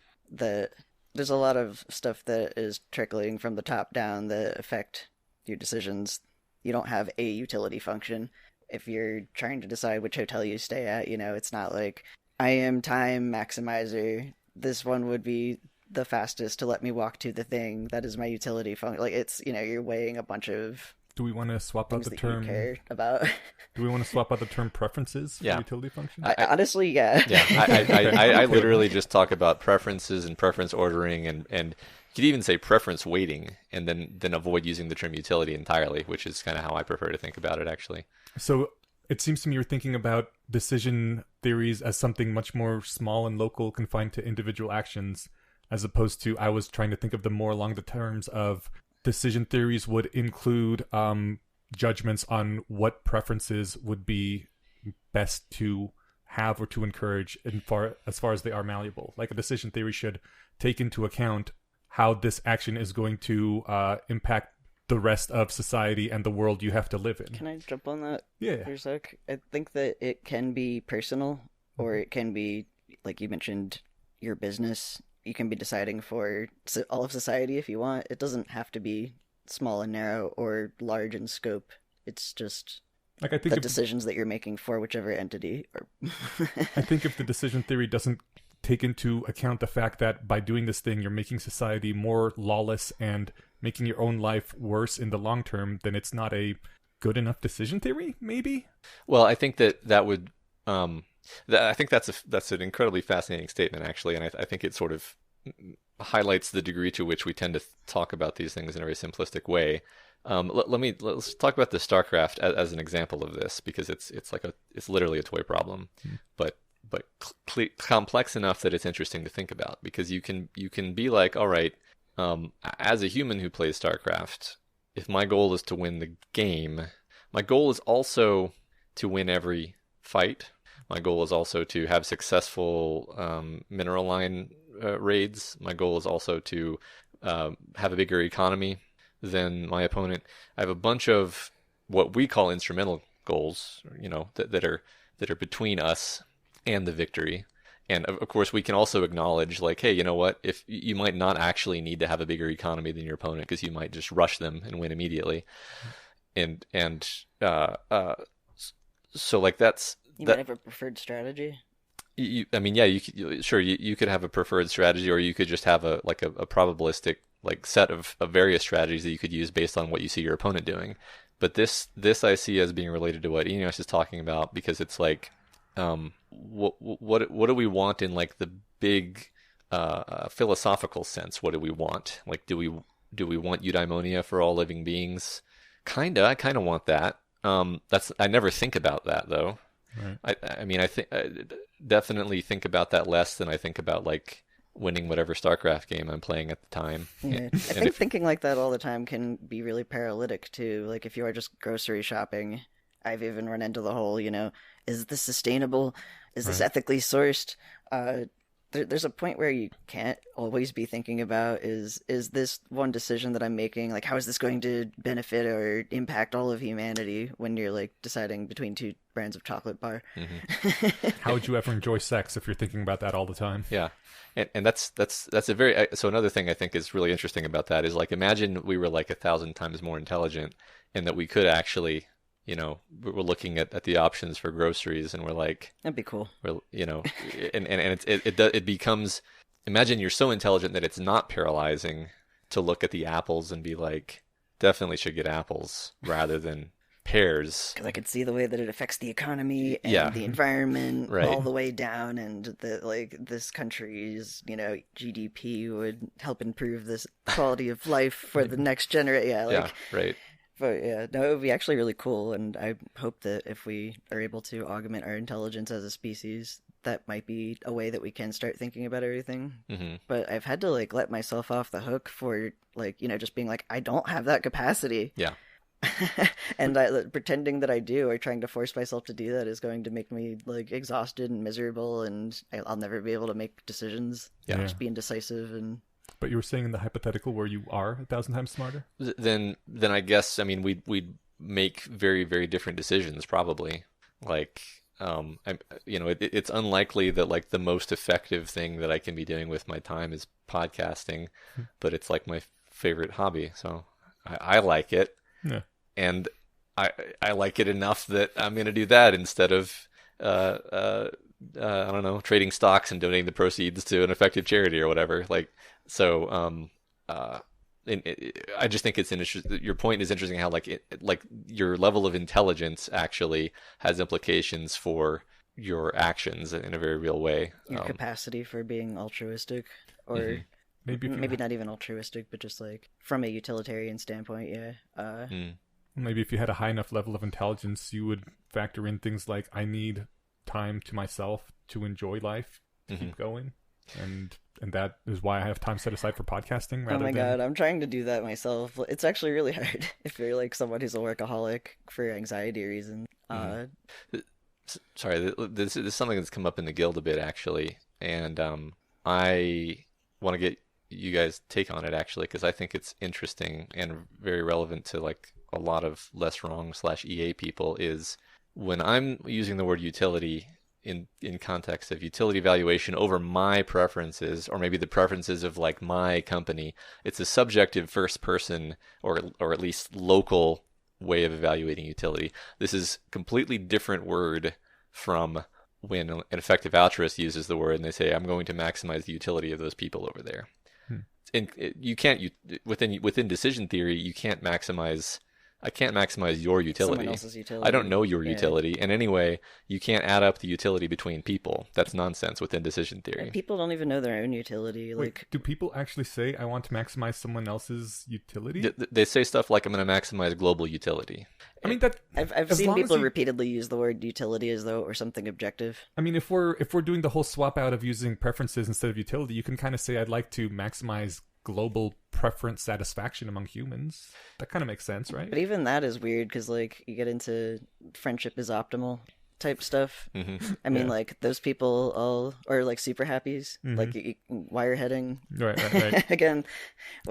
S3: there's a lot of stuff that is trickling from the top down that affect your decisions. You don't have a utility function. If you're trying to decide which hotel you stay at, it's not like, I am time maximizer. This one would be the fastest to let me walk to the thing. That is my utility function. Like, it's, you're weighing a bunch of
S1: Do we want to swap out the term?
S3: You care about.
S1: Do we want to swap out the term preferences for utility function?
S3: Honestly, yeah.
S4: Yeah, I literally just talk about preferences and preference ordering, and you could even say preference weighting, and then avoid using the term utility entirely, which is kind of how I prefer to think about it, actually.
S1: So it seems to me you're thinking about decision theories as something much more small and local, confined to individual actions, as opposed to, I was trying to think of them more along the terms of decision theories would include judgments on what preferences would be best to have or to encourage as far as they are malleable. Like a decision theory should take into account how this action is going to impact the rest of society and the world you have to live in.
S3: Can I jump on that
S1: for
S3: a sec? I think that it can be personal, or it can be, like you mentioned, your business. You can be deciding for all of society if you want. It doesn't have to be small and narrow or large in scope. It's just
S1: like, I think
S3: the decisions that you're making for whichever entity.
S1: I think if the decision theory doesn't take into account the fact that by doing this thing, you're making society more lawless and making your own life worse in the long term, then it's not a good enough decision theory, maybe?
S4: Well, I think that would... I think that's an incredibly fascinating statement, actually, and I think it sort of highlights the degree to which we tend to talk about these things in a very simplistic way. Let's talk about the StarCraft as an example of this, because it's literally a toy problem. But complex enough that it's interesting to think about, because you can be like, all right, as a human who plays StarCraft, if my goal is to win the game, my goal is also to win every fight. My goal is also to have successful mineral line raids. My goal is also to have a bigger economy than my opponent. I have a bunch of what we call instrumental goals, that are between us and the victory. And of course, we can also acknowledge, like, hey, you know what? If you might not actually need to have a bigger economy than your opponent, because you might just rush them and win immediately. So like that's
S3: You might have a preferred strategy.
S4: You could have a preferred strategy, or you could just have a probabilistic set of various strategies that you could use based on what you see your opponent doing. But this I see as being related to what Enos is talking about, because it's like, what do we want in like the big philosophical sense? What do we want? Like, do we want eudaimonia for all living beings? I kind of want that. I never think about that though. Right. I definitely think about that less than I think about like winning whatever StarCraft game I'm playing at the time.
S3: Yeah. I think thinking like that all the time can be really paralytic too. Like if you are just grocery shopping, I've even run into the whole, is this sustainable? Is this ethically sourced? There's a point where you can't always be thinking about, is this one decision that I'm making, like, how is this going to benefit or impact all of humanity, when you're like deciding between two brands of chocolate bar.
S4: Mm-hmm.
S1: How would you ever enjoy sex if you're thinking about that all the time?
S4: Yeah. And that's a very, so another thing I think is really interesting about that is, like, imagine we were like 1,000 times more intelligent, and that we could actually, we're looking at the options for groceries, and we're like,
S3: that'd be cool.
S4: And it becomes, imagine you're so intelligent that it's not paralyzing to look at the apples and be like, definitely should get apples rather than pears.
S3: Because I could see the way that it affects the economy and the environment all the way down, and this country's GDP would help improve this quality of life for the next generation.
S4: Yeah, right.
S3: But yeah, no, it would be actually really cool, and I hope that if we are able to augment our intelligence as a species, that might be a way that we can start thinking about everything.
S4: Mm-hmm.
S3: But I've had to let myself off the hook for just being like, I don't have that capacity.
S4: Yeah.
S3: And pretending that I do, or trying to force myself to do that, is going to make me exhausted and miserable, and I'll never be able to make decisions.
S4: Yeah.
S3: Just be indecisive and.
S1: But you were saying in the hypothetical where you are 1,000 times smarter?
S4: Then I guess, we'd make very, very different decisions probably. Like, it's unlikely that the most effective thing that I can be doing with my time is podcasting, but it's like my favorite hobby, so I like it.
S1: Yeah.
S4: And I like it enough that I'm going to do that instead of I don't know, trading stocks and donating the proceeds to an effective charity or whatever. So I just think it's interesting. Your point is interesting, how your level of intelligence actually has implications for your actions in a very real way.
S3: Your capacity for being altruistic, or maybe not even altruistic, but just from a utilitarian standpoint. Yeah.
S1: Maybe if you had a high enough level of intelligence, you would factor in things like, I need time to myself to enjoy life, to keep going, and that is why I have time set aside for podcasting.
S3: God, I'm trying to do that myself. It's actually really hard if you're someone who's a workaholic for anxiety reasons.
S4: Sorry, this is something that's come up in the guild a bit actually, and I want to get you guys' take on it actually, because I think it's interesting and very relevant to a lot of less wrong / EA people. Is when I'm using the word utility in context of utility evaluation over my preferences, or maybe the preferences of my company, it's a subjective first person or at least local way of evaluating utility. This is a completely different word from when an effective altruist uses the word and they say, I'm going to maximize the utility of those people over there. And you can't, within decision theory, you can't maximize I can't maximize your utility.
S3: Someone else's utility.
S4: I don't know your
S3: Yeah.
S4: utility. And anyway, you can't add up the utility between people. That's nonsense within decision theory.
S3: And people don't even know their own utility.
S1: Wait,
S3: Like,
S1: do people actually say, I want to maximize someone else's utility?
S4: They say stuff like, I'm going to maximize global utility.
S1: I mean, that
S3: I've
S1: as
S3: seen
S1: long as
S3: people
S1: you-
S3: repeatedly use the word utility as though it were something objective.
S1: I mean, if we're doing the whole swap out of using preferences instead of utility, you can kind of say, I'd like to maximize global preference satisfaction among humans. That kind of makes sense, right?
S3: But even that is weird because, like, you get into friendship is optimal type stuff.
S4: Mm-hmm.
S3: I mean,
S1: Yeah.
S3: like, those people all are, like, super happies. Like, wireheading.
S1: Right.
S3: Again.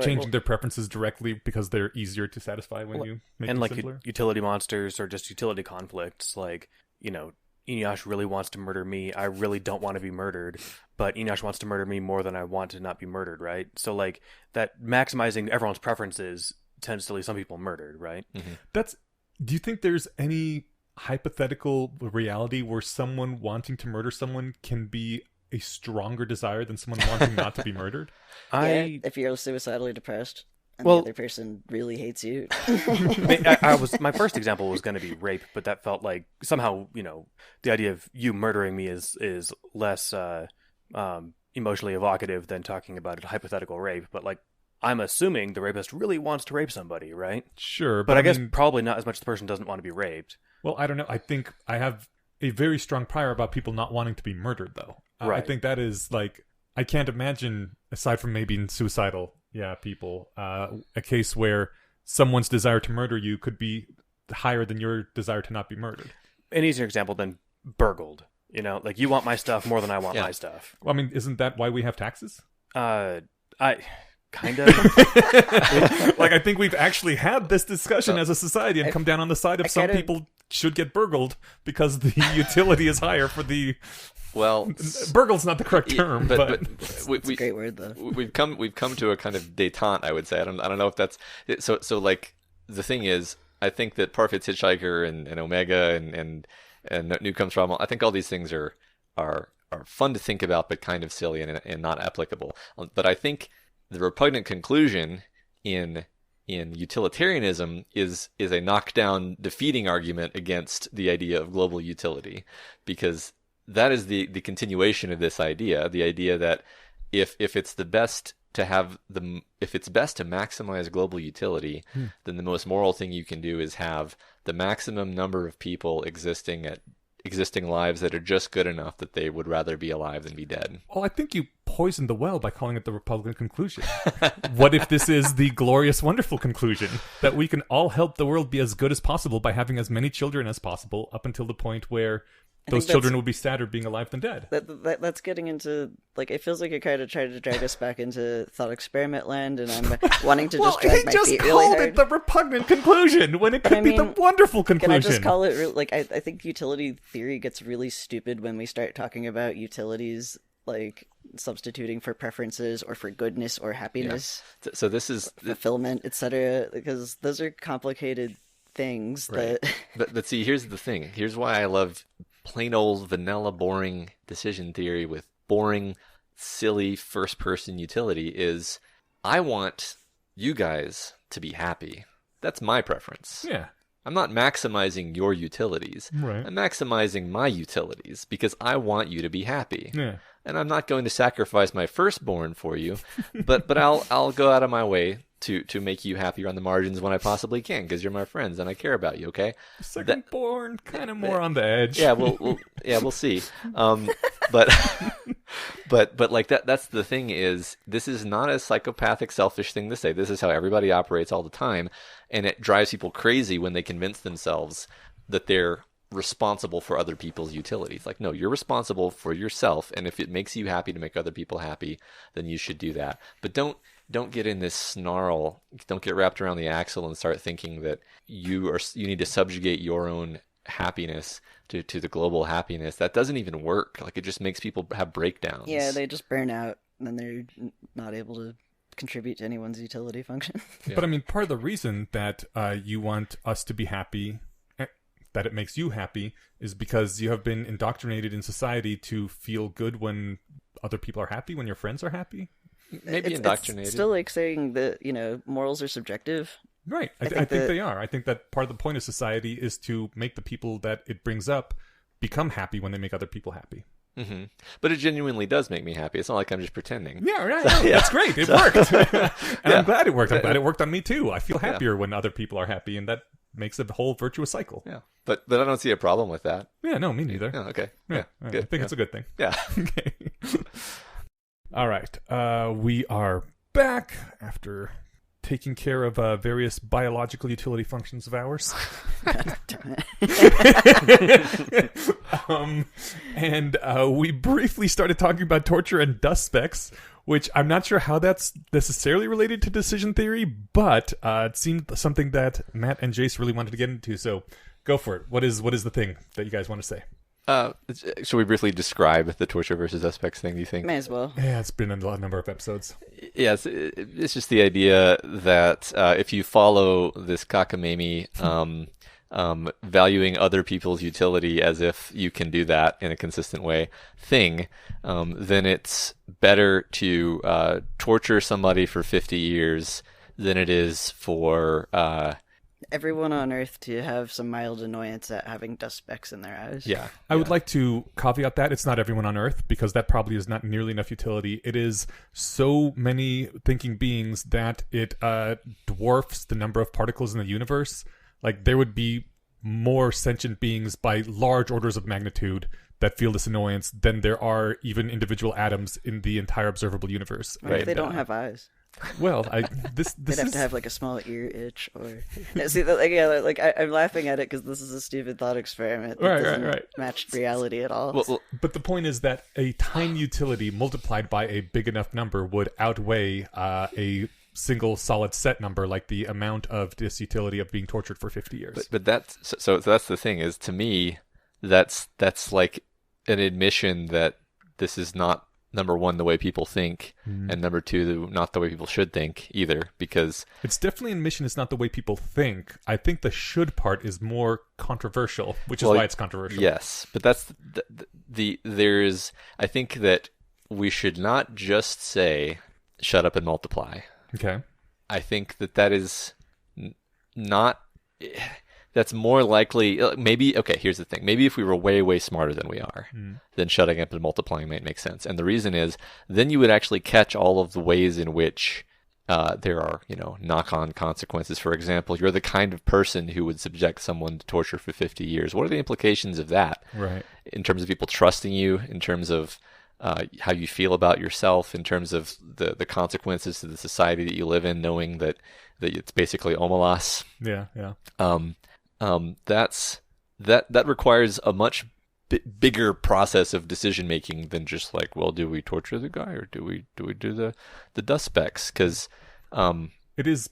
S1: Changing their preferences directly because they're easier to satisfy when you make
S2: And
S1: them
S2: like
S1: simpler.
S2: utility monsters or just utility conflicts, like, you know, Eneasz really wants to murder me. I really don't want to be murdered, but Eneasz wants to murder me more than I want to not be murdered, right? So like that maximizing everyone's preferences tends to leave some people murdered, right?
S1: Do you think there's any hypothetical reality where someone wanting to murder someone can be a stronger desire than someone wanting not to be murdered?
S3: Yeah, if you're suicidally depressed and
S2: Well-
S3: the other person really hates you.
S2: I was my first example was going to be rape, but that felt like somehow, you know, the idea of you murdering me is less emotionally evocative than talking about a hypothetical rape. But like, I'm assuming the rapist really wants to rape somebody, right?
S1: Sure,
S2: But I guess
S1: mean,
S2: probably not as much. The person doesn't want to be raped.
S1: well, I don't know. I think I have a very strong prior about people not wanting to be murdered, though. I
S2: Right.
S1: think that is like, I can't imagine, aside from maybe in suicidal, people, a case where someone's desire to murder you could be higher than your desire to not be murdered.
S2: An easier example than burgled. You know, like you want my stuff more than I want my stuff.
S1: Well, I mean, isn't that why we have taxes?
S2: I kind of.
S1: Like, I think we've actually had this discussion as a society and come down on the side of
S3: I
S1: some
S3: kind of-
S1: people should get burgled because the utility is higher for the...
S4: Well,
S1: Burgled's not the correct term, but...
S3: It's a great word, though.
S4: we've come to a kind of détente, I would say. I don't know if that's so. Like, the thing is, I think that Parfit's Hitchhiker and Omega and New Comes From, I think all these things are fun to think about, but kind of silly and not applicable. But I think the repugnant conclusion in utilitarianism is a knockdown defeating argument against the idea of global utility, because that is the continuation of this idea, the idea that if it's best to maximize global utility, then the most moral thing you can do is have the maximum number of people existing lives that are just good enough that they would rather be alive than be dead.
S1: Well, I think you poisoned the well by calling it the Republican conclusion. What if this is the glorious, wonderful conclusion that we can all help the world be as good as possible by having as many children as possible up until the point where those
S3: think
S1: children would be sadder being alive than dead?
S3: That's getting into, like, it feels like you're kind of trying to drag us back into thought experiment land, and I'm wanting to just drag my feet really
S1: called
S3: hard.
S1: it the repugnant conclusion when it could
S3: I
S1: be the
S3: mean,
S1: wonderful
S3: Can
S1: conclusion.
S3: I just call it, like, I think utility theory gets really stupid when we start talking about utilities, like, substituting for preferences or for goodness or happiness,
S4: So this is
S3: fulfillment, etc., because those are complicated things
S4: right.
S3: that...
S4: But see, here's the thing. Here's why I love plain old vanilla boring decision theory with boring, silly first-person utility is I want you guys to be happy. That's my preference.
S1: Yeah.
S4: I'm not maximizing your utilities.
S1: Right.
S4: I'm maximizing my utilities because I want you to be happy.
S1: Yeah.
S4: And I'm not going to sacrifice my firstborn for you, but I'll go out of my way to make you happier on the margins when I possibly can, because you're my friends and I care about you. Okay.
S1: Second born, kind of more on the edge.
S4: Yeah, we'll see. But like that's the thing is, this is not a psychopathic, selfish thing to say. This is how everybody operates all the time, and it drives people crazy when they convince themselves that they're responsible for other people's utilities. Like, no, you're responsible for yourself, and if it makes you happy to make other people happy, then you should do that. But don't get in this snarl. Don't get wrapped around the axle and start thinking that you need to subjugate your own happiness to the global happiness. That doesn't even work. Like, it just makes people have breakdowns.
S3: Yeah, they just burn out, and then they're not able to contribute to anyone's utility function.
S1: But I mean, part of the reason that you want us to be happy, that it makes you happy, is because you have been indoctrinated in society to feel good when other people are happy, when your friends are happy.
S4: Maybe indoctrinated.
S3: It's still like saying that, morals are subjective,
S1: Right. I think they are. I think that part of the point of society is to make the people that it brings up become happy when they make other people happy.
S4: Mm-hmm. But it genuinely does make me happy. It's not like I'm just pretending.
S1: Yeah, right. So, That's great. It worked. And I'm glad it worked. I'm glad it worked on me too. I feel happier when other people are happy, and that makes a whole virtuous cycle.
S4: Yeah. But I don't see a problem with that.
S1: Yeah, no, me neither.
S4: Oh, okay.
S1: Yeah.
S4: Good.
S1: I think it's a good thing.
S4: Yeah.
S1: Okay. All right. We are back after taking care of various biological utility functions of ours. And we briefly started talking about torture and dust specks, which I'm not sure how that's necessarily related to decision theory, but it seemed something that Matt and Jace really wanted to get into. So go for it. What is the thing that you guys want to say?
S4: Should we briefly describe the torture versus aspects thing, do you think?
S3: May as well.
S1: Yeah, it's been a number of episodes.
S4: Yes, it's just the idea that if you follow this cockamamie valuing other people's utility as if you can do that in a consistent way thing, then it's better to torture somebody for 50 years than it is for...
S3: everyone on Earth to have some mild annoyance at having dust specks in their eyes.
S4: Yeah.
S1: I would like to caveat that it's not everyone on Earth, because that probably is not nearly enough utility. It is so many thinking beings that it dwarfs the number of particles in the universe. Like, there would be more sentient beings by large orders of magnitude that feel this annoyance than there are even individual atoms in the entire observable universe.
S3: What if they don't have eyes?
S1: Well, this
S3: They'd have
S1: is...
S3: to have like a small ear itch, or see that I'm laughing at it because this is a stupid thought experiment that doesn't match reality at all.
S4: Well,
S1: but the point is that a tiny utility multiplied by a big enough number would outweigh a single solid set number, like the amount of this utility of being tortured for 50 years.
S4: But that's so that's the thing, is to me that's like an admission that this is not, number one, the way people think, and number two, not the way people should think either, because... It's
S1: definitely an admission it's not the way people think. I think the should part is more controversial, which is why it's controversial.
S4: Yes, but that's there's... I think that we should not just say, shut up and multiply.
S1: Okay.
S4: I think that is not... That's more likely, maybe, okay, here's the thing. Maybe if we were way, way smarter than we are, then shutting up and multiplying might make sense. And the reason is, then you would actually catch all of the ways in which there are, knock-on consequences. For example, you're the kind of person who would subject someone to torture for 50 years. What are the implications of that?
S1: Right.
S4: In terms of people trusting you, in terms of how you feel about yourself, in terms of the consequences to the society that you live in, knowing that it's basically omelas.
S1: Yeah, yeah.
S4: That requires a much bigger process of decision making than just like, well, do we torture the guy or do we do the dust specks? Because
S1: it is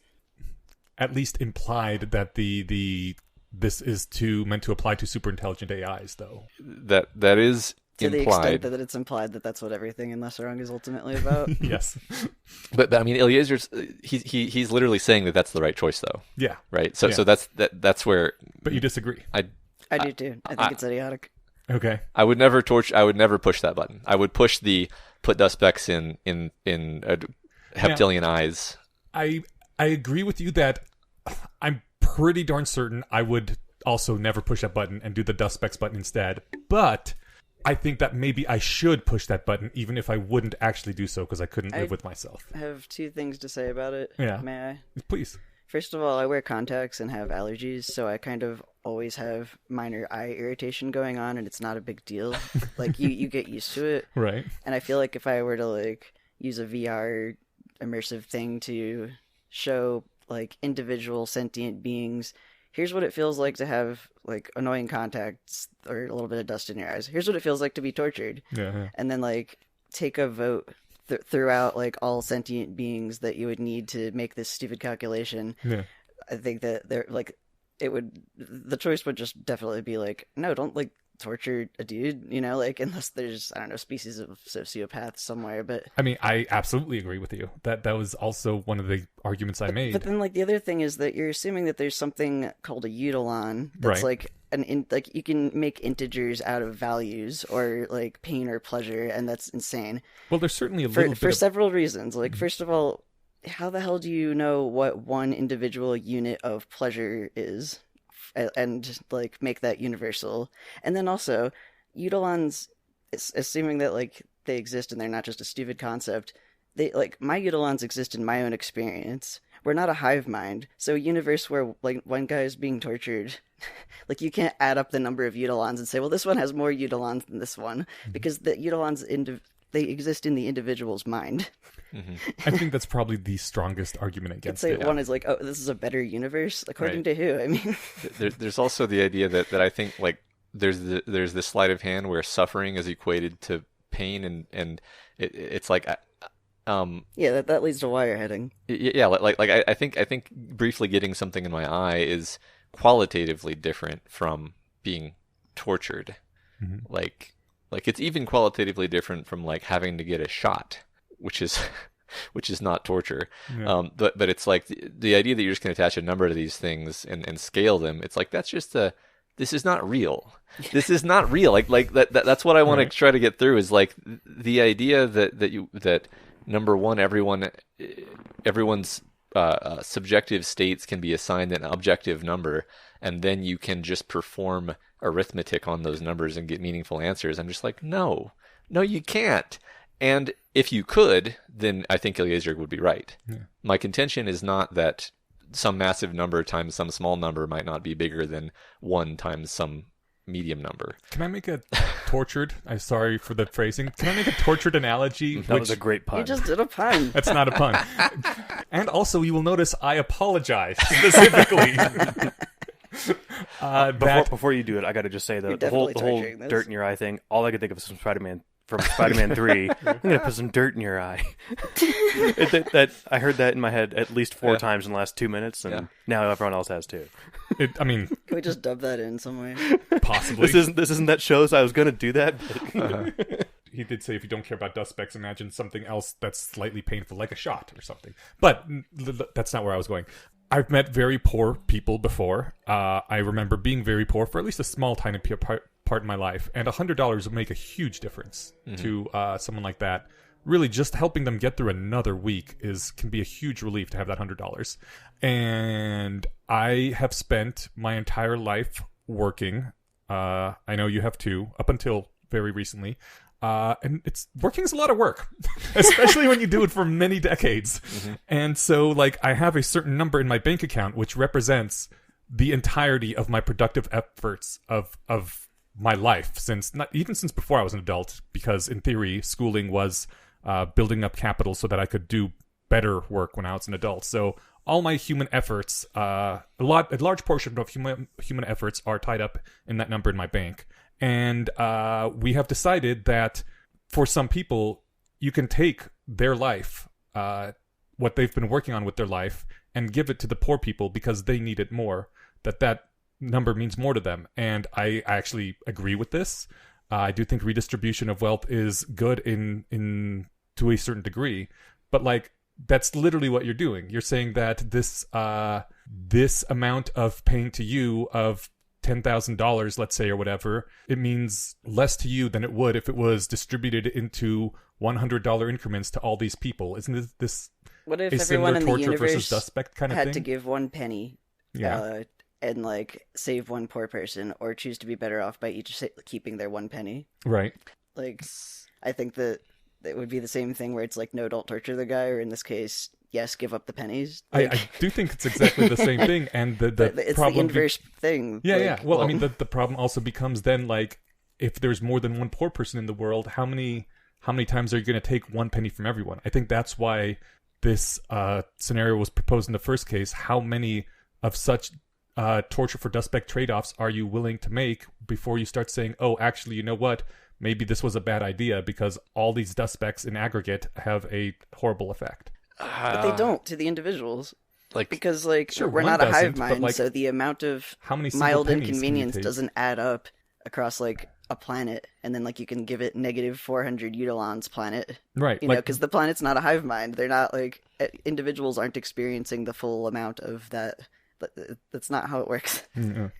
S1: at least implied that this is meant to apply to super intelligent AIs, though.
S4: That is
S3: to
S4: implied.
S3: The extent that it's implied that that's what everything in Less Wrong is ultimately about.
S1: Yes.
S4: But I mean, Eliezer's he's literally saying that that's the right choice, though.
S1: Yeah.
S4: Right. So that's where.
S1: But you disagree.
S3: I do too. I think it's idiotic.
S1: Okay.
S4: I would never push that button. I would push the put dust specks in heptilian eyes.
S1: I agree with you that I'm pretty darn certain I would also never push that button and do the dust specks button instead. But I think that maybe I should push that button, even if I wouldn't actually do so, because I couldn't live with myself.
S3: I have two things to say about it.
S1: Yeah.
S3: May I?
S1: Please.
S3: First of all, I wear contacts and have allergies, so I kind of always have minor eye irritation going on, and it's not a big deal. Like, you get used to it.
S1: Right.
S3: And I feel like if I were to, use a VR immersive thing to show, individual sentient beings, here's what it feels like to have, annoying contacts or a little bit of dust in your eyes. Here's what it feels like to be tortured.
S1: Yeah.
S3: And then, take a vote throughout, all sentient beings that you would need to make this stupid calculation.
S1: Yeah.
S3: I think that the choice would just definitely be no, don't, torture a dude, unless there's, I don't know, species of sociopaths somewhere. But
S1: I mean, I absolutely agree with you. That was also one of the arguments I made.
S3: But then, the other thing is that you're assuming that there's something called a eudolon that's
S1: right.
S3: You can make integers out of values or pain or pleasure, and that's insane.
S1: Well, there's certainly a little bit
S3: for several reasons. First of all, how the hell do you know what one individual unit of pleasure is, and like make that universal? And then also, eudolons, assuming that like they exist and they're not just a stupid concept, they like my eudolons exist in my own experience. We're not a hive mind, so a universe where like one guy is being tortured, like you can't add up the number of eudolons and say, well, this one has more eudolons than this one, because the eudolons they exist in the individual's mind.
S1: I think that's probably the strongest argument
S3: It's
S1: against
S3: like
S1: it.
S3: one is like, oh, this is a better universe, according to who? I mean,
S4: There's also the idea that I think like there's this sleight of hand where suffering is equated to pain, and it's like
S3: yeah, that leads to wireheading.
S4: yeah, I think briefly getting something in my eye is qualitatively different from being tortured. Like it's even qualitatively different from like having to get a shot, which is not torture.
S1: Yeah.
S4: But it's like the idea that you're just going to attach a number to these things and scale them. It's like this is not real. This is not real. Like that's what I want to try to get through is like the idea that number one, everyone's subjective states can be assigned an objective number, and then you can just perform arithmetic on those numbers and get meaningful answers. I'm just like, no, you can't. And if you could, then I think Eliezer would be right. Yeah. My contention is not that some massive number times some small number might not be bigger than 1 times some medium number.
S1: Can I make a tortured, I'm sorry for the phrasing, can I make a tortured analogy?
S2: That was a great pun.
S3: You just did a pun.
S1: That's not a pun. And also, you will notice I apologize specifically.
S2: Before you do it, I got to just say the whole
S3: this.
S2: dirt in your eye thing. All I could think of was from Spider-Man 3. I'm gonna put some dirt in your eye. I heard that in my head at least 4 times in the last 2 minutes, and now everyone else has too.
S1: Can
S3: we just dub that in some way?
S1: Possibly.
S2: This isn't that show, so I was gonna do that. But...
S1: He did say if you don't care about dust specks, imagine something else that's slightly painful, like a shot or something. But that's not where I was going. I've met very poor people before. I remember being very poor for at least a small, tiny part in my life, and $100 would make a huge difference to someone like that. Really, just helping them get through another week can be a huge relief to have that $100. And I have spent my entire life working. I know you have too, up until very recently. And working is a lot of work, especially when you do it for many decades. And so, like, I have a certain number in my bank account, which represents the entirety of my productive efforts of my life since before I was an adult, because in theory, schooling was building up capital so that I could do better work when I was an adult. So all my human efforts, a large portion of human efforts are tied up in that number in my bank. And we have decided that for some people, you can take their life, what they've been working on with their life, and give it to the poor people because they need it more. That number means more to them. And I actually agree with this. I do think redistribution of wealth is good in to a certain degree. But like, that's literally what you're doing. You're saying that this amount of paying to you of $10,000, let's say, or whatever, it means less to you than it would if it was distributed into $100 increments to all these people. Isn't this
S3: what if
S1: a
S3: everyone
S1: similar
S3: in the
S1: torture
S3: universe
S1: versus suspect kind of
S3: had
S1: thing?
S3: to give 1 penny, and like save 1 poor person, or choose to be better off by each keeping their 1 penny?
S1: Right.
S3: Like, I think that it would be the same thing where it's like, no, don't torture the guy, or in this case, yes, give up the pennies. Like,
S1: I do think it's exactly the same thing, and
S3: it's
S1: problem
S3: the inverse thing.
S1: Yeah,
S3: like,
S1: yeah. Well, I mean, the problem also becomes then, like, if there's more than 1 poor person in the world, how many times are you going to take 1 penny from everyone? I think that's why this scenario was proposed in the first case. How many of such torture for dust speck trade-offs are you willing to make before you start saying, oh, actually, you know what? Maybe this was a bad idea because all these dust specks in aggregate have a horrible effect.
S3: But they don't to the individuals.
S4: Like,
S3: because like
S1: sure,
S3: we're
S1: one
S3: not a hive
S1: doesn't, but,
S3: mind,
S1: like,
S3: so the amount of
S1: how many single
S3: mild
S1: pennies can you
S3: inconvenience
S1: take?
S3: doesn't add up across like a planet, and then like you can give it negative 400 eudolons planet,
S1: Right?
S3: you know, because the planet's not a hive mind. They're not like individuals aren't experiencing the full amount of that. But that's not how it works.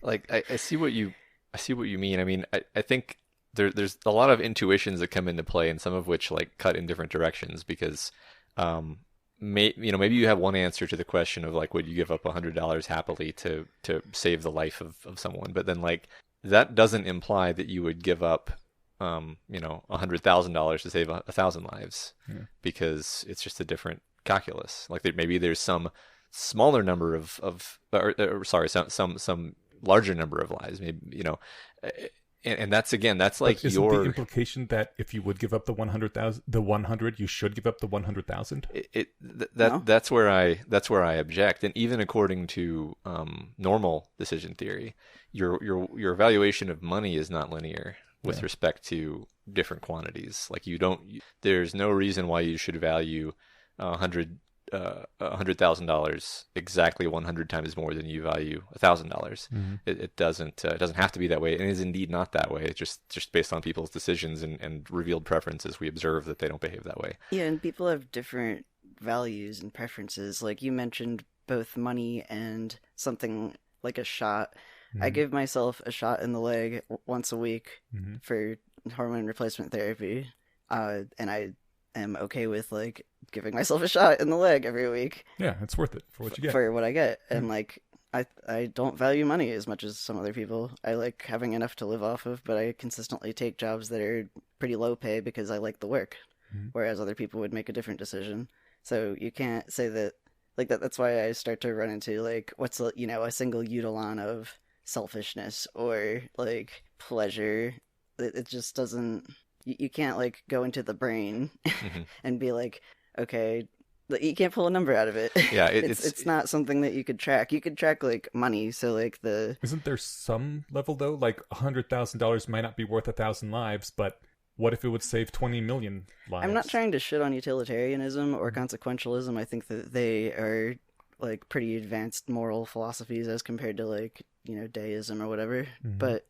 S4: like I see what you mean. I mean, I think there's a lot of intuitions that come into play, and some of which like cut in different directions because maybe you have one answer to the question of like, would you give up $100 happily to save the life of someone? But then like that doesn't imply that you would give up $100,000 to save 1,000 lives, because it's just a different calculus. Like maybe there's some smaller number some larger number of lives, maybe, and that's like
S1: but isn't the implication that if you would give up the 100, you should give up the 100,000?
S4: That's where I object. And even according to normal decision theory, your evaluation of money is not linear with respect to different quantities. Like there's no reason why you should value $100,000 exactly 100 times more than you value $1,000. Mm-hmm. It doesn't have to be that way, and it is indeed not that way. It's just based on people's decisions and revealed preferences, we observe that they don't behave that way.
S3: Yeah, and people have different values and preferences. Like you mentioned, both money and something like a shot. Mm-hmm. I give myself a shot in the leg once a week for hormone replacement therapy, and I am okay with like giving myself a shot in the leg every week.
S1: Yeah, it's worth it for what you get.
S3: For what I get. And like I don't value money as much as some other people. I like having enough to live off of, but I consistently take jobs that are pretty low pay because I like the work. Whereas other people would make a different decision. So you can't say that like that. That's why I start to run into like what's a single etalon of selfishness or like pleasure. It just doesn't. You can't like go into the brain and be like, okay, you can't pull a number out of it.
S4: Yeah,
S3: it's not something that you could track. You could track like money, so like
S1: Isn't there some level though? Like $100,000 might not be worth 1,000 lives, but what if it would save 20 million lives?
S3: I'm not trying to shit on utilitarianism or consequentialism. I think that they are like pretty advanced moral philosophies as compared to like deism or whatever. But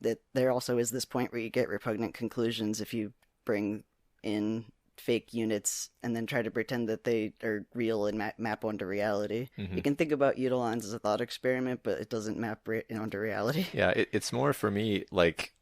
S3: that there also is this point where you get repugnant conclusions if you bring in fake units and then try to pretend that they are real and map onto reality. You can think about etalons as a thought experiment, but it doesn't map onto reality.
S4: Yeah, it's more for me like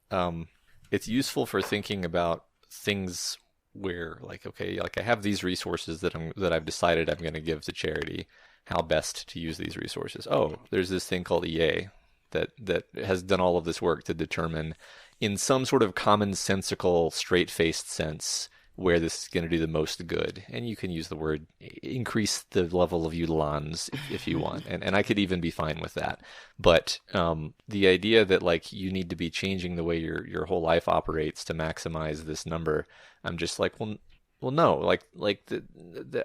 S4: it's useful for thinking about things where like, okay, like I have these resources that I've decided I'm going to give to charity. How best to use these resources? Oh, there's this thing called EA that has done all of this work to determine in some sort of commonsensical, straight-faced sense where this is going to do the most good. And you can use the word increase the level of etalons if you want. And I could even be fine with that. But the idea that like you need to be changing the way your whole life operates to maximize this number, I'm just like, well no.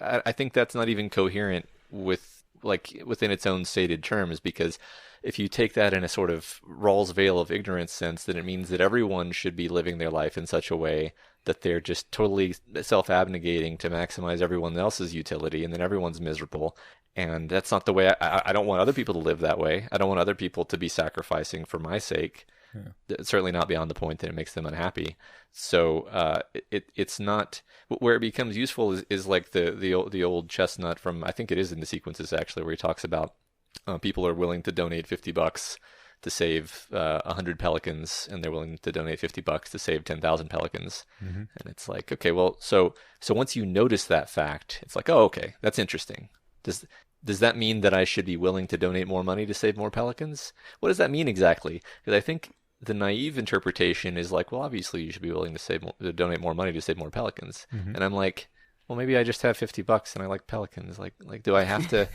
S4: I think that's not even coherent within its own stated terms, because if you take that in a sort of Rawls veil of ignorance sense, then it means that everyone should be living their life in such a way that they're just totally self-abnegating to maximize everyone else's utility, and then everyone's miserable. And that's not the way I don't want other people to live that way. I don't want other people to be sacrificing for my sake. Yeah. Certainly not beyond the point that it makes them unhappy. So it's not where it becomes useful is like the old chestnut from, I think it is in the sequences actually, where he talks about people are willing to donate $50 to save 100 pelicans, and they're willing to donate $50 to save 10,000 pelicans. And it's like, okay, well, so once you notice that fact, it's like, oh, okay, that's interesting. Does that mean that I should be willing to donate more money to save more pelicans? What does that mean exactly? Because I think the naive interpretation is like, well, obviously you should be willing to donate more money to save more pelicans. And I'm like, well, maybe I just have $50 and I like pelicans. Like, do I have to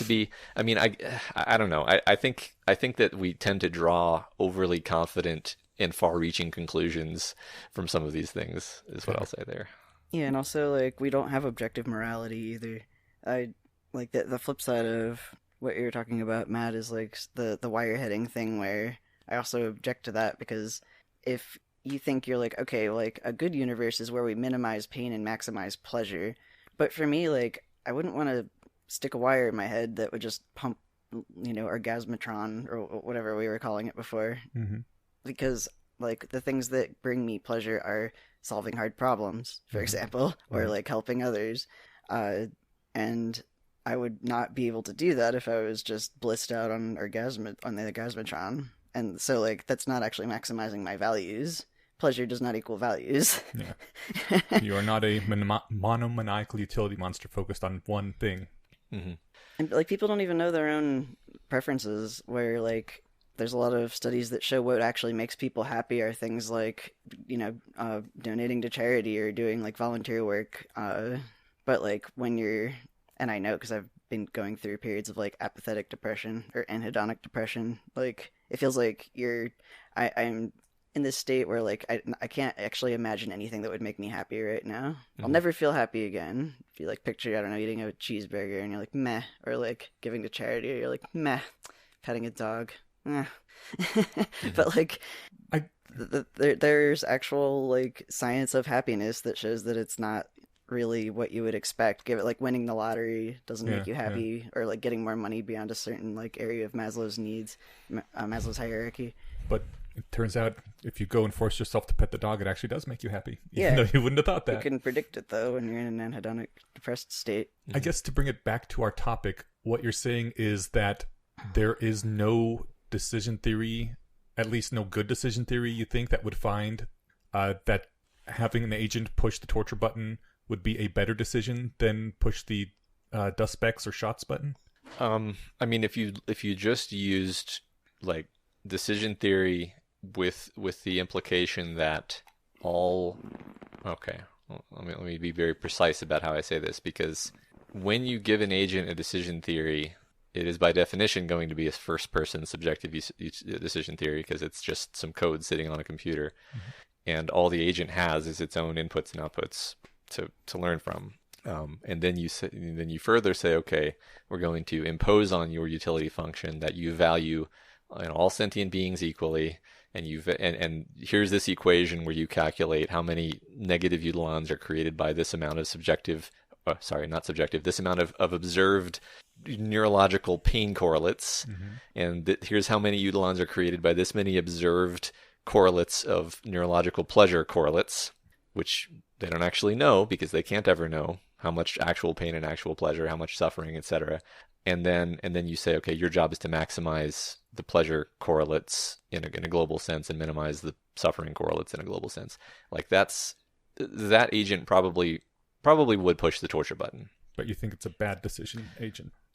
S4: be? I mean, I don't know. I think that we tend to draw overly confident and far-reaching conclusions from some of these things. Is what I'll say there.
S3: Yeah, and also like we don't have objective morality either. I like the flip side of what you're talking about, Matt, is like the wireheading thing, where I also object to that, because if you think you're like, okay, like a good universe is where we minimize pain and maximize pleasure. But for me, like, I wouldn't want to stick a wire in my head that would just pump, orgasmatron or whatever we were calling it before. Because like the things that bring me pleasure are solving hard problems, for example, or like helping others. And I would not be able to do that if I was just blissed out on the orgasmatron. And so like that's not actually maximizing my values, pleasure does not equal values.
S1: Yeah. You are not a monomaniacal utility monster focused on one thing.
S4: Mm-hmm.
S3: And like people don't even know their own preferences, where like there's a lot of studies that show what actually makes people happy are things like, donating to charity or doing like volunteer work. But like when you're, and I know because I've been going through periods of like apathetic depression or anhedonic depression, like it feels like I'm in this state where like I can't actually imagine anything that would make me happy right now.
S4: Mm-hmm.
S3: I'll never feel happy again. If you like picture, I don't know, eating a cheeseburger and you're like meh, or like giving to charity, or you're like meh, petting a dog, meh. But like there's actual like science of happiness that shows that it's not really what you would expect. Give it like winning the lottery doesn't make you happy, or like getting more money beyond a certain like area of Maslow's needs, Maslow's hierarchy.
S1: But it turns out if you go and force yourself to pet the dog, it actually does make you happy.
S3: Yeah.
S1: Even though you wouldn't have thought that.
S3: You couldn't predict it though when you're in an anhedonic depressed state.
S1: I guess to bring it back to our topic, what you're saying is that there is no decision theory, at least no good decision theory, you think, that would find that having an agent push the torture button would be a better decision than push the dust specks or shots button?
S4: I mean, if you just used like decision theory with the implication that all, okay, well, let me be very precise about how I say this, because when you give an agent a decision theory, it is by definition going to be a first-person subjective decision theory, because it's just some code sitting on a computer, and all the agent has is its own inputs and outputs to learn from. And then you further say, okay, we're going to impose on your utility function that you value all sentient beings equally, and here's this equation where you calculate how many negative eudolons are created by this amount of this amount of observed neurological pain correlates, and here's how many eudolons are created by this many observed correlates of neurological pleasure correlates, which they don't actually know because they can't ever know how much actual pain and actual pleasure, how much suffering, etc. And then you say, okay, your job is to maximize the pleasure correlates in a global sense and minimize the suffering correlates in a global sense. Like that agent probably would push the torture button.
S1: But you think it's a bad decision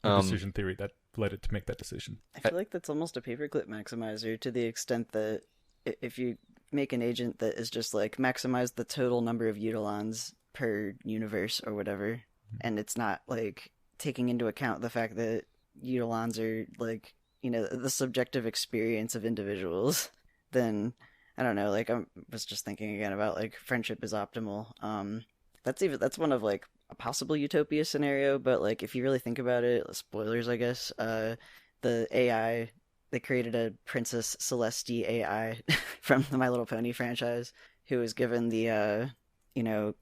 S1: decision theory that led it to make that decision?
S3: I feel like that's almost a paperclip maximizer, to the extent that if you make an agent that is just like maximize the total number of eudolons per universe or whatever, and it's not like taking into account the fact that eudolons are like, the subjective experience of individuals, then I don't know, like I was just thinking again about like friendship is optimal. That's one of like a possible utopia scenario, but like if you really think about it, spoilers I guess, the AI, they created a Princess Celeste AI from the My Little Pony franchise, who was given the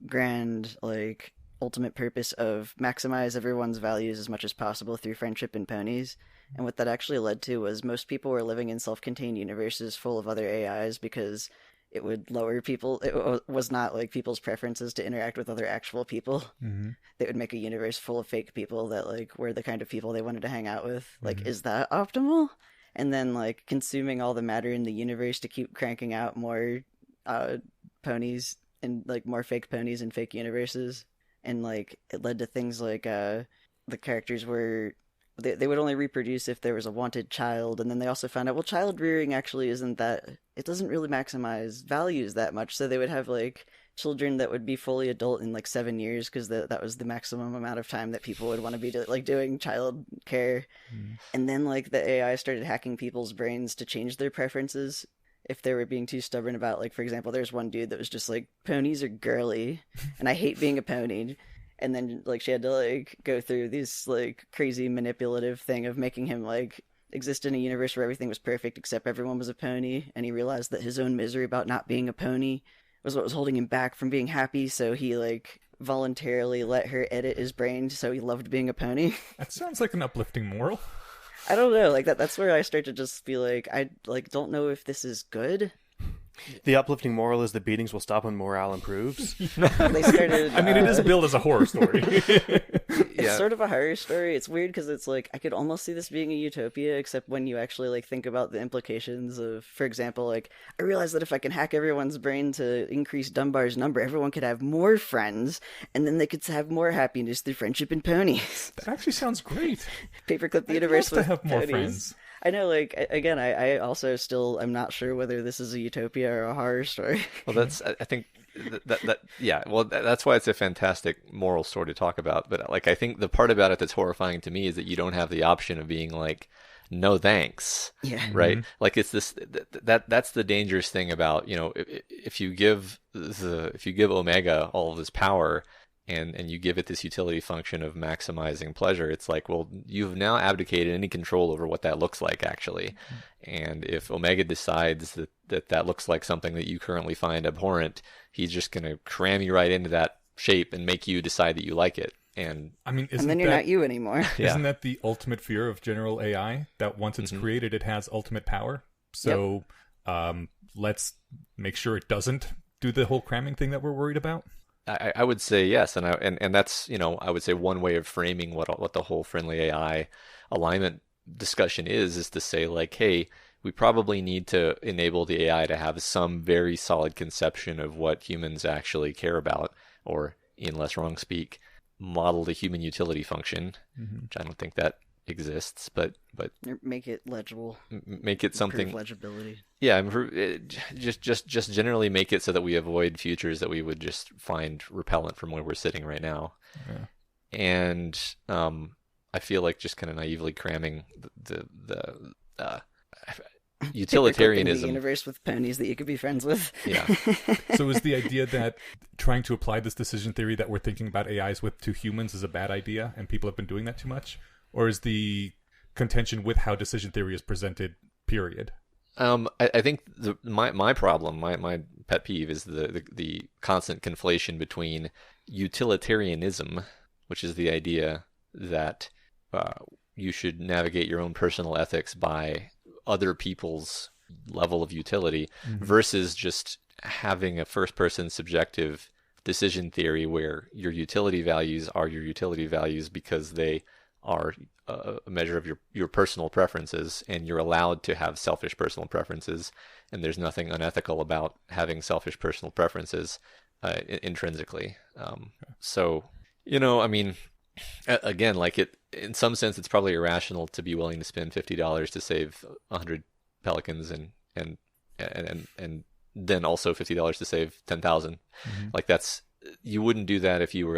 S3: grand like ultimate purpose of maximize everyone's values as much as possible through friendship and ponies. And what that actually led to was most people were living in self-contained universes full of other AIs, because it would lower people. It was not like people's preferences to interact with other actual people. They would make a universe full of fake people that like were the kind of people they wanted to hang out with. Like, is that optimal? And then like consuming all the matter in the universe to keep cranking out more ponies and like more fake ponies and fake universes. And like it led to things like the characters were they would only reproduce if there was a wanted child, and then they also found out, well, child rearing actually it doesn't really maximize values that much, so they would have like children that would be fully adult in like 7 years, because that was the maximum amount of time that people would want to be like doing child care. And then like the AI started hacking people's brains to change their preferences if they were being too stubborn about, like, for example, there's one dude that was just like, ponies are girly and I hate being a pony. And then like she had to like go through this like crazy manipulative thing of making him like exist in a universe where everything was perfect except everyone was a pony, and he realized that his own misery about not being a pony was what was holding him back from being happy, so he like voluntarily let her edit his brain so he loved being a pony.
S1: That sounds like an uplifting moral.
S3: I don't know, like that's where I start to just be like, I like don't know if this is good.
S2: The uplifting moral is the beatings will stop when morale improves.
S3: They started.
S1: I mean, it is billed as a horror story.
S3: It's sort of a horror story. It's weird because it's like I could almost see this being a utopia, except when you actually like think about the implications of, for example, like I realize that if I can hack everyone's brain to increase Dunbar's number, everyone could have more friends, and then they could have more happiness through friendship and ponies.
S1: That actually sounds great.
S3: Paperclip the
S1: I'd
S3: universe
S1: love
S3: with
S1: to have more
S3: ponies.
S1: friends.
S3: I know, like, again, I also still, I'm not sure whether this is a utopia or a horror story.
S4: Well, that's, I think yeah, well, that's why it's a fantastic moral story to talk about. But like, I think the part about it that's horrifying to me is that you don't have the option of being like, no thanks.
S3: Yeah.
S4: Right. Like it's this, that's the dangerous thing about, you know, if you give Omega all of this power, and you give it this utility function of maximizing pleasure, it's like, well, you've now abdicated any control over what that looks like, actually. And if Omega decides that looks like something that you currently find abhorrent, he's just going to cram you right into that shape and make you decide that you like it. And
S1: I mean,
S3: And then you're not you anymore.
S1: Isn't that the ultimate fear of general AI? That once it's created, it has ultimate power. So let's make sure it doesn't do the whole cramming thing that we're worried about.
S4: I would say yes, and that's, you know, I would say one way of framing what the whole friendly AI alignment discussion is to say like, hey, we probably need to enable the AI to have some very solid conception of what humans actually care about, or in less wrong speak, model the human utility function, which I don't think that exists, but
S3: Make it legible.
S4: Make it something.
S3: Improve legibility.
S4: Yeah, just generally make it so that we avoid futures that we would just find repellent from where we're sitting right now.
S1: Yeah.
S4: And I feel like just kind of naively cramming the utilitarianism.
S3: The universe with ponies that you could be friends with.
S4: Yeah.
S1: So is the idea that trying to apply this decision theory that we're thinking about AIs with to humans is a bad idea, and people have been doing that too much? Or is the contention with how decision theory is presented, period?
S4: I think my problem, my pet peeve is the constant conflation between utilitarianism, which is the idea that you should navigate your own personal ethics by other people's level of utility, versus just having a first-person subjective decision theory where your utility values are your utility values because they are a measure of your personal preferences, and you're allowed to have selfish personal preferences, and there's nothing unethical about having selfish personal preferences intrinsically. So, you know, I mean, again, like in some sense, it's probably irrational to be willing to spend $50 to save 100 pelicans, and then also $50 to save 10,000. Like that's. You wouldn't do that if you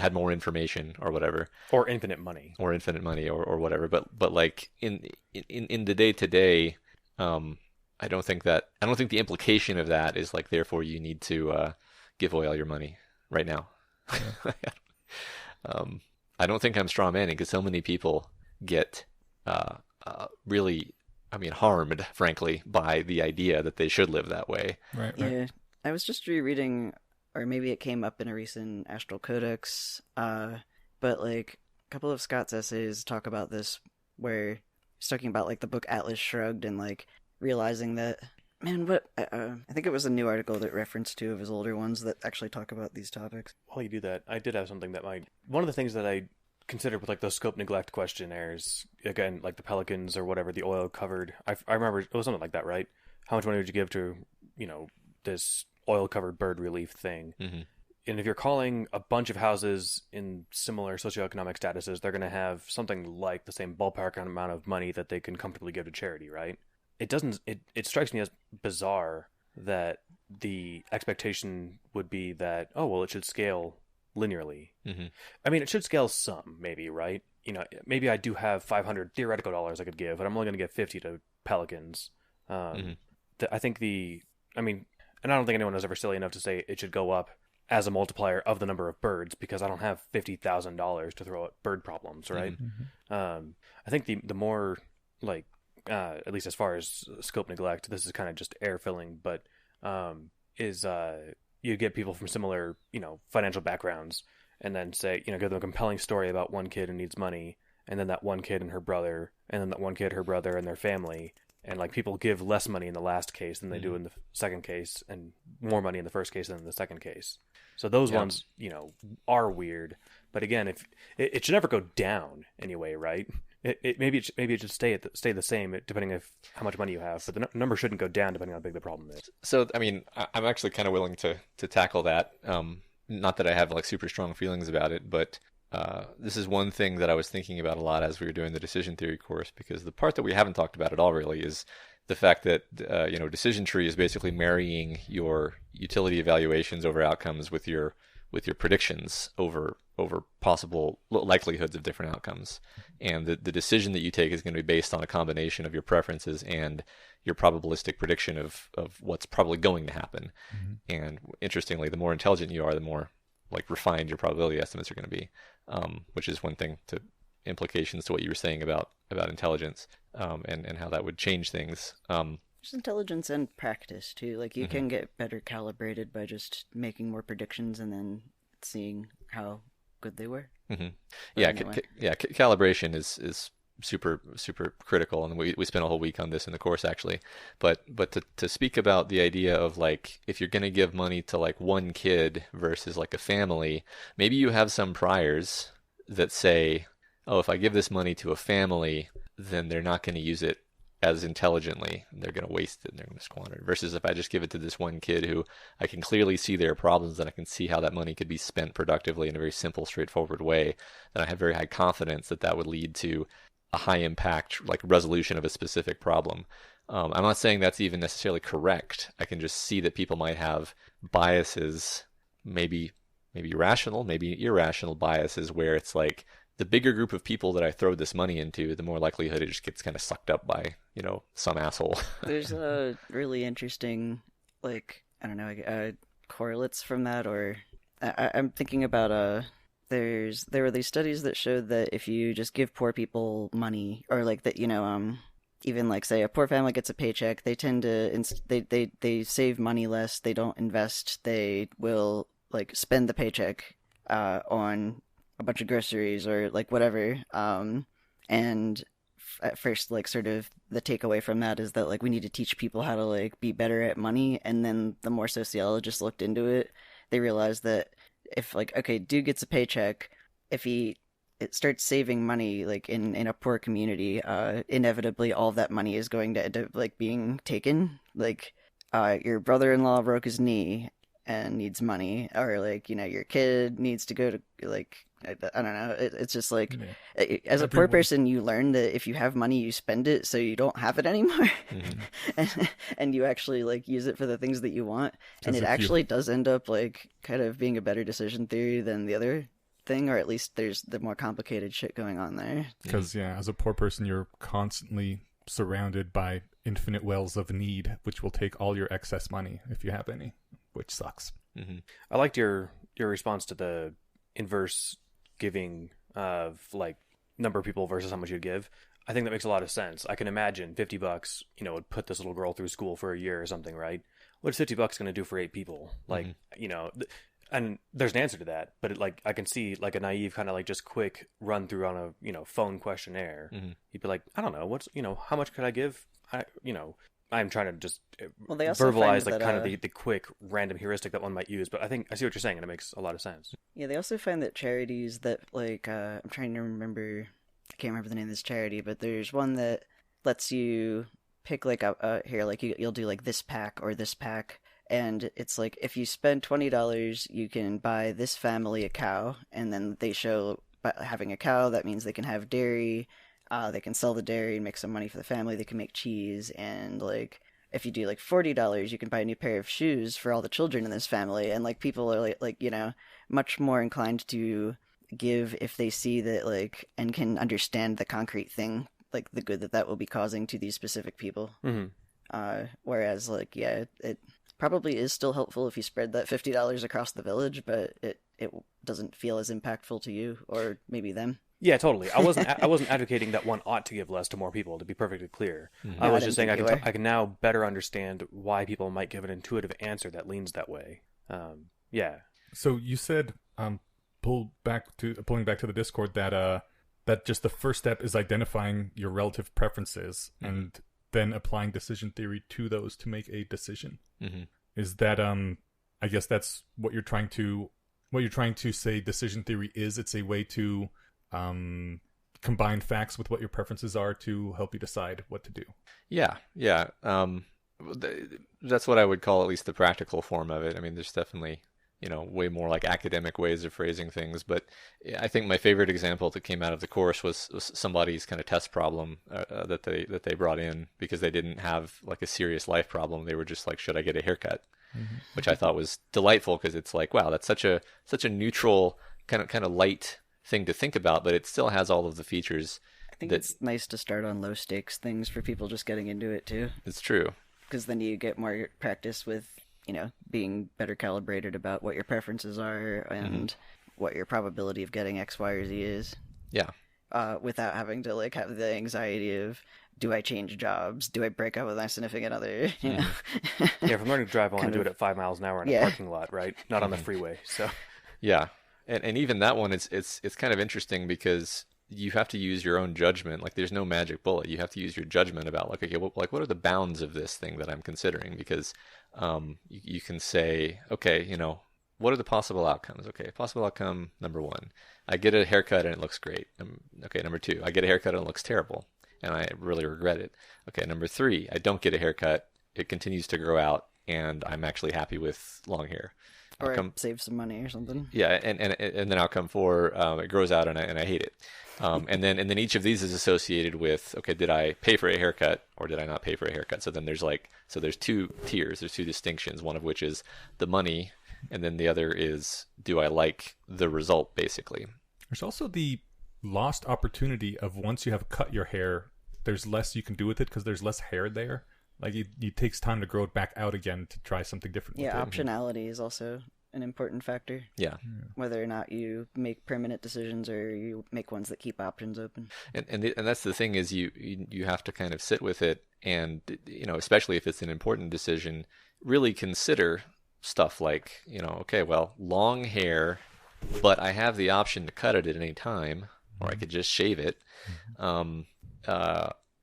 S4: had more information or whatever,
S2: or infinite money,
S4: or whatever. But like in the day to day, I don't think the implication of that is like, therefore you need to give away all your money right now. I don't think I'm straw manning, because so many people get really, I mean, harmed, frankly, by the idea that they should live that way.
S1: Right.
S3: Yeah, I was just rereading, or maybe it came up in a recent Astral Codex, but like a couple of Scott's essays talk about this, where he's talking about like the book Atlas Shrugged, and like realizing that, man, what I think it was a new article that referenced two of his older ones that actually talk about these topics.
S2: While you do that, I did have something that one of the things that I considered with like those scope neglect questionnaires, again, like the pelicans or whatever, the oil covered, I remember it was something like that, right? How much money would you give to, you know, this oil-covered bird relief thing? And if you're calling a bunch of houses in similar socioeconomic statuses, they're going to have something like the same ballpark amount of money that they can comfortably give to charity, right? It strikes me as bizarre that the expectation would be that, oh, well, it should scale linearly. I mean, it should scale some, maybe, right? You know, maybe I do have 500 theoretical dollars I could give, but I'm only going to give 50 to pelicans. I think and I don't think anyone was ever silly enough to say it should go up as a multiplier of the number of birds, because I don't have $50,000 to throw at bird problems, right? I think the more, like, at least as far as scope neglect, this is kind of just air filling, but you get people from similar, you know, financial backgrounds, and then say, you know, give them a compelling story about one kid who needs money, and then that one kid and her brother, and then that one kid, her brother, and their family. And like, people give less money in the last case than they do in the second case, and more money in the first case than in the second case. So those ones, you know, are weird. But again, if it should never go down anyway, right? Maybe it should stay the same depending on how much money you have, but the number shouldn't go down depending on how big the problem is.
S4: So, I mean, I'm actually kind of willing to tackle that. Not that I have like super strong feelings about it, but this is one thing that I was thinking about a lot as we were doing the decision theory course, because the part that we haven't talked about at all really is the fact that decision tree is basically marrying your utility evaluations over outcomes with your predictions over possible likelihoods of different outcomes, and the decision that you take is going to be based on a combination of your preferences and your probabilistic prediction of what's probably going to happen. And interestingly, the more intelligent you are, the more like refined your probability estimates are going to be, which is one thing to implications to what you were saying about intelligence, and how that would change things.
S3: Just intelligence and practice too. Like you can get better calibrated by just making more predictions and then seeing how good they were.
S4: Yeah, calibration is super critical, and we spent a whole week on this in the course actually. But to speak about the idea of like, if you're going to give money to like one kid versus like a family, maybe you have some priors that say, oh, if I give this money to a family, then they're not going to use it as intelligently. They're going to waste it and they're going to squander it. Versus if I just give it to this one kid who I can clearly see their problems and I can see how that money could be spent productively in a very simple, straightforward way, then I have very high confidence that would lead to a high impact like resolution of a specific problem. I'm not saying that's even necessarily correct. I can just see that people might have biases, maybe rational, maybe irrational biases, where it's like, the bigger group of people that I throw this money into, the more likelihood it just gets kind of sucked up by, some asshole. There's
S3: a really interesting, like, I don't know, correlates from that, or I'm thinking about, there were these studies that showed that if you just give poor people money, or like that, even like say a poor family gets a paycheck, they tend to, they save money less, they don't invest, they will like spend the paycheck on a bunch of groceries or like whatever, and at first like sort of the takeaway from that is that like we need to teach people how to like be better at money, and then the more sociologists looked into it, they realized that if like, okay, dude gets a paycheck, if it starts saving money like in a poor community, inevitably all of that money is going to end up like being taken. Like your brother-in-law broke his knee and needs money, or like your kid needs to go to like, I don't know. It's just like, as a poor person, you learn that if you have money, you spend it so you don't have it anymore, and you actually like use it for the things that you want. And it actually does end up like kind of being a better decision theory than the other thing, or at least there's the more complicated shit going on there.
S1: Because as a poor person, you're constantly surrounded by infinite wells of need, which will take all your excess money if you have any, which sucks.
S2: I liked your response to the inverse giving of like number of people versus how much you'd give. I think that makes a lot of sense. I can imagine $50, would put this little girl through school for a year or something, right? What's $50 going to do for 8 people? Like, and there's an answer to that, but like I can see like a naive kind of like just quick run through on a phone questionnaire. You'd be like, I don't know, what's how much could I give? I'm trying to just verbalize like kind of the quick random heuristic that one might use, but I think I see what you're saying and it makes a lot of sense.
S3: Yeah, they also find that charities that like I'm trying to remember, I can't remember the name of this charity, but there's one that lets you pick like here, like you'll do like this pack or this pack, and it's like if you spend $20, you can buy this family a cow, and then they show by having a cow that means they can have dairy. They can sell the dairy and make some money for the family. They can make cheese, and like if you do like $40, you can buy a new pair of shoes for all the children in this family. And like people are like much more inclined to give if they see that like and can understand the concrete thing, like the good that will be causing to these specific people. Whereas like it probably is still helpful if you spread that $50 across the village, but it doesn't feel as impactful to you or maybe them.
S2: Yeah, totally. I wasn't advocating that one ought to give less to more people, to be perfectly clear. I was just saying I can now better understand why people might give an intuitive answer that leans that way.
S1: So you said pulling back to the Discord that just the first step is identifying your relative preferences and then applying decision theory to those to make a decision. Is that I guess that's what you're trying to what you're trying to say decision theory is. It's a way to combine facts with what your preferences are to help you decide what to do.
S4: Yeah. That's what I would call at least the practical form of it. I mean, there's definitely, way more like academic ways of phrasing things. But I think my favorite example that came out of the course was somebody's kind of test problem that they brought in because they didn't have like a serious life problem. They were just like, should I get a haircut? Mm-hmm. Which I thought was delightful because it's like, wow, that's such a neutral kind of light thing to think about, but it still has all of the features.
S3: I think it's nice to start on low stakes things for people just getting into it too.
S4: It's true.
S3: Because then you get more practice with, being better calibrated about what your preferences are and what your probability of getting X, Y, or Z is.
S4: Yeah.
S3: Without having to like have the anxiety of, do I change jobs? Do I break up with my significant other?
S2: Yeah, if I'm learning to drive, I want to do it at 5 miles an hour in a parking lot, right? Not on the freeway. So.
S4: Yeah, and even that one, it's kind of interesting because you have to use your own judgment. Like, there's no magic bullet. You have to use your judgment about like, okay, what are the bounds of this thing that I'm considering? Because you can say, okay, what are the possible outcomes? Okay, possible outcome number 1, I get a haircut and it looks great. Okay, number 2, I get a haircut and it looks terrible, and I really regret it. Okay, number 3, I don't get a haircut, it continues to grow out, and I'm actually happy with long hair.
S3: Or save some money or something.
S4: Yeah, and then outcome 4, it grows out and I hate it. And then each of these is associated with, okay, did I pay for a haircut or did I not pay for a haircut? So then there's 2 tiers, there's 2 distinctions, one of which is the money, and then the other is, do I like the result, basically.
S1: There's also the lost opportunity of once you have cut your hair, there's less you can do with it because there's less hair there. Like, it takes time to grow it back out again to try something different.
S3: Yeah, optionality is also an important factor.
S4: Yeah.
S3: Whether or not you make permanent decisions or you make ones that keep options open.
S4: And that's the thing is you have to kind of sit with it and, especially if it's an important decision, really consider stuff like, okay, well, long hair, but I have the option to cut it at any time, or I could just shave it.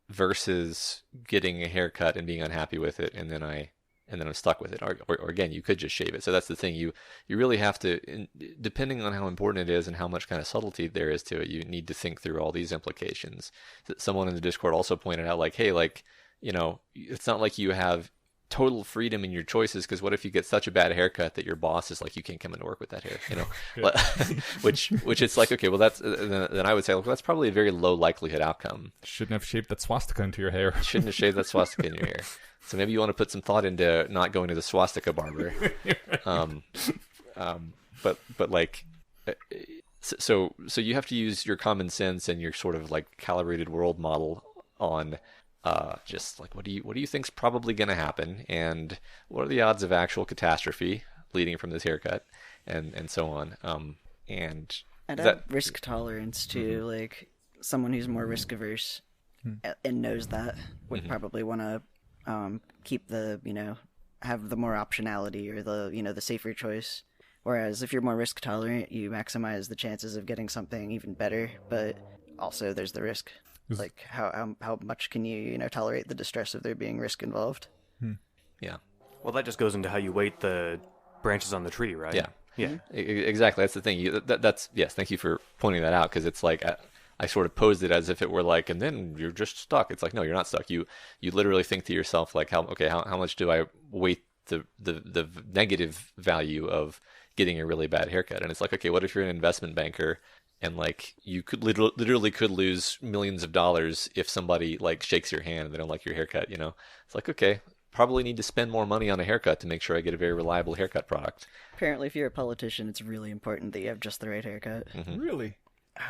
S4: Versus getting a haircut and being unhappy with it, and then I'm stuck with it. Or again, you could just shave it. So that's the thing. You really have to, depending on how important it is and how much kind of subtlety there is to it, you need to think through all these implications. Someone in the Discord also pointed out, like, hey, like, it's not like you have total freedom in your choices, because what if you get such a bad haircut that your boss is like, you can't come into work with that hair, which it's like, okay, well, that's then I would say, well, that's probably a very low likelihood outcome.
S1: Shouldn't have shaved that swastika into your hair.
S4: Shouldn't have shaved that swastika in your hair. So maybe you want to put some thought into not going to the swastika barber. But like, so you have to use your common sense and your sort of like calibrated world model on just like, what do you think's probably going to happen, and what are the odds of actual catastrophe leading from this haircut, and so on. And
S3: that risk tolerance too. Like, someone who's more risk averse and knows that would probably want to keep the have the more optionality or the safer choice. Whereas if you're more risk tolerant, you maximize the chances of getting something even better, but also there's the risk. Like, how much can you tolerate the distress of there being risk involved?
S4: Yeah.
S2: Well, that just goes into how you weight the branches on the tree, right?
S4: Yeah.
S2: Yeah.
S4: Exactly. That's the thing. That's yes. Thank you for pointing that out, because it's like I sort of posed it as if it were like, and then you're just stuck. It's like, no, you're not stuck. You literally think to yourself like, how much do I weight the negative value of getting a really bad haircut? And it's like, okay, what if you're an investment banker? And like, you could literally could lose millions of dollars if somebody like shakes your hand and they don't like your haircut. It's like, okay, probably need to spend more money on a haircut to make sure I get a very reliable haircut product.
S3: Apparently, if you're a politician, it's really important that you have just the right haircut.
S4: Mm-hmm.
S1: Really?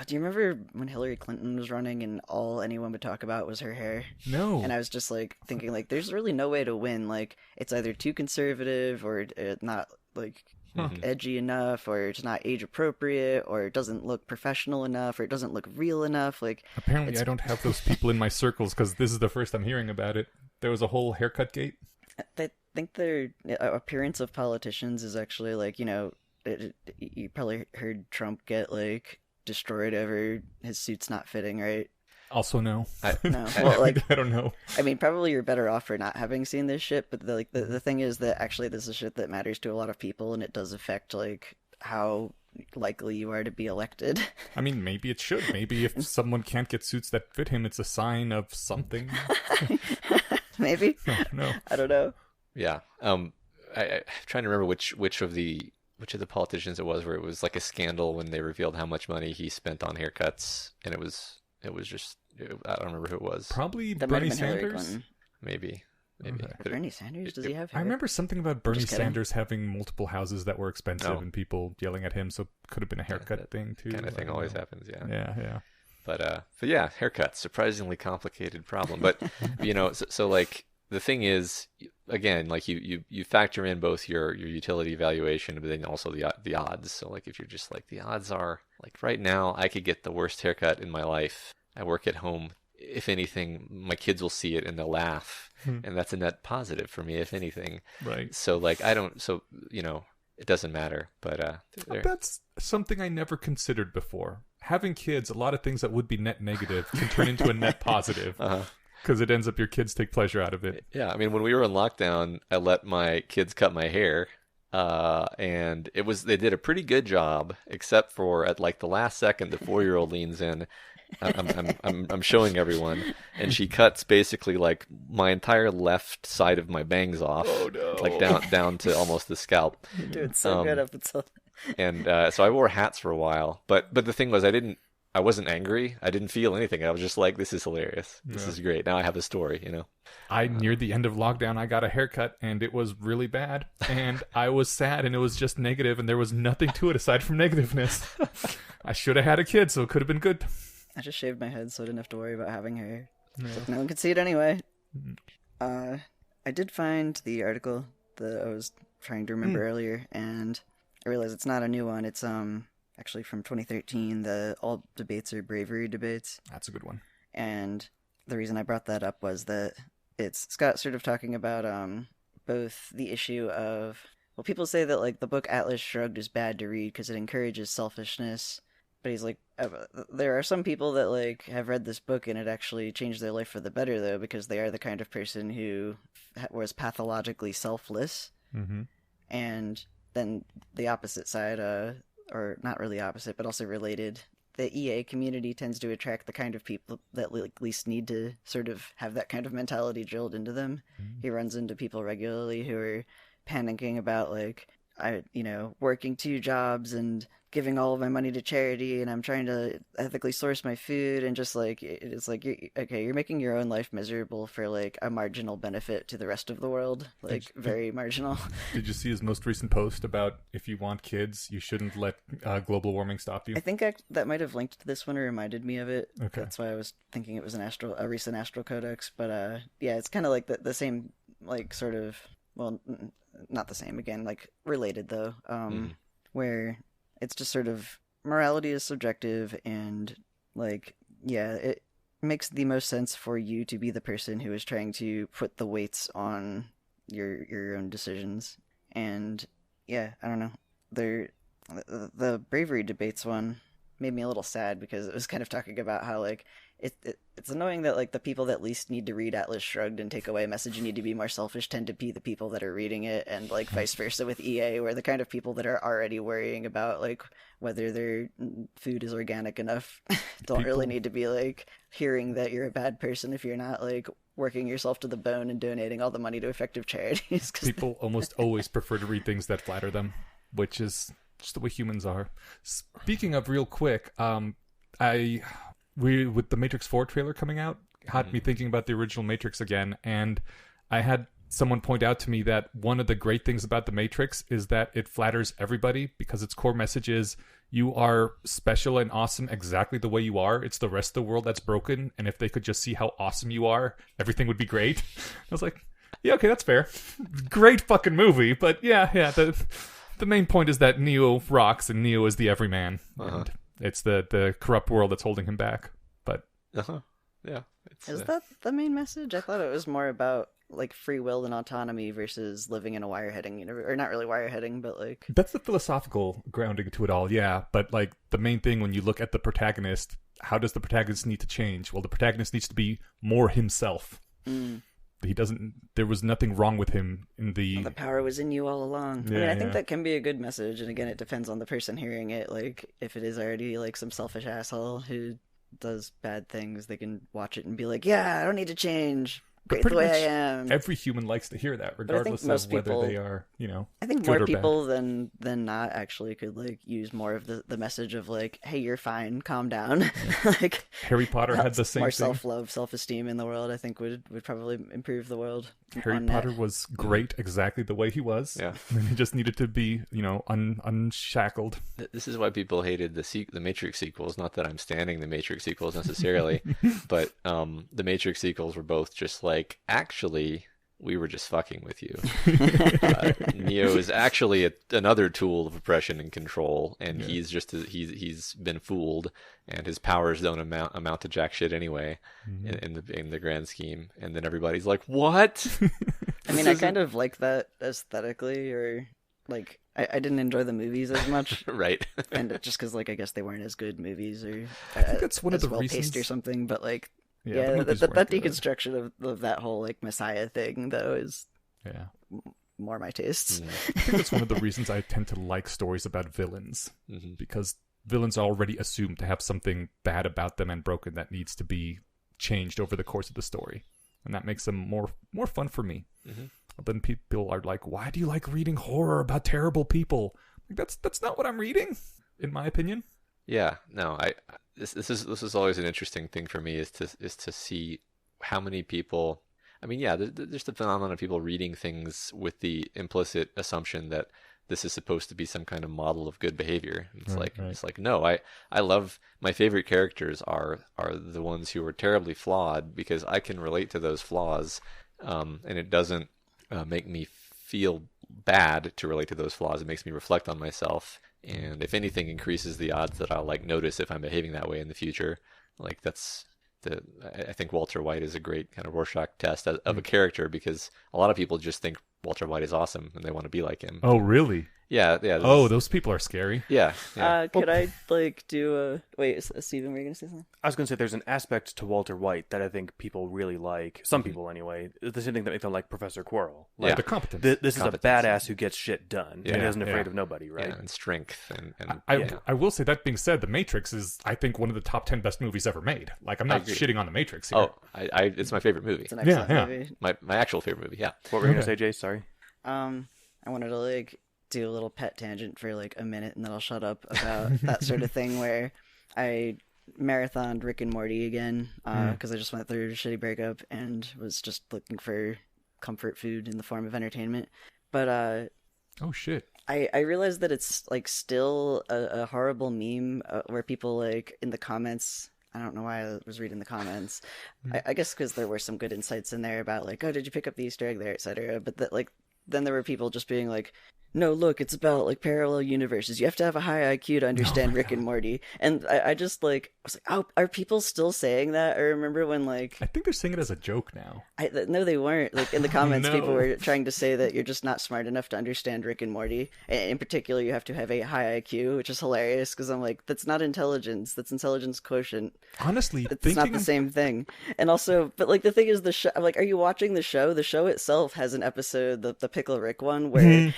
S3: Do you remember when Hillary Clinton was running and all anyone would talk about was her hair?
S1: No.
S3: And I was just like thinking, like, there's really no way to win. Like, it's either too conservative or not like edgy enough, or it's not age appropriate, or it doesn't look professional enough, or it doesn't look real enough. Like,
S1: apparently I don't have those people in my circles, because this is the first I'm hearing about it. There was a whole haircut gate.
S3: I think their appearance of politicians is actually like, you probably heard Trump get like destroyed over his suits not fitting, right?
S1: Also, no.
S3: No. Well, like,
S1: I don't know.
S3: I mean, probably you're better off for not having seen this shit, but the thing is that actually this is shit that matters to a lot of people, and it does affect like how likely you are to be elected.
S1: I mean, maybe it should. Maybe if someone can't get suits that fit him, it's a sign of something.
S3: Maybe.
S1: No.
S3: I don't know.
S4: Yeah. I'm trying to remember which of the politicians it was where it was like a scandal when they revealed how much money he spent on haircuts, and it was just I don't remember who it was.
S1: Probably
S3: That might
S1: Bernie
S3: have been Hillary
S1: Sanders.
S3: Clinton.
S4: Maybe.
S1: Okay.
S4: But
S3: Bernie Sanders? Does he have hair?
S1: I remember something about Bernie
S3: Just kidding.
S1: Sanders having multiple houses that were expensive
S4: Oh.
S1: and people yelling at him, so it could have been a haircut thing too.
S4: kind of
S1: I
S4: thing
S1: don't
S4: always
S1: know.
S4: happens, yeah.
S1: Yeah.
S4: But yeah, haircuts, surprisingly complicated problem. But so like the thing is, again, like you factor in both your utility evaluation, but then also the odds. So like if you're just like the odds are like right now, I could get the worst haircut in my life. I work at home. If anything, my kids will see it and they'll laugh, and that's a net positive for me, if anything.
S1: Right.
S4: So like it doesn't matter. But
S1: That's something I never considered before. Having kids, a lot of things that would be net negative can turn into a net positive. Because it ends up your kids take pleasure out of it.
S4: yeah, I mean, when we were in lockdown, I let my kids cut my hair, and they did a pretty good job, except for at like the last second, the 4-year-old leans in. I'm showing everyone, and she cuts basically like my entire left side of my bangs off, like down to almost the scalp.
S3: You're doing so good up until...
S4: And so I wore hats for a while, but the thing was, I wasn't angry. I didn't feel anything. I was just like, this is hilarious. This is great. Now I have a story,
S1: Near the end of lockdown, I got a haircut, and it was really bad. And I was sad, and it was just negative, and there was nothing to it aside from negativeness. I should have had a kid, so it could have been good.
S3: I just shaved my head so I didn't have to worry about having hair. But no one could see it anyway. I did find the article that I was trying to remember earlier, and I realized it's not a new one. It's actually from 2013. The all debates are bravery debates.
S1: That's a good one.
S3: And the reason I brought that up was that it's Scott sort of talking about both the issue of, well, people say that like the book Atlas Shrugged is bad to read because it encourages selfishness. But he's like, there are some people that like have read this book and it actually changed their life for the better, though, because they are the kind of person who was pathologically selfless.
S1: Mm-hmm.
S3: And then the opposite side, or not really opposite, but also related, the EA community tends to attract the kind of people that at least need to sort of have that kind of mentality drilled into them. Mm-hmm. He runs into people regularly who are panicking about like, working 2 jobs and giving all of my money to charity, and I'm trying to ethically source my food, and just like it's like you're making your own life miserable for like a marginal benefit to the rest of the world, like very marginal.
S1: Did you see his most recent post about if you want kids, you shouldn't let global warming stop you?
S3: I think that might have linked to this one or reminded me of it.
S1: Okay,
S3: that's why I was thinking it was a recent Astral Codex, but yeah, it's kind of like the same, like sort of, well, not the same again, like related though, where it's just sort of morality is subjective, and like, yeah, it makes the most sense for you to be the person who is trying to put the weights on your own decisions. And yeah, I don't know, the bravery debates one made me a little sad because it was kind of talking about how like it's annoying that like the people that least need to read Atlas Shrugged and take away a message you need to be more selfish tend to be the people that are reading it, and like vice versa with EA, where the kind of people that are already worrying about like whether their food is organic enough don't really need to be like hearing that you're a bad person if you're not like working yourself to the bone and donating all the money to effective charities.
S1: People almost always prefer to read things that flatter them, which is just the way humans are. Speaking of real quick, with the Matrix 4 trailer coming out, had me thinking about the original Matrix again, and I had someone point out to me that one of the great things about the Matrix is that it flatters everybody, because its core message is you are special and awesome exactly the way you are. It's the rest of the world that's broken, and if they could just see how awesome you are, everything would be great. I was like, yeah, okay, that's fair. Great fucking movie, but yeah, the main point is that Neo rocks, and Neo is the everyman. And it's the corrupt world that's holding him back. But
S4: yeah,
S3: is that the main message? I thought it was more about like free will and autonomy versus living in a wireheading universe, or not really wireheading, but like
S1: that's the philosophical grounding to it all. Yeah, but like the main thing when you look at the protagonist, how does the protagonist need to change? Well, the protagonist needs to be more himself. he doesn't. There was nothing wrong with him in the.
S3: The power was in you all along. I mean,
S1: Yeah,
S3: I think
S1: yeah.
S3: that can be a good message, and again, it depends on the person hearing it. Like, if it is already like some selfish asshole who does bad things, they can watch it and be like, "Yeah, I don't need to change.
S1: But
S3: Great the
S1: pretty
S3: way
S1: much
S3: I am."
S1: Every human likes to hear that, regardless
S3: most
S1: of whether
S3: people-
S1: they are,
S3: I think
S1: good
S3: more
S1: or bad.
S3: people than not actually could like use more of the message of like, "Hey, you're fine, calm down." Like
S1: Harry Potter had the same
S3: more
S1: thing.
S3: self-love, self-esteem in the world. I think would probably improve the world.
S1: Harry
S3: on net.
S1: Potter was great exactly the way he was.
S4: Yeah.
S1: And he just needed to be, unshackled.
S4: This is why people hated the Matrix sequels. Not that I'm standing the Matrix sequels necessarily, but the Matrix sequels were both just like, actually, we were just fucking with you. Neo is actually another tool of oppression and control, and he's he's been fooled, and his powers don't amount to jack shit anyway, in the grand scheme. And then everybody's like, "What?"
S3: I mean, I kind of like that aesthetically, or like I didn't enjoy the movies as much,
S4: Right.
S3: and just because like I guess they weren't as good movies, or
S1: I think that's one of
S3: as
S1: the
S3: well paced
S1: reasons.
S3: or something. But like,
S1: the
S3: yeah,
S1: movies
S3: that
S1: weren't good.
S3: deconstruction of that whole like Messiah thing though is
S1: Yeah.
S3: more my tastes.
S1: I think that's one of the reasons I tend to like stories about villains, because villains are already assumed to have something bad about them and broken that needs to be changed over the course of the story, and that makes them more fun for me. Then people are like, "Why do you like reading horror about terrible people?" Like, that's not what I'm reading, in my opinion.
S4: Yeah, no, this is always an interesting thing for me is to see how many people. I mean, yeah, there's the phenomenon of people reading things with the implicit assumption that this is supposed to be some kind of model of good behavior. It's like no, I love my favorite characters are the ones who are terribly flawed because I can relate to those flaws, and it doesn't make me feel bad to relate to those flaws. It makes me reflect on myself. And if anything, increases the odds that I'll like notice if I'm behaving that way in the future. Like I think Walter White is a great kind of Rorschach test of a character, because a lot of people just think Walter White is awesome and they want to be like him.
S1: Oh, really?
S4: Yeah.
S1: Oh, those people are scary.
S4: Yeah.
S3: Could I like do a wait, Steven, were you gonna say something?
S2: I was going to say there's an aspect to Walter White that I think people really like. Some people, anyway. It's the same thing that makes them like Professor Quirrell. Like,
S1: The competence.
S2: This is a badass who gets shit done.
S4: Yeah,
S2: and isn't afraid
S1: yeah.
S2: of nobody, right?
S4: Yeah, and strength and
S1: I will say, that being said, The Matrix is, I think, one of the top 10 best movies ever made. Like, I'm not
S4: agree.
S1: shitting on The Matrix here.
S4: Oh, it's my favorite movie.
S3: It's an excellent
S1: Yeah.
S3: movie.
S4: My actual favorite movie. Yeah.
S2: What were you going
S1: Okay.
S2: to say, Jay? Sorry.
S3: I wanted to like do a little pet tangent for like a minute and then I'll shut up about that sort of thing where I marathoned Rick and Morty again because I just went through a shitty breakup and was just looking for comfort food in the form of entertainment. But
S1: Oh, shit.
S3: I realized that it's like still a horrible meme where people like in the comments. I don't know why I was reading the comments. I guess because there were some good insights in there about like, oh, did you pick up the Easter egg there, etc. But that like then there were people just being like, no, look, it's about like parallel universes. You have to have a high IQ to understand Rick and Morty. And I just like, I was like, oh, are people still saying that? I remember when like,
S1: I think they're saying it as a joke now.
S3: no, they weren't. Like in the comments,
S1: No.
S3: people were trying to say that you're just not smart enough to understand Rick and Morty. And in particular, you have to have a high IQ, which is hilarious because I'm like, that's not intelligence. That's intelligence quotient.
S1: Honestly,
S3: It's not the same thing. And also, but like the thing is, the show. I'm like, are you watching the show? The show itself has an episode, the Pickle Rick one, where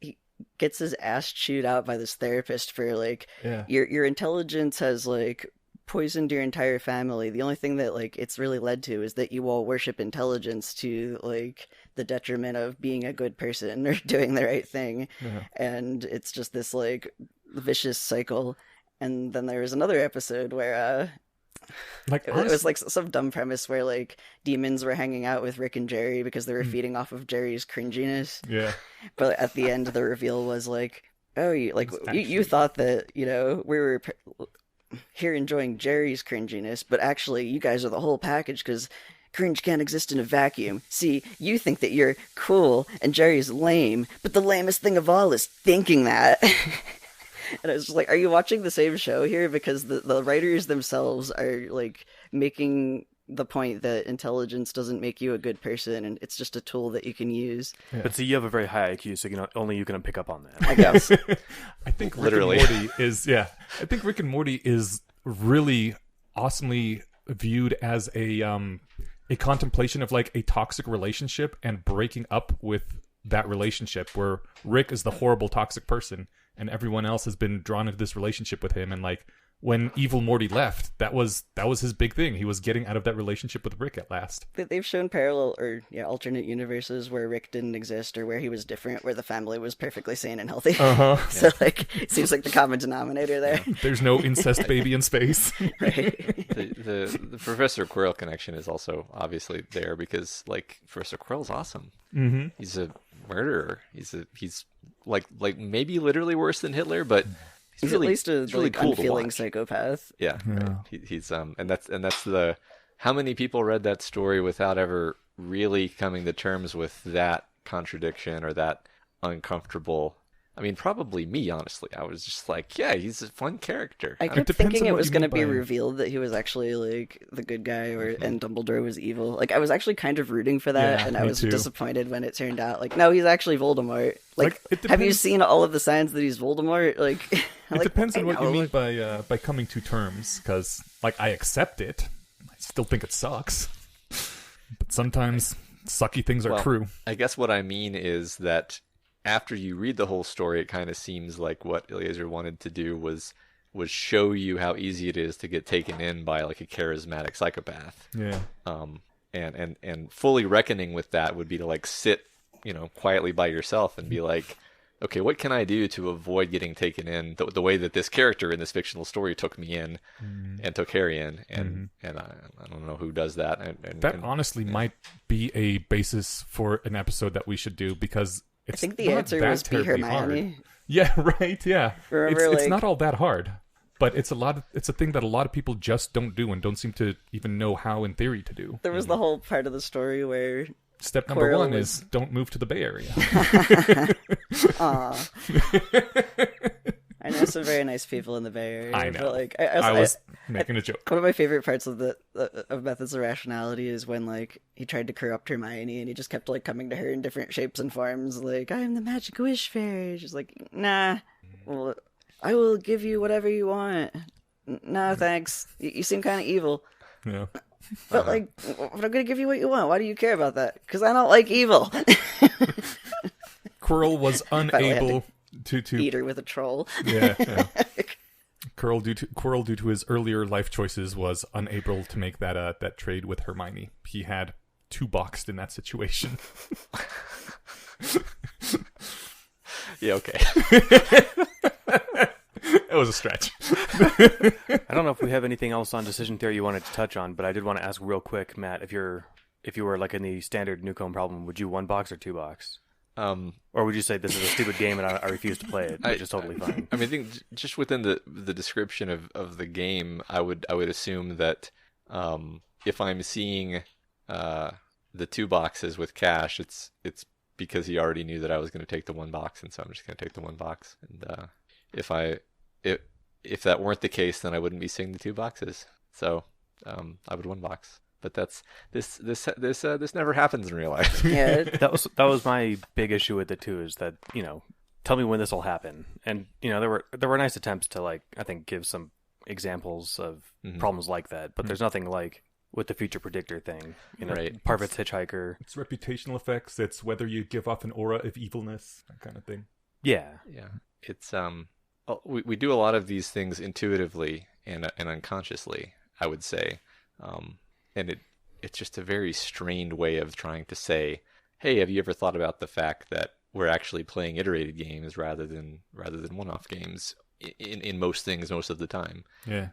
S3: he gets his ass chewed out by this therapist for like your intelligence has like poisoned your entire family. The only thing that like it's really led to is that you all worship intelligence to like the detriment of being a good person or doing the right thing. And it's just this like vicious cycle. And then there was another episode where
S1: Like,
S3: it was like some dumb premise where like demons were hanging out with Rick and Jerry because they were feeding off of Jerry's cringiness.
S1: Yeah.
S3: But at the end, the reveal was like, oh, you thought that, you know, we were here enjoying Jerry's cringiness, but actually you guys are the whole package because cringe can't exist in a vacuum. See, you think that you're cool and Jerry's lame, but the lamest thing of all is thinking that. And I was just like, are you watching the same show here? Because the writers themselves are like making the point that intelligence doesn't make you a good person and it's just a tool that you can use.
S2: But see, you have a very high IQ, so only you can pick up on that.
S3: I guess.
S1: I think
S4: Literally.
S1: Rick and Morty is I think Rick and Morty is really awesomely viewed as a a contemplation of like a toxic relationship and breaking up with that relationship, where Rick is the horrible toxic person and everyone else has been drawn into this relationship with him. And like when evil Morty left, that was his big thing. He was getting out of that relationship with Rick at last.
S3: They've shown parallel or alternate universes where Rick didn't exist or where he was different, where the family was perfectly sane and healthy. So like it seems like the common denominator there.
S1: There's no incest baby in space.
S3: Right.
S4: The Professor Quirrell connection is also obviously there because like Professor Quirrell's awesome.
S1: Mm-hmm.
S4: He's a murderer. He's like maybe literally worse than Hitler, but
S3: He's
S4: really,
S3: at least a
S4: really
S3: like
S4: cool to
S3: unfeeling
S4: watch.
S3: psychopath.
S4: Yeah, right. He's and that's the how many people read that story without ever really coming to terms with that contradiction or that uncomfortable. I mean, probably me, honestly. I was just like, yeah, he's a fun character.
S3: I kept
S1: depends
S3: thinking
S1: on
S3: it
S1: what
S3: was
S1: you
S3: going to
S1: mean
S3: be
S1: by-
S3: revealed that he was actually like the good guy, and Dumbledore was evil. Like I was actually kind of rooting for that,
S1: Yeah,
S3: and I
S1: me
S3: was
S1: too.
S3: disappointed when it turned out like no, he's actually Voldemort. Like,
S1: It
S3: have you
S1: depends-
S3: seen all of the signs that he's Voldemort? Like,
S1: It depends on what you mean
S3: Like,
S1: by coming to terms, because like I accept it. I still think it sucks, but sometimes sucky things are
S4: Well,
S1: true.
S4: I guess what I mean is that after you read the whole story, it kind of seems like what Eliezer wanted to do was show you how easy it is to get taken in by like a charismatic psychopath.
S1: Yeah.
S4: And fully reckoning with that would be to like sit, quietly by yourself and be like, okay, what can I do to avoid getting taken in the way that this character in this fictional story took me in and took Harry in, and I don't know who does that.
S1: That honestly might be a basis for an episode that we should do, because
S3: I
S1: it's
S3: think the
S1: not
S3: answer
S1: that
S3: was be
S1: terribly
S3: Hermione.
S1: hard. Yeah, right. Yeah,
S3: Remember,
S1: it's
S3: like-
S1: not all that hard, but it's a thing that a lot of people just don't do and don't seem to even know how in theory to do.
S3: There was the whole part of the story where
S1: Step number
S3: Quirrell
S1: one
S3: was-
S1: is don't move to the Bay Area.
S3: Aw. I know some very nice people in the Bay Area.
S1: I know.
S3: But like,
S1: I was making a joke.
S3: one of my favorite parts of of Methods of Rationality is when like he tried to corrupt Hermione and he just kept like coming to her in different shapes and forms. Like, I am the Magic Wish Fairy. She's like, nah. Well, I will give you whatever you want. No, thanks. You seem kind of evil.
S1: Yeah.
S3: But like, but I'm gonna give you what you want. Why do you care about that? Because I don't like evil.
S1: Quirrell was
S3: way, I had
S1: unable to
S3: Eat her with a troll.
S1: yeah. Quirrell, due to his earlier life choices, was unable to make that trade with Hermione. He had two boxed in that situation.
S4: Yeah, okay.
S1: It was a stretch.
S2: I don't know if we have anything else on decision theory you wanted to touch on, but I did want to ask real quick, Matt, if you were like in the standard Newcomb problem, would you one box or two box? Or would you say this is a stupid game and I refuse to play it, which is totally fine?
S4: I mean, I think just within the description of the game, I would assume that if I'm seeing the two boxes with Cash, it's because he already knew that I was going to take the one box, and so I'm just going to take the one box. And if that weren't the case, then I wouldn't be seeing the two boxes. So I would one box. But that's this never happens in real life.
S3: Yeah,
S2: That was my big issue with it too, is that, tell me when this will happen. And there were nice attempts to like, I think, give some examples of problems like that, but there's nothing like with the future predictor thing.
S4: Right.
S2: Parvit's Hitchhiker.
S1: It's reputational effects. It's whether you give off an aura of evilness, that kind of thing.
S2: Yeah.
S4: Yeah, it's we do a lot of these things intuitively and unconsciously, I would say, and it's just a very strained way of trying to say, hey, have you ever thought about the fact that we're actually playing iterated games rather than one-off games in most things most of the time?
S1: Yeah.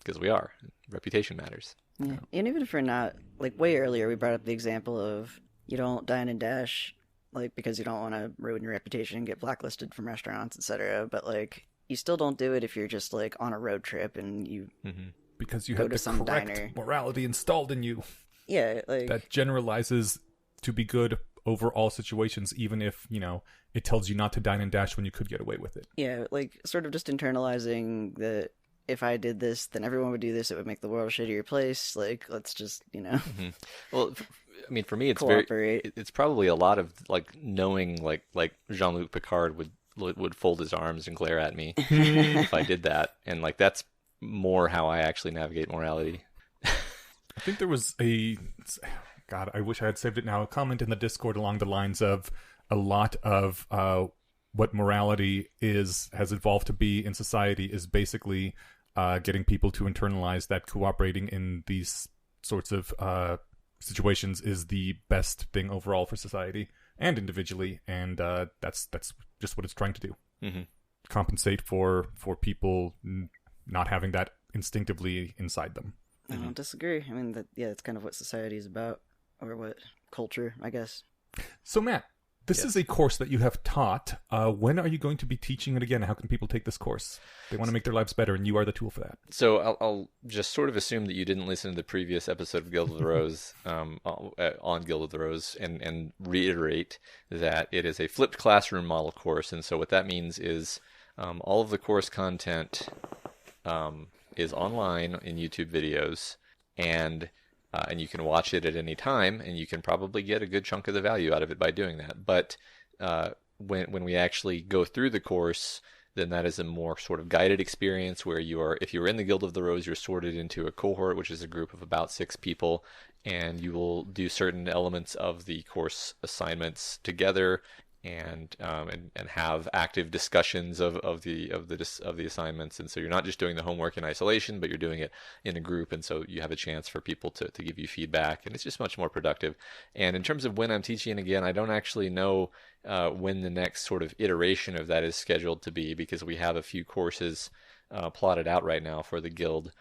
S4: Because we are. Reputation matters.
S3: yeah. And even if we're not, like way earlier, we brought up the example of you don't dine and dash, like because you don't want to ruin your reputation, get blacklisted from restaurants, etc. But like, you still don't do it if you're just like on a road trip and you,
S1: Because you
S3: Go
S1: have
S3: to
S1: the
S3: some
S1: correct
S3: diner.
S1: morality installed in you
S3: yeah, like
S1: that generalizes to be good over all situations, even if, it tells you not to dine and dash when you could get away with it.
S3: yeah, like sort of just internalizing that if I did this, then everyone would do this. It would make the world a shittier place. Like, let's just,
S4: Well, I mean, for me, it's
S3: Cooperate.
S4: it's probably a lot of like knowing like Jean-Luc Picard would fold his arms and glare at me if I did that, and like that's more how I actually navigate morality.
S1: I think there was God, I wish I had saved it now, a comment in the Discord along the lines of a lot of what morality has evolved to be in society is basically getting people to internalize that cooperating in these sorts of situations is the best thing overall for society and individually, and that's just what it's trying to do.
S4: Mm-hmm.
S1: Compensate for people not having that instinctively inside them.
S3: I don't disagree. I mean, it's kind of what society is about, or what culture, I guess.
S1: So, Matt, this is a course that you have taught. When are you going to be teaching it again? How can people take this course? They want to make their lives better, and you are the tool for that.
S4: So I'll just sort of assume that you didn't listen to the previous episode of Guild of the Rose on Guild of the Rose, and reiterate that it is a flipped classroom model course. And so what that means is all of the course content is online in YouTube videos, and you can watch it at any time, and you can probably get a good chunk of the value out of it by doing that. But when we actually go through the course, then that is a more sort of guided experience where if you're in the Guild of the Rose, you're sorted into a cohort, which is a group of about 6 people, and you will do certain elements of the course assignments together, and have active discussions of the assignments. And so you're not just doing the homework in isolation, but you're doing it in a group, and so you have a chance for people to give you feedback, and it's just much more productive. And in terms of when I'm teaching again, I don't actually know when the next sort of iteration of that is scheduled to be, because we have a few courses plotted out right now for the guild.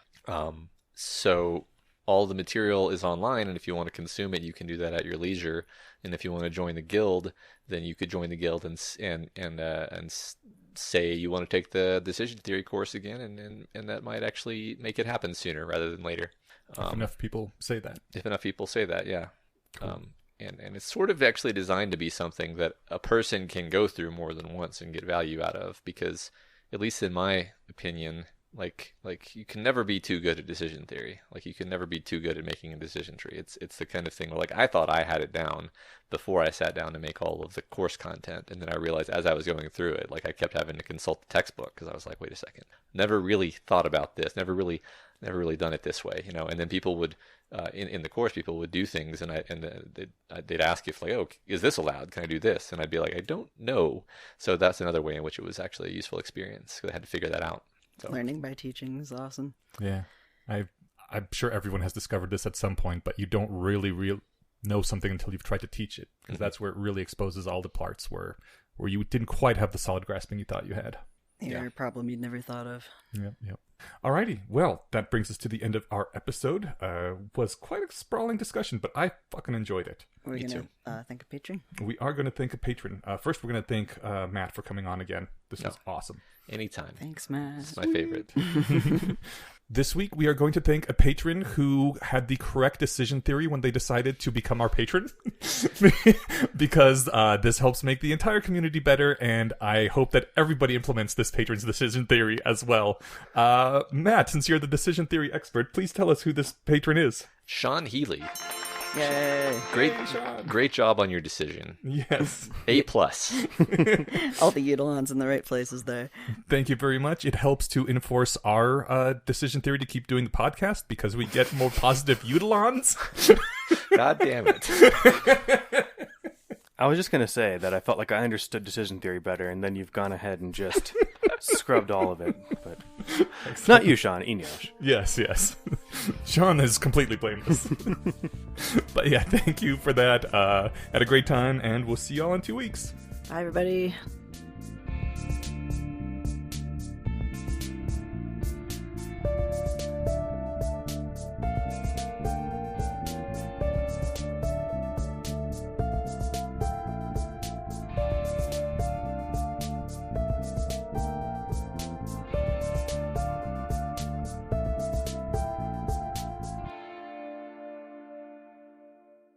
S4: So all the material is online, and if you want to consume it, you can do that at your leisure. And if you want to join the guild, then you could join the guild and say you want to take the decision theory course again, and that might actually make it happen sooner rather than later.
S1: If enough people say that.
S4: If enough people say that, yeah.
S1: Cool.
S4: And it's sort of actually designed to be something that a person can go through more than once and get value out of, because, at least in my opinion, like you can never be too good at decision theory. Like, you can never be too good at making a decision tree. It's the kind of thing where, like, I thought I had it down before I sat down to make all of the course content, and then I realized as I was going through it, like, I kept having to consult the textbook, because I was like, wait a second, never really thought about this, never really done it this way, And then people would in the course, people would do things, and they'd ask if, like, oh, is this allowed? Can I do this? And I'd be like, I don't know. So that's another way in which it was actually a useful experience, because I had to figure that out. So.
S3: Learning by teaching is awesome.
S1: Yeah, I'm sure everyone has discovered this at some point, but you don't really know something until you've tried to teach it, because that's where it really exposes all the parts where you didn't quite have the solid grasping you thought you had.
S3: Yeah, a problem you'd never thought of.
S1: Yep. Alrighty, well, that brings us to the end of our episode. Was quite a sprawling discussion, but I fucking enjoyed it.
S3: We're going to thank a patron?
S1: We are going to thank a patron. First, we're going to thank Matt for coming on again. This was awesome.
S4: Anytime.
S3: Thanks, Matt.
S4: It's my favorite.
S1: This week, we are going to thank a patron who had the correct decision theory when they decided to become our patron. Because this helps make the entire community better, and I hope that everybody implements this patron's decision theory as well. Matt, since you're the decision theory expert, please tell us who this patron is.
S4: Sean Healy.
S3: Yay!
S4: Great job on your decision.
S1: Yes.
S4: A+.
S3: All the eudolons in the right places there.
S1: Thank you very much. It helps to enforce our decision theory to keep doing the podcast, because we get more positive eudolons.
S4: God damn it.
S2: I was just going to say that I felt like I understood decision theory better, and then you've gone ahead and just scrubbed all of it. But not you, Sean. Eneosh.
S1: Yes. Sean is completely blameless. But yeah, thank you for that. Had a great time, and we'll see y'all in 2 weeks.
S3: Bye, everybody.